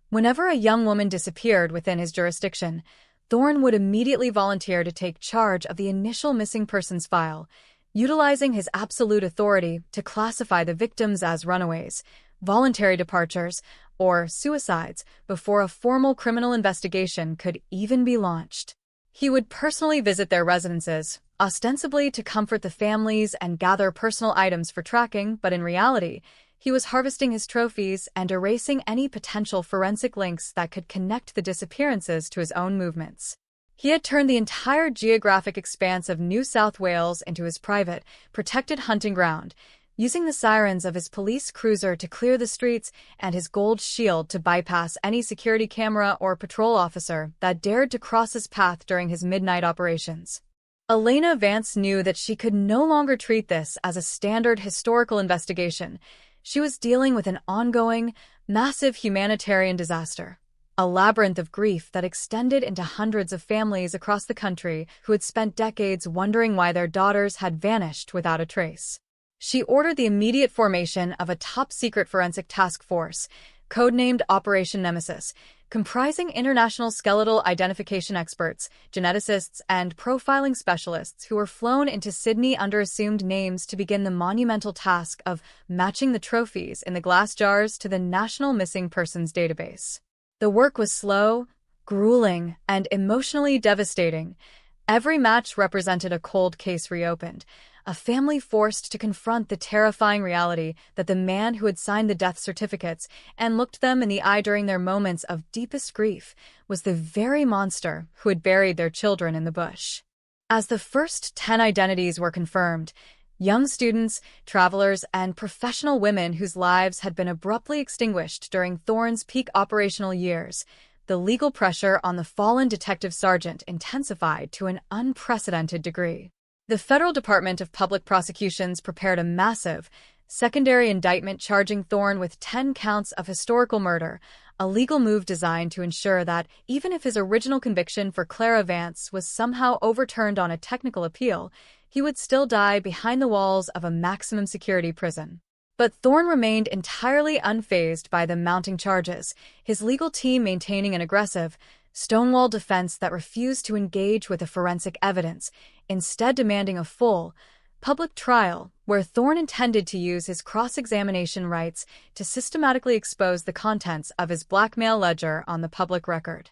Whenever a young woman disappeared within his jurisdiction, Thorne would immediately volunteer to take charge of the initial missing persons file, utilizing his absolute authority to classify the victims as runaways, voluntary departures, or suicides before a formal criminal investigation could even be launched. He would personally visit their residences, ostensibly to comfort the families and gather personal items for tracking, but in reality, he was harvesting his trophies and erasing any potential forensic links that could connect the disappearances to his own movements. He had turned the entire geographic expanse of New South Wales into his private, protected hunting ground, using the sirens of his police cruiser to clear the streets and his gold shield to bypass any security camera or patrol officer that dared to cross his path during his midnight operations. Elena Vance knew that she could no longer treat this as a standard historical investigation. She was dealing with an ongoing, massive humanitarian disaster, a labyrinth of grief that extended into hundreds of families across the country who had spent decades wondering why their daughters had vanished without a trace. She ordered the immediate formation of a top-secret forensic task force, codenamed Operation Nemesis, comprising international skeletal identification experts, geneticists, and profiling specialists who were flown into Sydney under assumed names to begin the monumental task of matching the trophies in the glass jars to the National Missing Persons Database. The work was slow, grueling, and emotionally devastating. Every match represented a cold case reopened, a family forced to confront the terrifying reality that the man who had signed the death certificates and looked them in the eye during their moments of deepest grief was the very monster who had buried their children in the bush. As the first 10 identities were confirmed, young students, travelers, and professional women whose lives had been abruptly extinguished during Thorne's peak operational years, the legal pressure on the fallen detective sergeant intensified to an unprecedented degree. The Federal Department of Public Prosecutions prepared a massive, secondary indictment charging Thorne with 10 counts of historical murder, a legal move designed to ensure that, even if his original conviction for Clara Vance was somehow overturned on a technical appeal, he would still die behind the walls of a maximum security prison. But Thorne remained entirely unfazed by the mounting charges, his legal team maintaining an aggressive, stonewall defense that refused to engage with the forensic evidence, instead demanding a full, public trial where Thorne intended to use his cross-examination rights to systematically expose the contents of his blackmail ledger on the public record.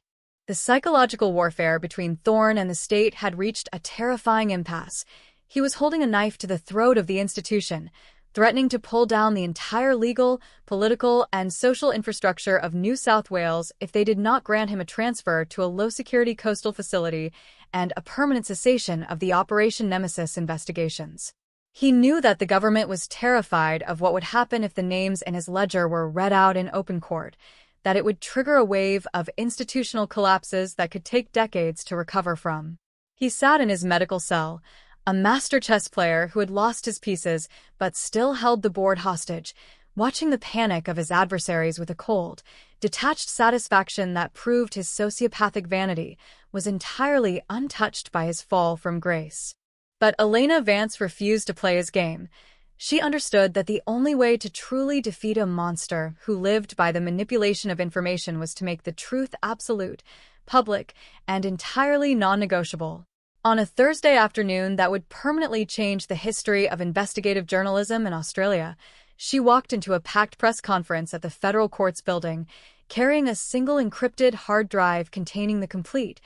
The psychological warfare between Thorne and the state had reached a terrifying impasse. He was holding a knife to the throat of the institution, threatening to pull down the entire legal, political, and social infrastructure of New South Wales if they did not grant him a transfer to a low-security coastal facility and a permanent cessation of the Operation Nemesis investigations. He knew that the government was terrified of what would happen if the names in his ledger were read out in open court, that it would trigger a wave of institutional collapses that could take decades to recover from. He sat in his medical cell, a master chess player who had lost his pieces but still held the board hostage, watching the panic of his adversaries with a cold, detached satisfaction that proved his sociopathic vanity was entirely untouched by his fall from grace. But Elena Vance refused to play his game. She understood that the only way to truly defeat a monster who lived by the manipulation of information was to make the truth absolute, public, and entirely non-negotiable. On a Thursday afternoon that would permanently change the history of investigative journalism in Australia, she walked into a packed press conference at the Federal Courts building, carrying a single encrypted hard drive containing the complete,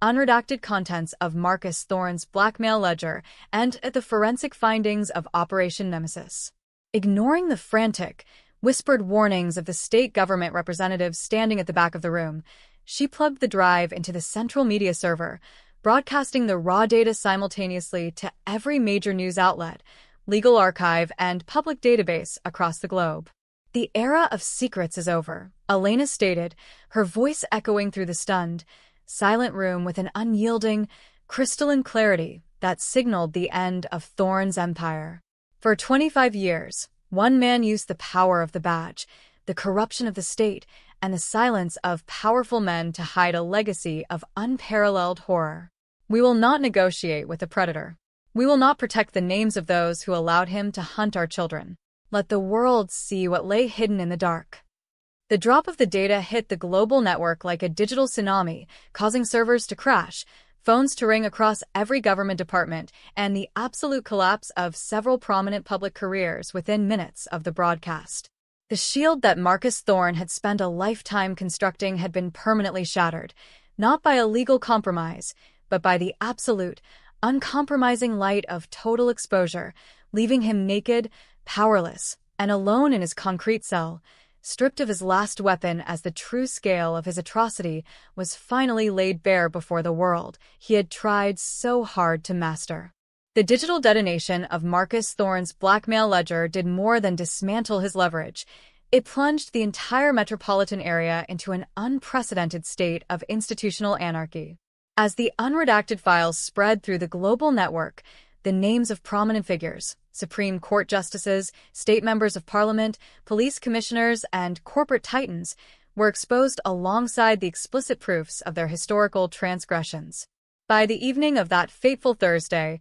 unredacted contents of Marcus Thorne's blackmail ledger and the forensic findings of Operation Nemesis. Ignoring the frantic, whispered warnings of the state government representatives standing at the back of the room, she plugged the drive into the central media server, broadcasting the raw data simultaneously to every major news outlet, legal archive, and public database across the globe. The era of secrets is over, Elena stated, her voice echoing through the stunned, silent room with an unyielding, crystalline clarity that signaled the end of Thorne's empire. For 25 years, one man used the power of the badge, the corruption of the state, and the silence of powerful men to hide a legacy of unparalleled horror. We will not negotiate with the predator. We will not protect the names of those who allowed him to hunt our children. Let the world see what lay hidden in the dark. The drop of the data hit the global network like a digital tsunami, causing servers to crash, phones to ring across every government department, and the absolute collapse of several prominent public careers within minutes of the broadcast. The shield that Marcus Thorne had spent a lifetime constructing had been permanently shattered, not by a legal compromise, but by the absolute, uncompromising light of total exposure, leaving him naked, powerless, and alone in his concrete cell, stripped of his last weapon as the true scale of his atrocity was finally laid bare before the world he had tried so hard to master. The digital detonation of Marcus Thorne's blackmail ledger did more than dismantle his leverage. It plunged the entire metropolitan area into an unprecedented state of institutional anarchy. As the unredacted files spread through the global network, the names of prominent figures, Supreme Court justices, state members of parliament, police commissioners, and corporate titans, were exposed alongside the explicit proofs of their historical transgressions. By the evening of that fateful Thursday,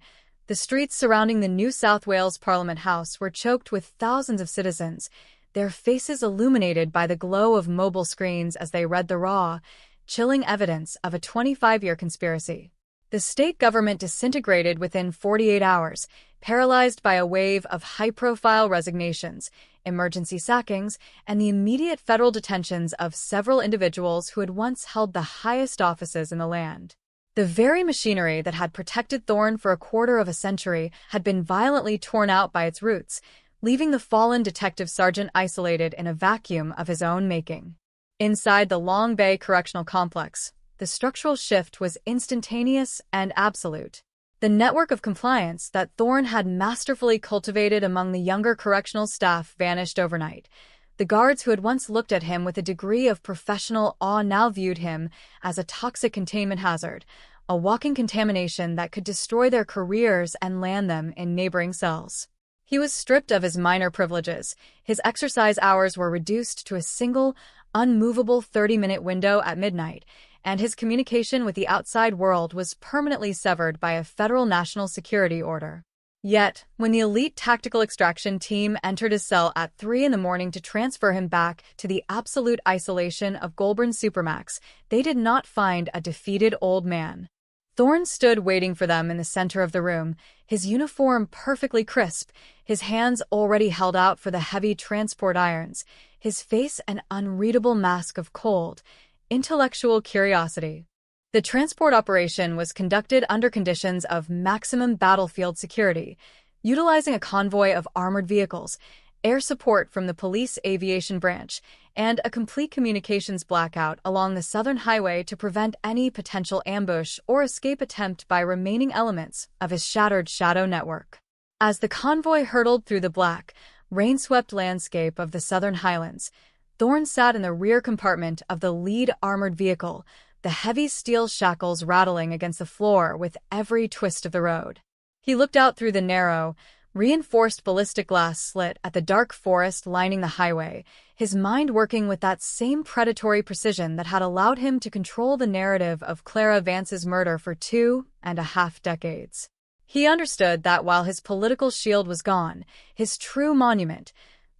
the streets surrounding the New South Wales Parliament House were choked with thousands of citizens, their faces illuminated by the glow of mobile screens as they read the raw, chilling evidence of a 25-year conspiracy. The state government disintegrated within 48 hours, paralyzed by a wave of high-profile resignations, emergency sackings, and the immediate federal detentions of several individuals who had once held the highest offices in the land. The very machinery that had protected Thorne for a quarter of a century had been violently torn out by its roots, leaving the fallen detective sergeant isolated in a vacuum of his own making. Inside the Long Bay Correctional Complex, the structural shift was instantaneous and absolute. The network of compliance that Thorne had masterfully cultivated among the younger correctional staff vanished overnight. The guards who had once looked at him with a degree of professional awe now viewed him as a toxic containment hazard, a walking contamination that could destroy their careers and land them in neighboring cells. He was stripped of his minor privileges. His exercise hours were reduced to a single, unmovable 30-minute window at midnight, and his communication with the outside world was permanently severed by a federal national security order. Yet, when the elite tactical extraction team entered his cell at 3 a.m. to transfer him back to the absolute isolation of Goulburn Supermax, they did not find a defeated old man. Thorne stood waiting for them in the center of the room, his uniform perfectly crisp, his hands already held out for the heavy transport irons, his face an unreadable mask of cold, intellectual curiosity. The transport operation was conducted under conditions of maximum battlefield security, utilizing a convoy of armored vehicles, air support from the police aviation branch, and a complete communications blackout along the southern highway to prevent any potential ambush or escape attempt by remaining elements of his shattered shadow network. As the convoy hurtled through the black, rain-swept landscape of the southern highlands, Thorne sat in the rear compartment of the lead armored vehicle, the heavy steel shackles rattling against the floor with every twist of the road. He looked out through the narrow, reinforced ballistic glass slit at the dark forest lining the highway, his mind working with that same predatory precision that had allowed him to control the narrative of Clara Vance's murder for 2.5 decades. He understood that while his political shield was gone, his true monument,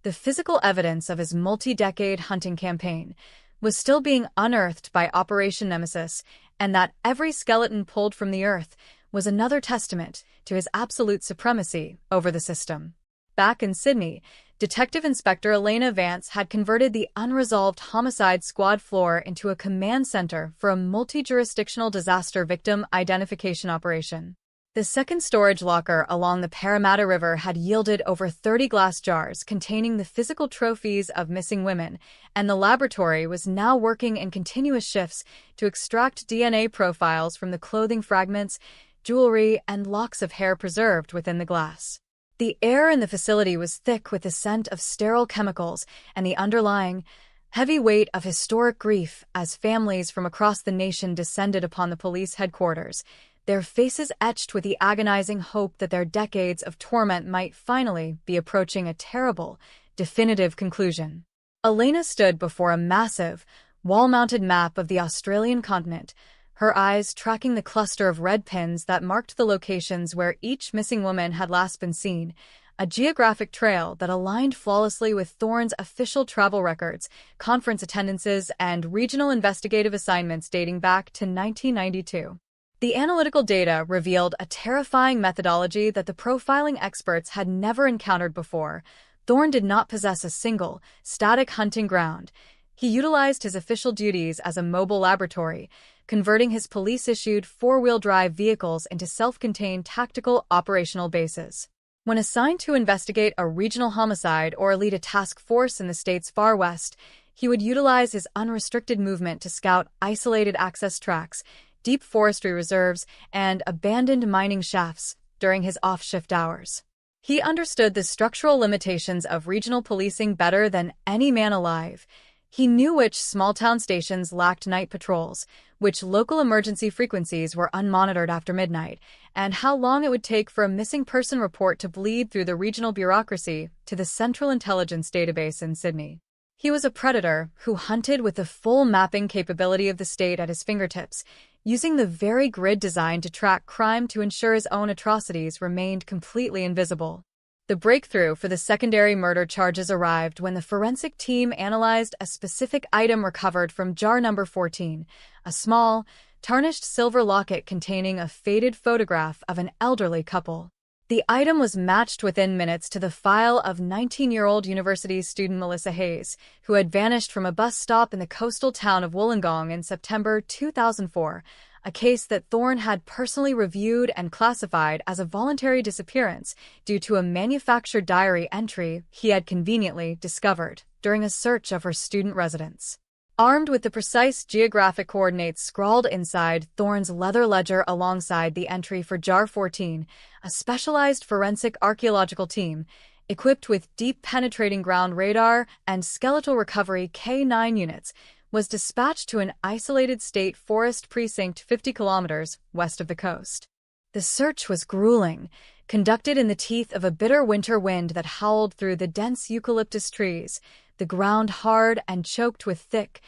the physical evidence of his multi-decade hunting campaign, was still being unearthed by Operation Nemesis, and that every skeleton pulled from the earth was another testament to his absolute supremacy over the system. Back in Sydney, Detective Inspector Elena Vance had converted the unresolved homicide squad floor into a command center for a multi-jurisdictional disaster victim identification operation. The second storage locker along the Parramatta River had yielded over 30 glass jars containing the physical trophies of missing women, and the laboratory was now working in continuous shifts to extract DNA profiles from the clothing fragments, jewelry, and locks of hair preserved within the glass. The air in the facility was thick with the scent of sterile chemicals and the underlying heavy weight of historic grief as families from across the nation descended upon the police headquarters, their faces etched with the agonizing hope that their decades of torment might finally be approaching a terrible, definitive conclusion. Elena stood before a massive, wall-mounted map of the Australian continent, her eyes tracking the cluster of red pins that marked the locations where each missing woman had last been seen, a geographic trail that aligned flawlessly with Thorne's official travel records, conference attendances, and regional investigative assignments dating back to 1992. The analytical data revealed a terrifying methodology that the profiling experts had never encountered before. Thorne did not possess a single, static hunting ground. He utilized his official duties as a mobile laboratory, converting his police-issued four-wheel-drive vehicles into self-contained tactical operational bases. When assigned to investigate a regional homicide or lead a task force in the state's far west, he would utilize his unrestricted movement to scout isolated access tracks, deep forestry reserves, and abandoned mining shafts, during his off-shift hours. He understood the structural limitations of regional policing better than any man alive. He knew which small-town stations lacked night patrols, which local emergency frequencies were unmonitored after midnight, and how long it would take for a missing person report to bleed through the regional bureaucracy to the Central Intelligence Database in Sydney. He was a predator who hunted with the full mapping capability of the state at his fingertips, using the very grid designed to track crime to ensure his own atrocities remained completely invisible. The breakthrough for the secondary murder charges arrived when the forensic team analyzed a specific item recovered from jar number 14, a small, tarnished silver locket containing a faded photograph of an elderly couple. The item was matched within minutes to the file of 19-year-old university student Melissa Hayes, who had vanished from a bus stop in the coastal town of Wollongong in September 2004, a case that Thorne had personally reviewed and classified as a voluntary disappearance due to a manufactured diary entry he had conveniently discovered during a search of her student residence. Armed with the precise geographic coordinates scrawled inside Thorne's leather ledger alongside the entry for Jar 14, a specialized forensic archaeological team, equipped with deep penetrating ground radar and skeletal recovery K9 units, was dispatched to an isolated state forest precinct 50 kilometers west of the coast. The search was grueling, conducted in the teeth of a bitter winter wind that howled through the dense eucalyptus trees, the ground hard and choked with thick,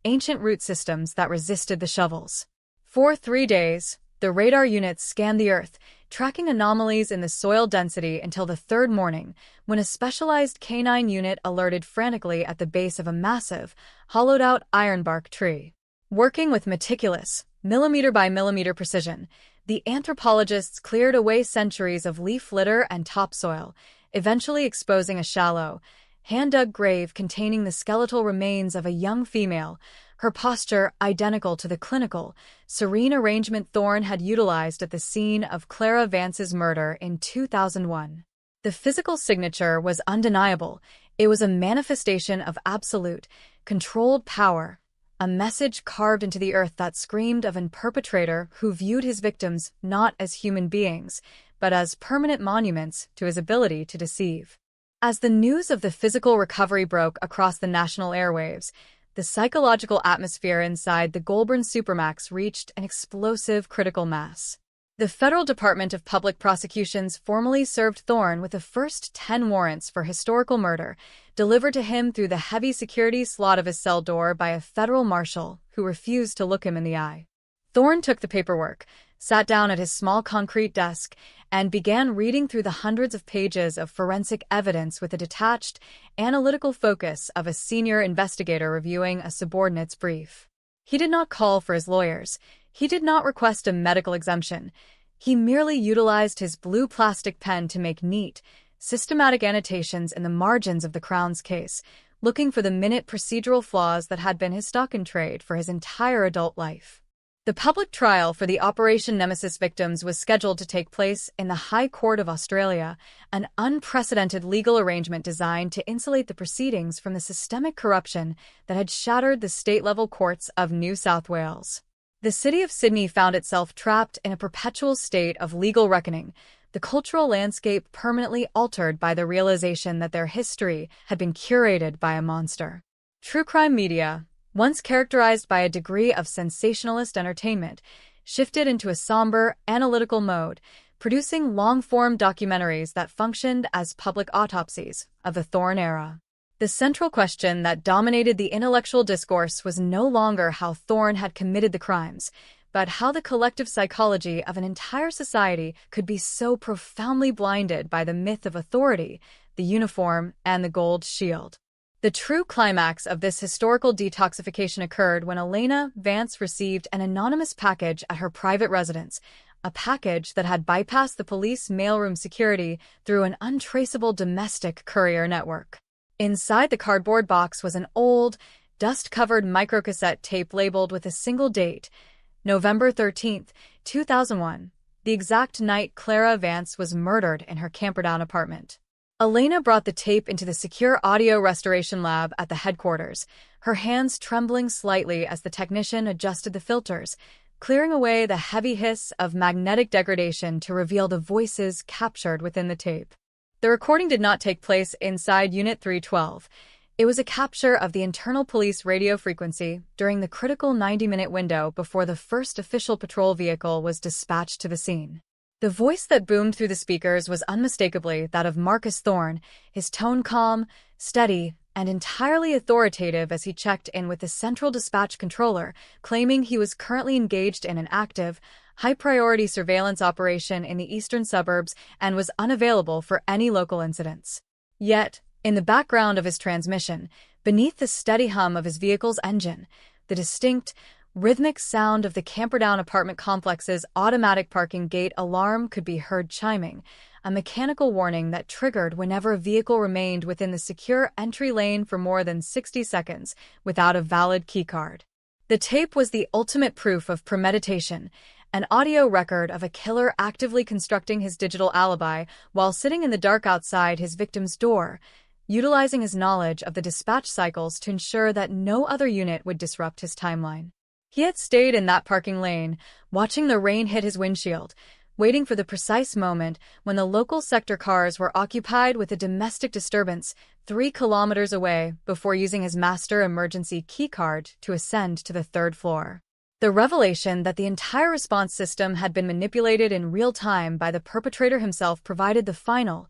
ancient root systems that resisted the shovels. For 3 days, the radar units scanned the earth, tracking anomalies in the soil density until the third morning, when a specialized K9 unit alerted frantically at the base of a massive, hollowed-out ironbark tree. Working with meticulous, millimeter-by-millimeter precision, the anthropologists cleared away centuries of leaf litter and topsoil, eventually exposing a shallow, hand-dug grave containing the skeletal remains of a young female, her posture identical to the clinical, serene arrangement Thorne had utilized at the scene of Clara Vance's murder in 2001. The physical signature was undeniable. It was a manifestation of absolute, controlled power, a message carved into the earth that screamed of an perpetrator who viewed his victims not as human beings, but as permanent monuments to his ability to deceive. As the news of the physical recovery broke across the national airwaves, the psychological atmosphere inside the Goulburn Supermax reached an explosive critical mass. The Federal Department of Public Prosecutions formally served Thorne with the first 10 warrants for historical murder, delivered to him through the heavy security slot of his cell door by a federal marshal who refused to look him in the eye. Thorne took the paperwork, sat down at his small concrete desk, and began reading through the hundreds of pages of forensic evidence with the detached, analytical focus of a senior investigator reviewing a subordinate's brief. He did not call for his lawyers. He did not request a medical exemption. He merely utilized his blue plastic pen to make neat, systematic annotations in the margins of the Crown's case, looking for the minute procedural flaws that had been his stock in trade for his entire adult life. The public trial for the Operation Nemesis victims was scheduled to take place in the High Court of Australia, an unprecedented legal arrangement designed to insulate the proceedings from the systemic corruption that had shattered the state-level courts of New South Wales. The city of Sydney found itself trapped in a perpetual state of legal reckoning, the cultural landscape permanently altered by the realization that their history had been curated by a monster. True crime media, once characterized by a degree of sensationalist entertainment, shifted into a somber, analytical mode, producing long-form documentaries that functioned as public autopsies of the Thorne era. The central question that dominated the intellectual discourse was no longer how Thorne had committed the crimes, but how the collective psychology of an entire society could be so profoundly blinded by the myth of authority, the uniform, and the gold shield. The true climax of this historical detoxification occurred when Elena Vance received an anonymous package at her private residence, a package that had bypassed the police mailroom security through an untraceable domestic courier network. Inside the cardboard box was an old, dust-covered microcassette tape labeled with a single date, November 13, 2001, the exact night Clara Vance was murdered in her Camperdown apartment. Elena brought the tape into the secure audio restoration lab at the headquarters, her hands trembling slightly as the technician adjusted the filters, clearing away the heavy hiss of magnetic degradation to reveal the voices captured within the tape. The recording did not take place inside Unit 312. It was a capture of the internal police radio frequency during the critical 90-minute window before the first official patrol vehicle was dispatched to the scene. The voice that boomed through the speakers was unmistakably that of Marcus Thorne, his tone calm, steady, and entirely authoritative as he checked in with the Central Dispatch Controller, claiming he was currently engaged in an active, high-priority surveillance operation in the eastern suburbs and was unavailable for any local incidents. Yet, in the background of his transmission, beneath the steady hum of his vehicle's engine, the distinct, rhythmic sound of the Camperdown apartment complex's automatic parking gate alarm could be heard chiming, a mechanical warning that triggered whenever a vehicle remained within the secure entry lane for more than 60 seconds without a valid keycard. The tape was the ultimate proof of premeditation, an audio record of a killer actively constructing his digital alibi while sitting in the dark outside his victim's door, utilizing his knowledge of the dispatch cycles to ensure that no other unit would disrupt his timeline. He had stayed in that parking lane, watching the rain hit his windshield, waiting for the precise moment when the local sector cars were occupied with a domestic disturbance 3 kilometers away before using his master emergency keycard to ascend to the 3rd floor. The revelation that the entire response system had been manipulated in real time by the perpetrator himself provided the final,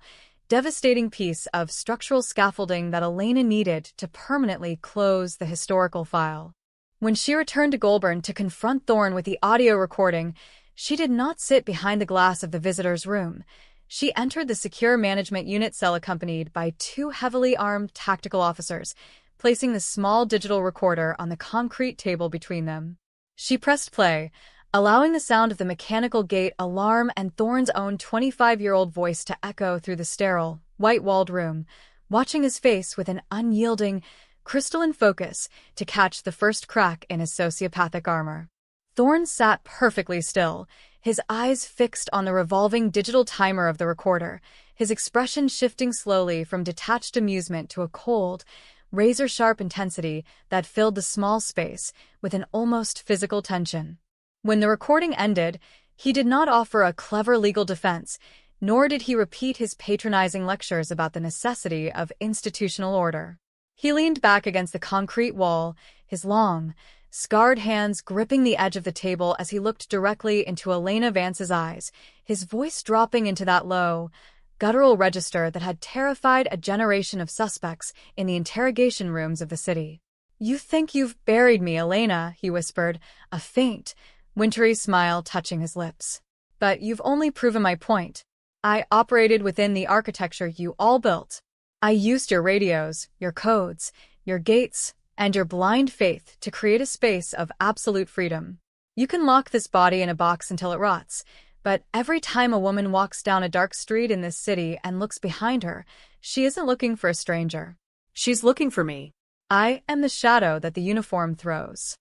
devastating piece of structural scaffolding that Elena needed to permanently close the historical file. When she returned to Goulburn to confront Thorne with the audio recording, she did not sit behind the glass of the visitor's room. She entered the secure management unit cell accompanied by 2 heavily armed tactical officers, placing the small digital recorder on the concrete table between them. She pressed play, allowing the sound of the mechanical gate alarm and Thorne's own 25-year-old voice to echo through the sterile, white-walled room, watching his face with an unyielding, crystalline focus to catch the first crack in his sociopathic armor. Thorne sat perfectly still, his eyes fixed on the revolving digital timer of the recorder, his expression shifting slowly from detached amusement to a cold, razor-sharp intensity that filled the small space with an almost physical tension. When the recording ended, he did not offer a clever legal defense, nor did he repeat his patronizing lectures about the necessity of institutional order. He leaned back against the concrete wall, his long, scarred hands gripping the edge of the table as he looked directly into Elena Vance's eyes, his voice dropping into that low, guttural register that had terrified a generation of suspects in the interrogation rooms of the city. "You think you've buried me, Elena," he whispered, a faint, wintry smile touching his lips. "But you've only proven my point. I operated within the architecture you all built. I used your radios, your codes, your gates, and your blind faith to create a space of absolute freedom. You can lock this body in a box until it rots, but every time a woman walks down a dark street in this city and looks behind her, she isn't looking for a stranger. She's looking for me. I am the shadow that the uniform throws."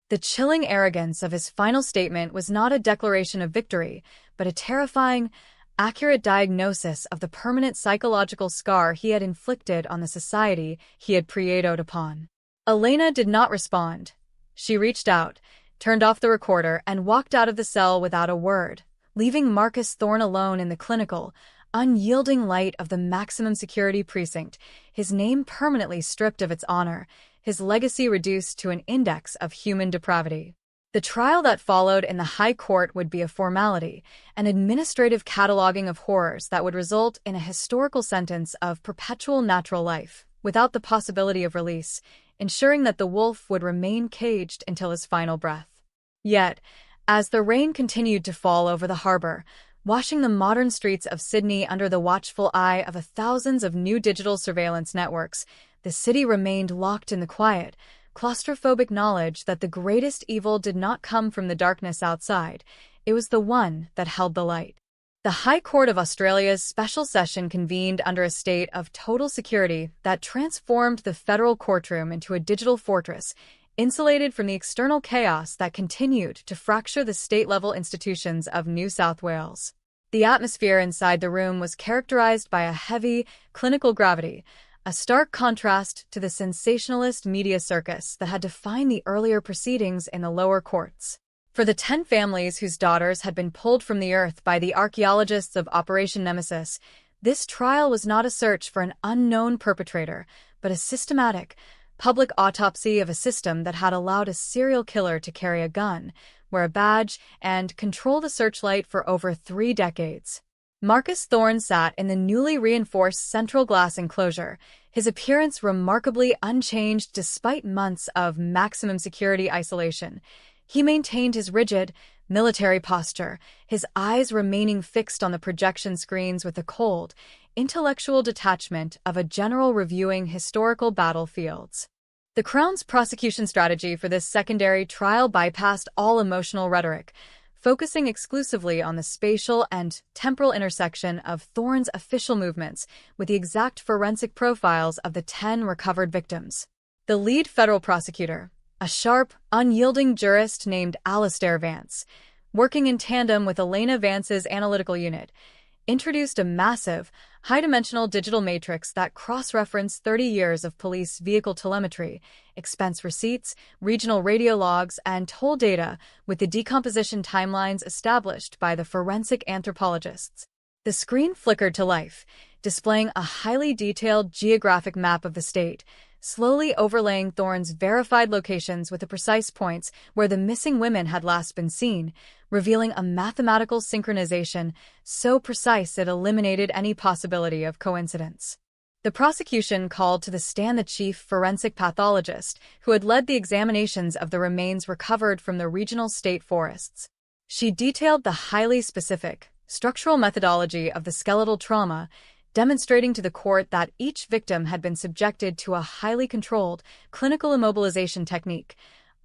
The chilling arrogance of his final statement was not a declaration of victory, but a terrifying, accurate diagnosis of the permanent psychological scar he had inflicted on the society he had preyed upon. Elena did not respond. She reached out, turned off the recorder, and walked out of the cell without a word, leaving Marcus Thorne alone in the clinical, unyielding light of the maximum security precinct, his name permanently stripped of its honor, his legacy reduced to an index of human depravity. The trial that followed in the High Court would be a formality, an administrative cataloging of horrors that would result in a historical sentence of perpetual natural life, without the possibility of release, ensuring that the wolf would remain caged until his final breath. Yet, as the rain continued to fall over the harbor, washing the modern streets of Sydney under the watchful eye of thousands of new digital surveillance networks, the city remained locked in the quiet, claustrophobic knowledge that the greatest evil did not come from the darkness outside, it was the one that held the light. The High Court of Australia's special session convened under a state of total security that transformed the federal courtroom into a digital fortress, insulated from the external chaos that continued to fracture the state-level institutions of New South Wales. The atmosphere inside the room was characterized by a heavy, clinical gravity, a stark contrast to the sensationalist media circus that had defined the earlier proceedings in the lower courts. For the 10 families whose daughters had been pulled from the earth by the archaeologists of Operation Nemesis, this trial was not a search for an unknown perpetrator, but a systematic, public autopsy of a system that had allowed a serial killer to carry a gun, wear a badge, and control the searchlight for over 3 decades. Marcus Thorne sat in the newly reinforced central glass enclosure, his appearance remarkably unchanged despite months of maximum security isolation. He maintained his rigid, military posture, his eyes remaining fixed on the projection screens with the cold, intellectual detachment of a general reviewing historical battlefields. The Crown's prosecution strategy for this secondary trial bypassed all emotional rhetoric, focusing exclusively on the spatial and temporal intersection of Thorne's official movements with the exact forensic profiles of the 10 recovered victims. The lead federal prosecutor, a sharp, unyielding jurist named Alastair Vance, working in tandem with Elena Vance's analytical unit, introduced a massive, high-dimensional digital matrix that cross-referenced 30 years of police vehicle telemetry, expense receipts, regional radio logs, and toll data with the decomposition timelines established by the forensic anthropologists. The screen flickered to life, displaying a highly detailed geographic map of the state, slowly overlaying Thorne's verified locations with the precise points where the missing women had last been seen, revealing a mathematical synchronization so precise it eliminated any possibility of coincidence. The prosecution called to the stand the chief forensic pathologist who had led the examinations of the remains recovered from the regional state forests. She detailed the highly specific, structural methodology of the skeletal trauma, demonstrating to the court that each victim had been subjected to a highly controlled clinical immobilization technique,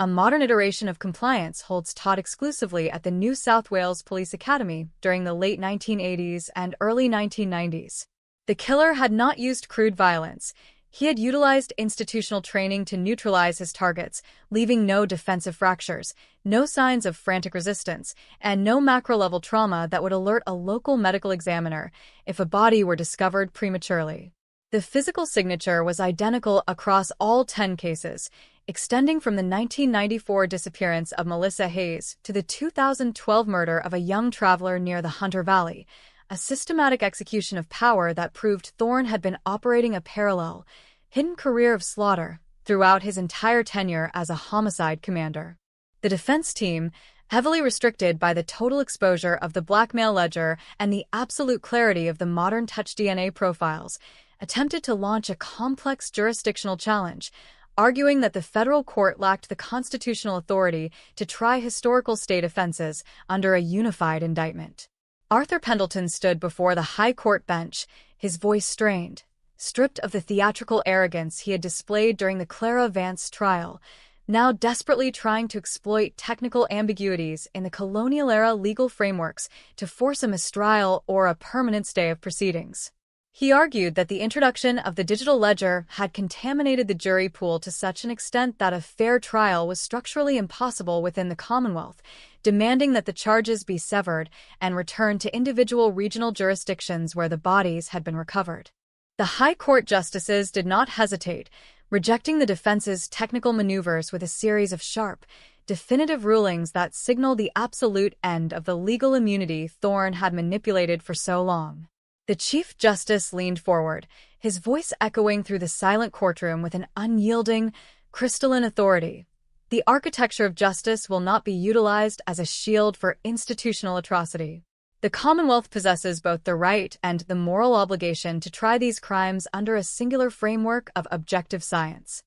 a modern iteration of compliance holds taught exclusively at the New South Wales Police Academy during the late 1980s and early 1990s. The killer had not used crude violence. He had utilized institutional training to neutralize his targets, leaving no defensive fractures, no signs of frantic resistance, and no macro-level trauma that would alert a local medical examiner if a body were discovered prematurely. The physical signature was identical across all 10 cases, extending from the 1994 disappearance of Melissa Hayes to the 2012 murder of a young traveler near the Hunter Valley, a systematic execution of power that proved Thorne had been operating a parallel, hidden career of slaughter throughout his entire tenure as a homicide commander. The defense team, heavily restricted by the total exposure of the blackmail ledger and the absolute clarity of the modern touch DNA profiles, attempted to launch a complex jurisdictional challenge, arguing that the federal court lacked the constitutional authority to try historical state offenses under a unified indictment. Arthur Pendleton stood before the high court bench, his voice strained, stripped of the theatrical arrogance he had displayed during the Clara Vance trial, now desperately trying to exploit technical ambiguities in the colonial-era legal frameworks to force a mistrial or a permanent stay of proceedings. He argued that the introduction of the digital ledger had contaminated the jury pool to such an extent that a fair trial was structurally impossible within the Commonwealth, demanding that the charges be severed and returned to individual regional jurisdictions where the bodies had been recovered. The High Court justices did not hesitate, rejecting the defense's technical maneuvers with a series of sharp, definitive rulings that signal the absolute end of the legal immunity Thorne had manipulated for so long. The Chief Justice leaned forward, his voice echoing through the silent courtroom with an unyielding, crystalline authority. The architecture of justice will not be utilized as a shield for institutional atrocity. The Commonwealth possesses both the right and the moral obligation to try these crimes under a singular framework of objective science.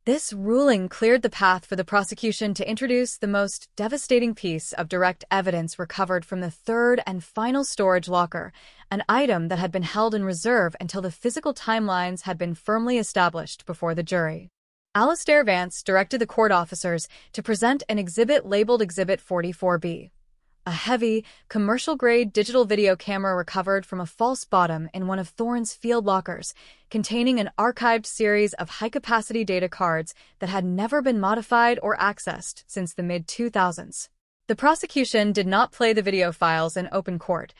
This ruling cleared the path for the prosecution to introduce the most devastating piece of direct evidence recovered from the third and final storage locker, an item that had been held in reserve until the physical timelines had been firmly established before the jury. Alastair Vance directed the court officers to present an exhibit labeled Exhibit 44B, a heavy, commercial-grade digital video camera recovered from a false bottom in one of Thorne's field lockers, containing an archived series of high-capacity data cards that had never been modified or accessed since the mid-2000s. The prosecution did not play the video files in open court,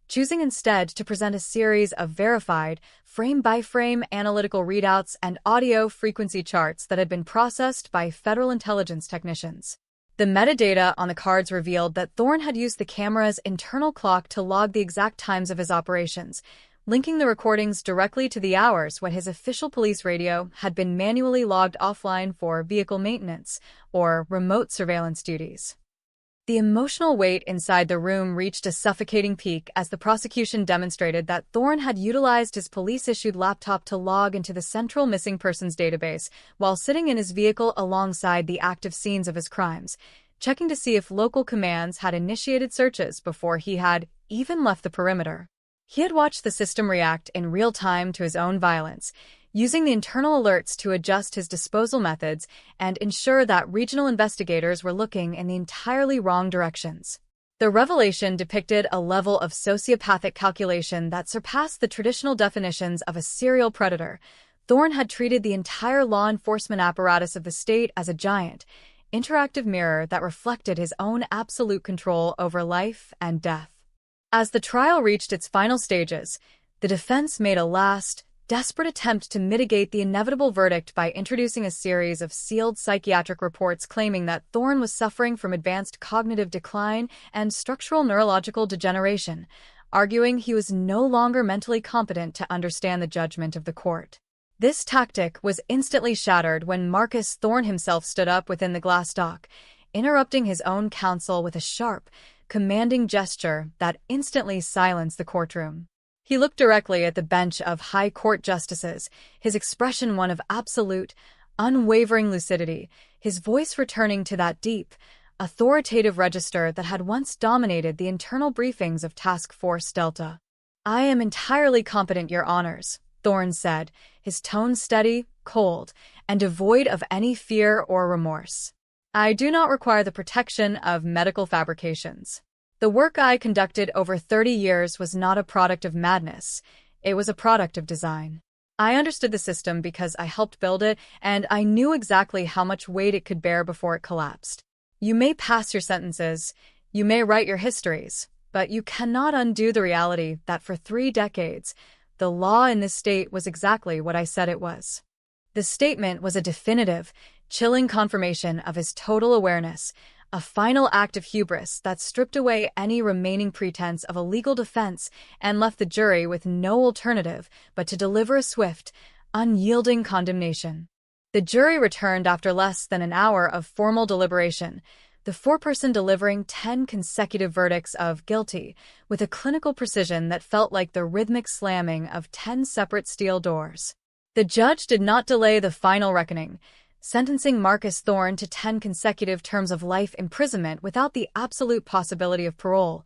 choosing instead to present a series of verified, frame-by-frame analytical readouts and audio frequency charts that had been processed by federal intelligence technicians. The metadata on the cards revealed that Thorne had used the camera's internal clock to log the exact times of his operations, linking the recordings directly to the hours when his official police radio had been manually logged offline for vehicle maintenance or remote surveillance duties. The emotional weight inside the room reached a suffocating peak as the prosecution demonstrated that Thorne had utilized his police-issued laptop to log into the central missing persons database while sitting in his vehicle alongside the active scenes of his crimes, checking to see if local commands had initiated searches before he had even left the perimeter. He had watched the system react in real time to his own violence, using the internal alerts to adjust his disposal methods and ensure that regional investigators were looking in the entirely wrong directions. The revelation depicted a level of sociopathic calculation that surpassed the traditional definitions of a serial predator. Thorne had treated the entire law enforcement apparatus of the state as a giant, interactive mirror that reflected his own absolute control over life and death. As the trial reached its final stages, the defense made a last, desperate attempt to mitigate the inevitable verdict by introducing a series of sealed psychiatric reports claiming that Thorne was suffering from advanced cognitive decline and structural neurological degeneration, arguing he was no longer mentally competent to understand the judgment of the court. This tactic was instantly shattered when Marcus Thorne himself stood up within the glass dock, interrupting his own counsel with a sharp, commanding gesture that instantly silenced the courtroom. He looked directly at the bench of high court justices, his expression one of absolute, unwavering lucidity, his voice returning to that deep, authoritative register that had once dominated the internal briefings of Task Force Delta. "I am entirely competent, Your Honors," Thorne said, his tone steady, cold, and devoid of any fear or remorse. "I do not require the protection of medical fabrications. The work I conducted over 30 years was not a product of madness. It was a product of design. I understood the system because I helped build it, and I knew exactly how much weight it could bear before it collapsed. You may pass your sentences, you may write your histories, but you cannot undo the reality that for 3 decades, the law in this state was exactly what I said it was." The statement was a definitive, chilling confirmation of his total awareness, a final act of hubris that stripped away any remaining pretense of a legal defense and left the jury with no alternative but to deliver a swift, unyielding condemnation. The jury returned after less than an hour of formal deliberation, the foreperson delivering 10 consecutive verdicts of guilty, with a clinical precision that felt like the rhythmic slamming of 10 separate steel doors. The judge did not delay the final reckoning, sentencing Marcus Thorne to 10 consecutive terms of life imprisonment without the absolute possibility of parole,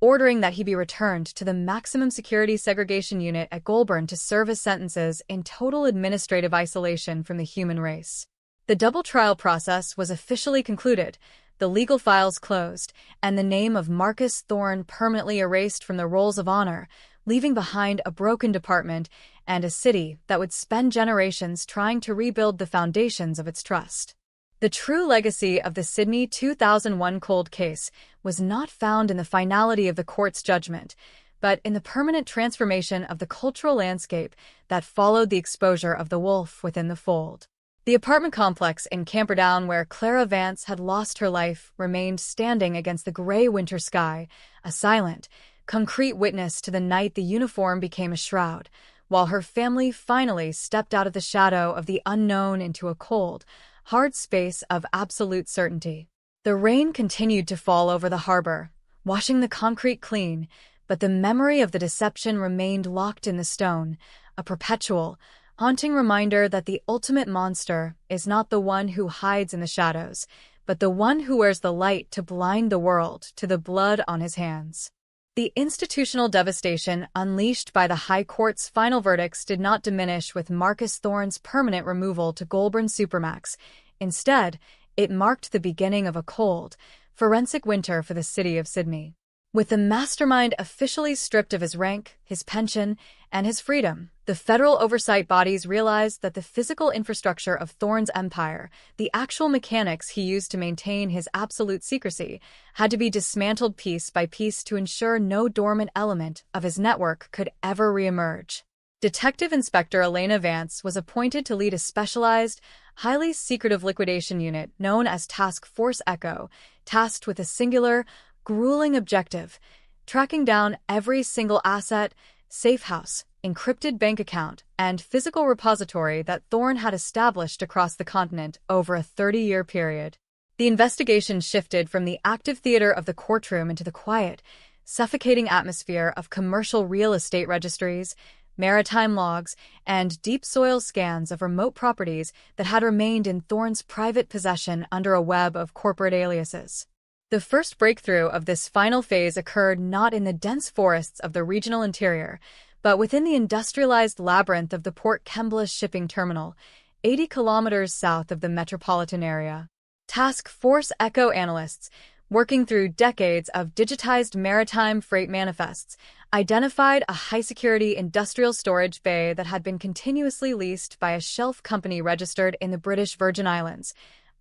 ordering that he be returned to the maximum security segregation unit at Goulburn to serve his sentences in total administrative isolation from the human race. The double trial process was officially concluded, the legal files closed, and the name of Marcus Thorne permanently erased from the rolls of honor, leaving behind a broken department and a city that would spend generations trying to rebuild the foundations of its trust. The true legacy of the Sydney 2001 cold case was not found in the finality of the court's judgment, but in the permanent transformation of the cultural landscape that followed the exposure of the wolf within the fold. The apartment complex in Camperdown where Clara Vance had lost her life remained standing against the gray winter sky, a silent, concrete witness to the night the uniform became a shroud, while her family finally stepped out of the shadow of the unknown into a cold, hard space of absolute certainty. The rain continued to fall over the harbor, washing the concrete clean, but the memory of the deception remained locked in the stone, a perpetual, haunting reminder that the ultimate monster is not the one who hides in the shadows, but the one who wears the light to blind the world to the blood on his hands. The institutional devastation unleashed by the High Court's final verdicts did not diminish with Marcus Thorne's permanent removal to Goulburn Supermax. Instead, it marked the beginning of a cold, forensic winter for the city of Sydney. With the mastermind officially stripped of his rank, his pension, and his freedom, the federal oversight bodies realized that the physical infrastructure of Thorne's empire, the actual mechanics he used to maintain his absolute secrecy, had to be dismantled piece by piece to ensure no dormant element of his network could ever reemerge. Detective Inspector Elena Vance was appointed to lead a specialized, highly secretive liquidation unit known as Task Force Echo, tasked with a singular, grueling objective: tracking down every single asset, safe house, encrypted bank account, and physical repository that Thorne had established across the continent over a 30-year period. The investigation shifted from the active theater of the courtroom into the quiet, suffocating atmosphere of commercial real estate registries, maritime logs, and deep soil scans of remote properties that had remained in Thorne's private possession under a web of corporate aliases. The first breakthrough of this final phase occurred not in the dense forests of the regional interior, but within the industrialized labyrinth of the Port Kembla shipping terminal, 80 kilometers south of the metropolitan area. Task Force Echo analysts, working through decades of digitized maritime freight manifests, identified a high-security industrial storage bay that had been continuously leased by a shelf company registered in the British Virgin Islands,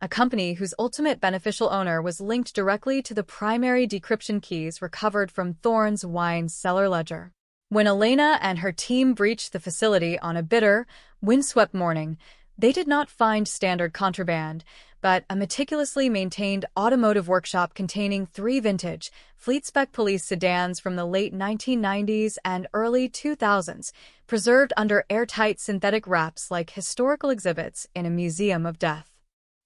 a company whose ultimate beneficial owner was linked directly to the primary decryption keys recovered from Thorne's wine cellar ledger. When Elena and her team breached the facility on a bitter, windswept morning, they did not find standard contraband, but a meticulously maintained automotive workshop containing 3 vintage, fleet-spec police sedans from the late 1990s and early 2000s, preserved under airtight synthetic wraps like historical exhibits in a museum of death.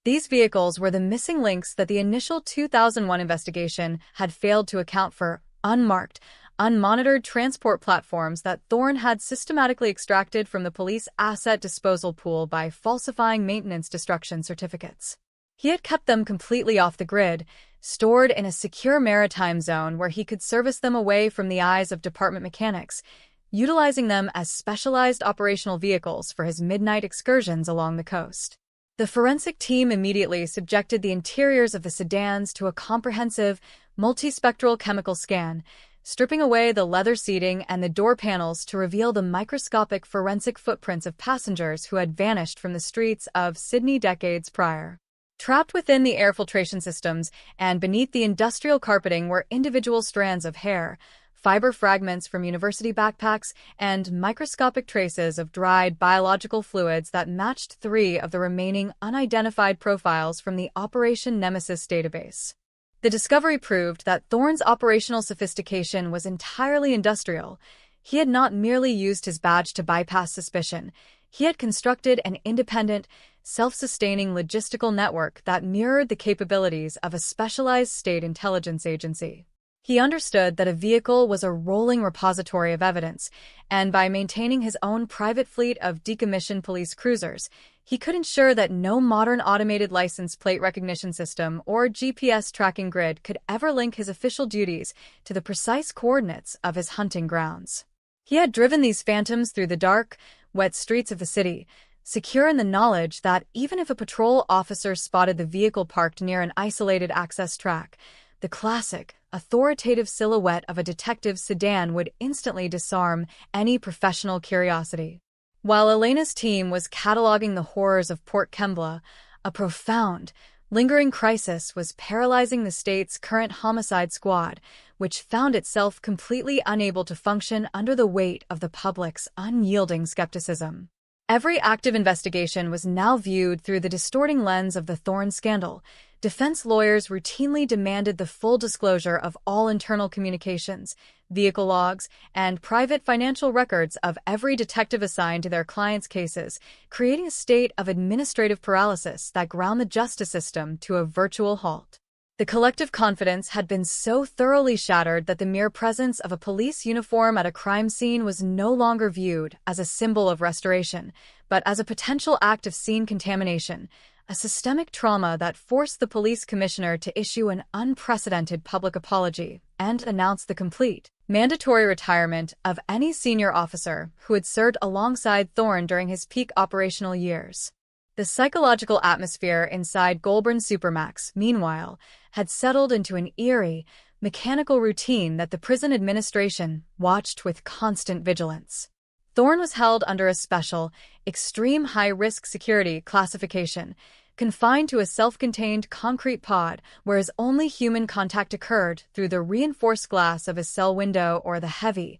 These vehicles were the missing links that the initial 2001 investigation had failed to account for: unmarked, unmonitored transport platforms that Thorne had systematically extracted from the police asset disposal pool by falsifying maintenance destruction certificates. He had kept them completely off the grid, stored in a secure maritime zone where he could service them away from the eyes of department mechanics, utilizing them as specialized operational vehicles for his midnight excursions along the coast. The forensic team immediately subjected the interiors of the sedans to a comprehensive, multispectral chemical scan, stripping away the leather seating and the door panels to reveal the microscopic forensic footprints of passengers who had vanished from the streets of Sydney decades prior. Trapped within the air filtration systems and beneath the industrial carpeting were individual strands of hair, fiber fragments from university backpacks, and microscopic traces of dried biological fluids that matched 3 of the remaining unidentified profiles from the Operation Nemesis database. The discovery proved that Thorne's operational sophistication was entirely industrial. He had not merely used his badge to bypass suspicion. He had constructed an independent, self-sustaining logistical network that mirrored the capabilities of a specialized state intelligence agency. He understood that a vehicle was a rolling repository of evidence, and by maintaining his own private fleet of decommissioned police cruisers, he could ensure that no modern automated license plate recognition system or GPS tracking grid could ever link his official duties to the precise coordinates of his hunting grounds. He had driven these phantoms through the dark, wet streets of the city, secure in the knowledge that even if a patrol officer spotted the vehicle parked near an isolated access track, the classic, authoritative silhouette of a detective's sedan would instantly disarm any professional curiosity. While Elena's team was cataloging the horrors of Port Kembla, a profound, lingering crisis was paralyzing the state's current homicide squad, which found itself completely unable to function under the weight of the public's unyielding skepticism. Every active investigation was now viewed through the distorting lens of the Thorne scandal. Defense lawyers routinely demanded the full disclosure of all internal communications, vehicle logs, and private financial records of every detective assigned to their clients' cases, creating a state of administrative paralysis that ground the justice system to a virtual halt. The collective confidence had been so thoroughly shattered that the mere presence of a police uniform at a crime scene was no longer viewed as a symbol of restoration, but as a potential act of scene contamination, a systemic trauma that forced the police commissioner to issue an unprecedented public apology and announce the complete, mandatory retirement of any senior officer who had served alongside Thorne during his peak operational years. The psychological atmosphere inside Goulburn Supermax, meanwhile, had settled into an eerie, mechanical routine that the prison administration watched with constant vigilance. Thorne was held under a special, extreme high-risk security classification, confined to a self-contained concrete pod where his only human contact occurred through the reinforced glass of his cell window or the heavy,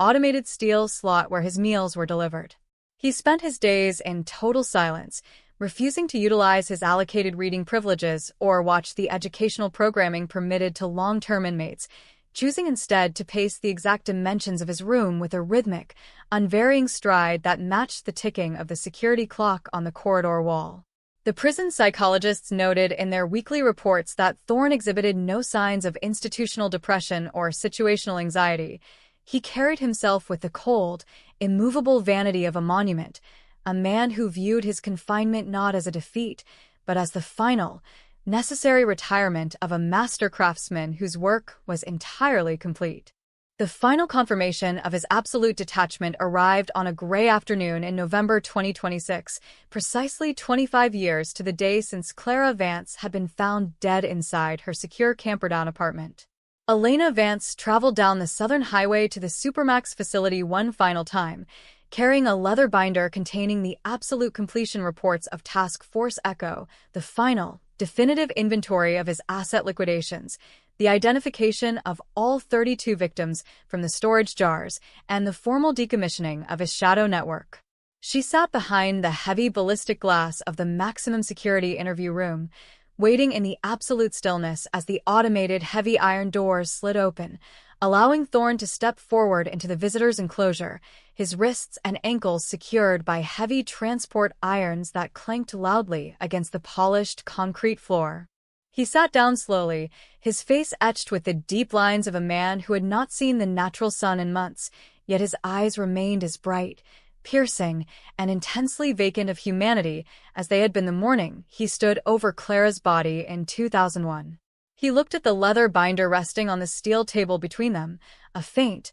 automated steel slot where his meals were delivered. He spent his days in total silence, refusing to utilize his allocated reading privileges or watch the educational programming permitted to long-term inmates, choosing instead to pace the exact dimensions of his room with a rhythmic, unvarying stride that matched the ticking of the security clock on the corridor wall. The prison psychologists noted in their weekly reports that Thorne exhibited no signs of institutional depression or situational anxiety. He carried himself with the cold, immovable vanity of a monument, a man who viewed his confinement not as a defeat, but as the final, necessary retirement of a master craftsman whose work was entirely complete. The final confirmation of his absolute detachment arrived on a gray afternoon in November 2026, precisely 25 years to the day since Clara Vance had been found dead inside her secure Camperdown apartment. Elena Vance traveled down the Southern Highway to the Supermax facility one final time, carrying a leather binder containing the absolute completion reports of Task Force Echo, the final, definitive inventory of his asset liquidations, the identification of all 32 victims from the storage jars, and the formal decommissioning of his shadow network. She sat behind the heavy ballistic glass of the maximum security interview room, waiting in the absolute stillness as the automated heavy iron doors slid open, allowing Thorne to step forward into the visitor's enclosure, his wrists and ankles secured by heavy transport irons that clanked loudly against the polished concrete floor. He sat down slowly, his face etched with the deep lines of a man who had not seen the natural sun in months, yet his eyes remained as bright, piercing, and intensely vacant of humanity as they had been the morning he stood over Clara's body in 2001. He looked at the leather binder resting on the steel table between them, a faint,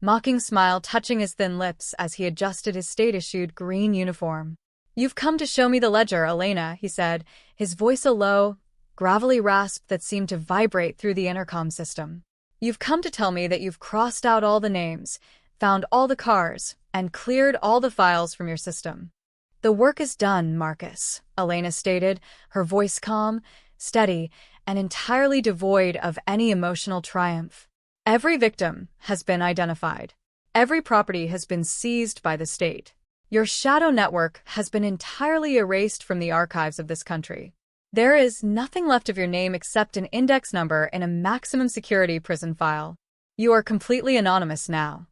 mocking smile touching his thin lips as he adjusted his state-issued green uniform. "You've come to show me the ledger, Elena," he said, his voice a low, gravelly rasp that seemed to vibrate through the intercom system. "You've come to tell me that you've crossed out all the names, found all the cars, and cleared all the files from your system." "The work is done, Marcus," Elena stated, her voice calm, steady, and entirely devoid of any emotional triumph. "Every victim has been identified. Every property has been seized by the state. Your shadow network has been entirely erased from the archives of this country. There is nothing left of your name except an index number in a maximum security prison file. You are completely anonymous now."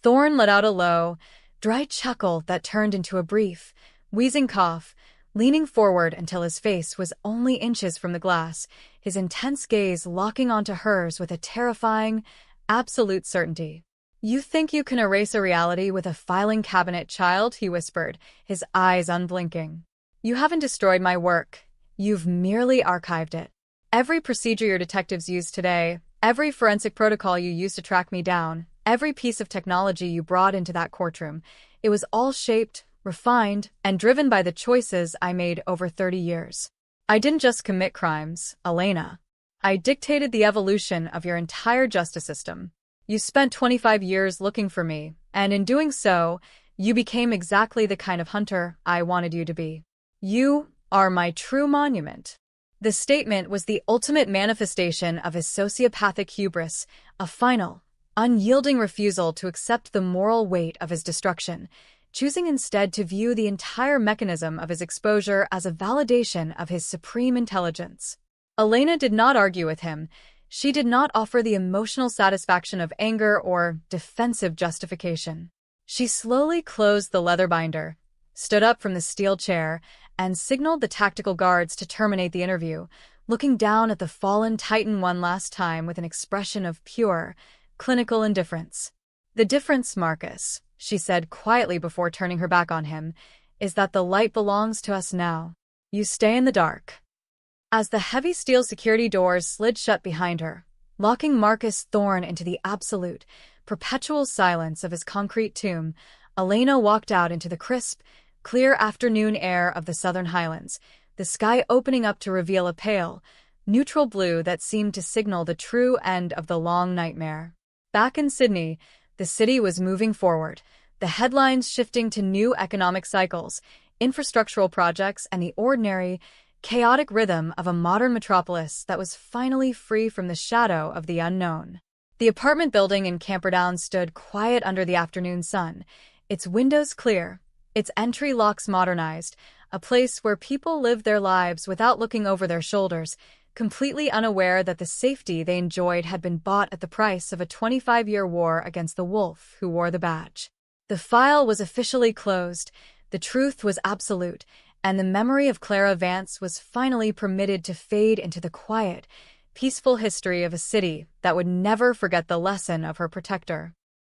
Thorne let out a low, dry chuckle that turned into a brief, wheezing cough, leaning forward until his face was only inches from the glass, his intense gaze locking onto hers with a terrifying, absolute certainty. "You think you can erase a reality with a filing cabinet, child?" he whispered, his eyes unblinking. "You haven't destroyed my work. You've merely archived it. Every procedure your detectives use today, every forensic protocol you used to track me down, every piece of technology you brought into that courtroom, it was all shaped, refined, and driven by the choices I made over 30 years. I didn't just commit crimes, Elena. I dictated the evolution of your entire justice system. You spent 25 years looking for me, and in doing so, you became exactly the kind of hunter I wanted you to be. You are my true monument." The statement was the ultimate manifestation of his sociopathic hubris, a final, unyielding refusal to accept the moral weight of his destruction, choosing instead to view the entire mechanism of his exposure as a validation of his supreme intelligence. Elena did not argue with him. She did not offer the emotional satisfaction of anger or defensive justification. She slowly closed the leather binder, stood up from the steel chair, and signaled the tactical guards to terminate the interview, looking down at the fallen Titan one last time with an expression of pure, clinical indifference. "The difference, Marcus," she said quietly before turning her back on him, "is that the light belongs to us now. You stay in the dark." As the heavy steel security doors slid shut behind her, locking Marcus Thorne into the absolute, perpetual silence of his concrete tomb, Elena walked out into the crisp, clear afternoon air of the Southern Highlands, the sky opening up to reveal a pale, neutral blue that seemed to signal the true end of the long nightmare. Back in Sydney, the city was moving forward, the headlines shifting to new economic cycles, infrastructural projects, and the ordinary, chaotic rhythm of a modern metropolis that was finally free from the shadow of the unknown. The apartment building in Camperdown stood quiet under the afternoon sun, its windows clear, its entry locks modernized, a place where people lived their lives without looking over their shoulders, completely unaware that the safety they enjoyed had been bought at the price of a 25-year war against the wolf who wore the badge. The file was officially closed, the truth was absolute, and the memory of Clara Vance was finally permitted to fade into the quiet, peaceful history of a city that would never forget the lesson of her protector.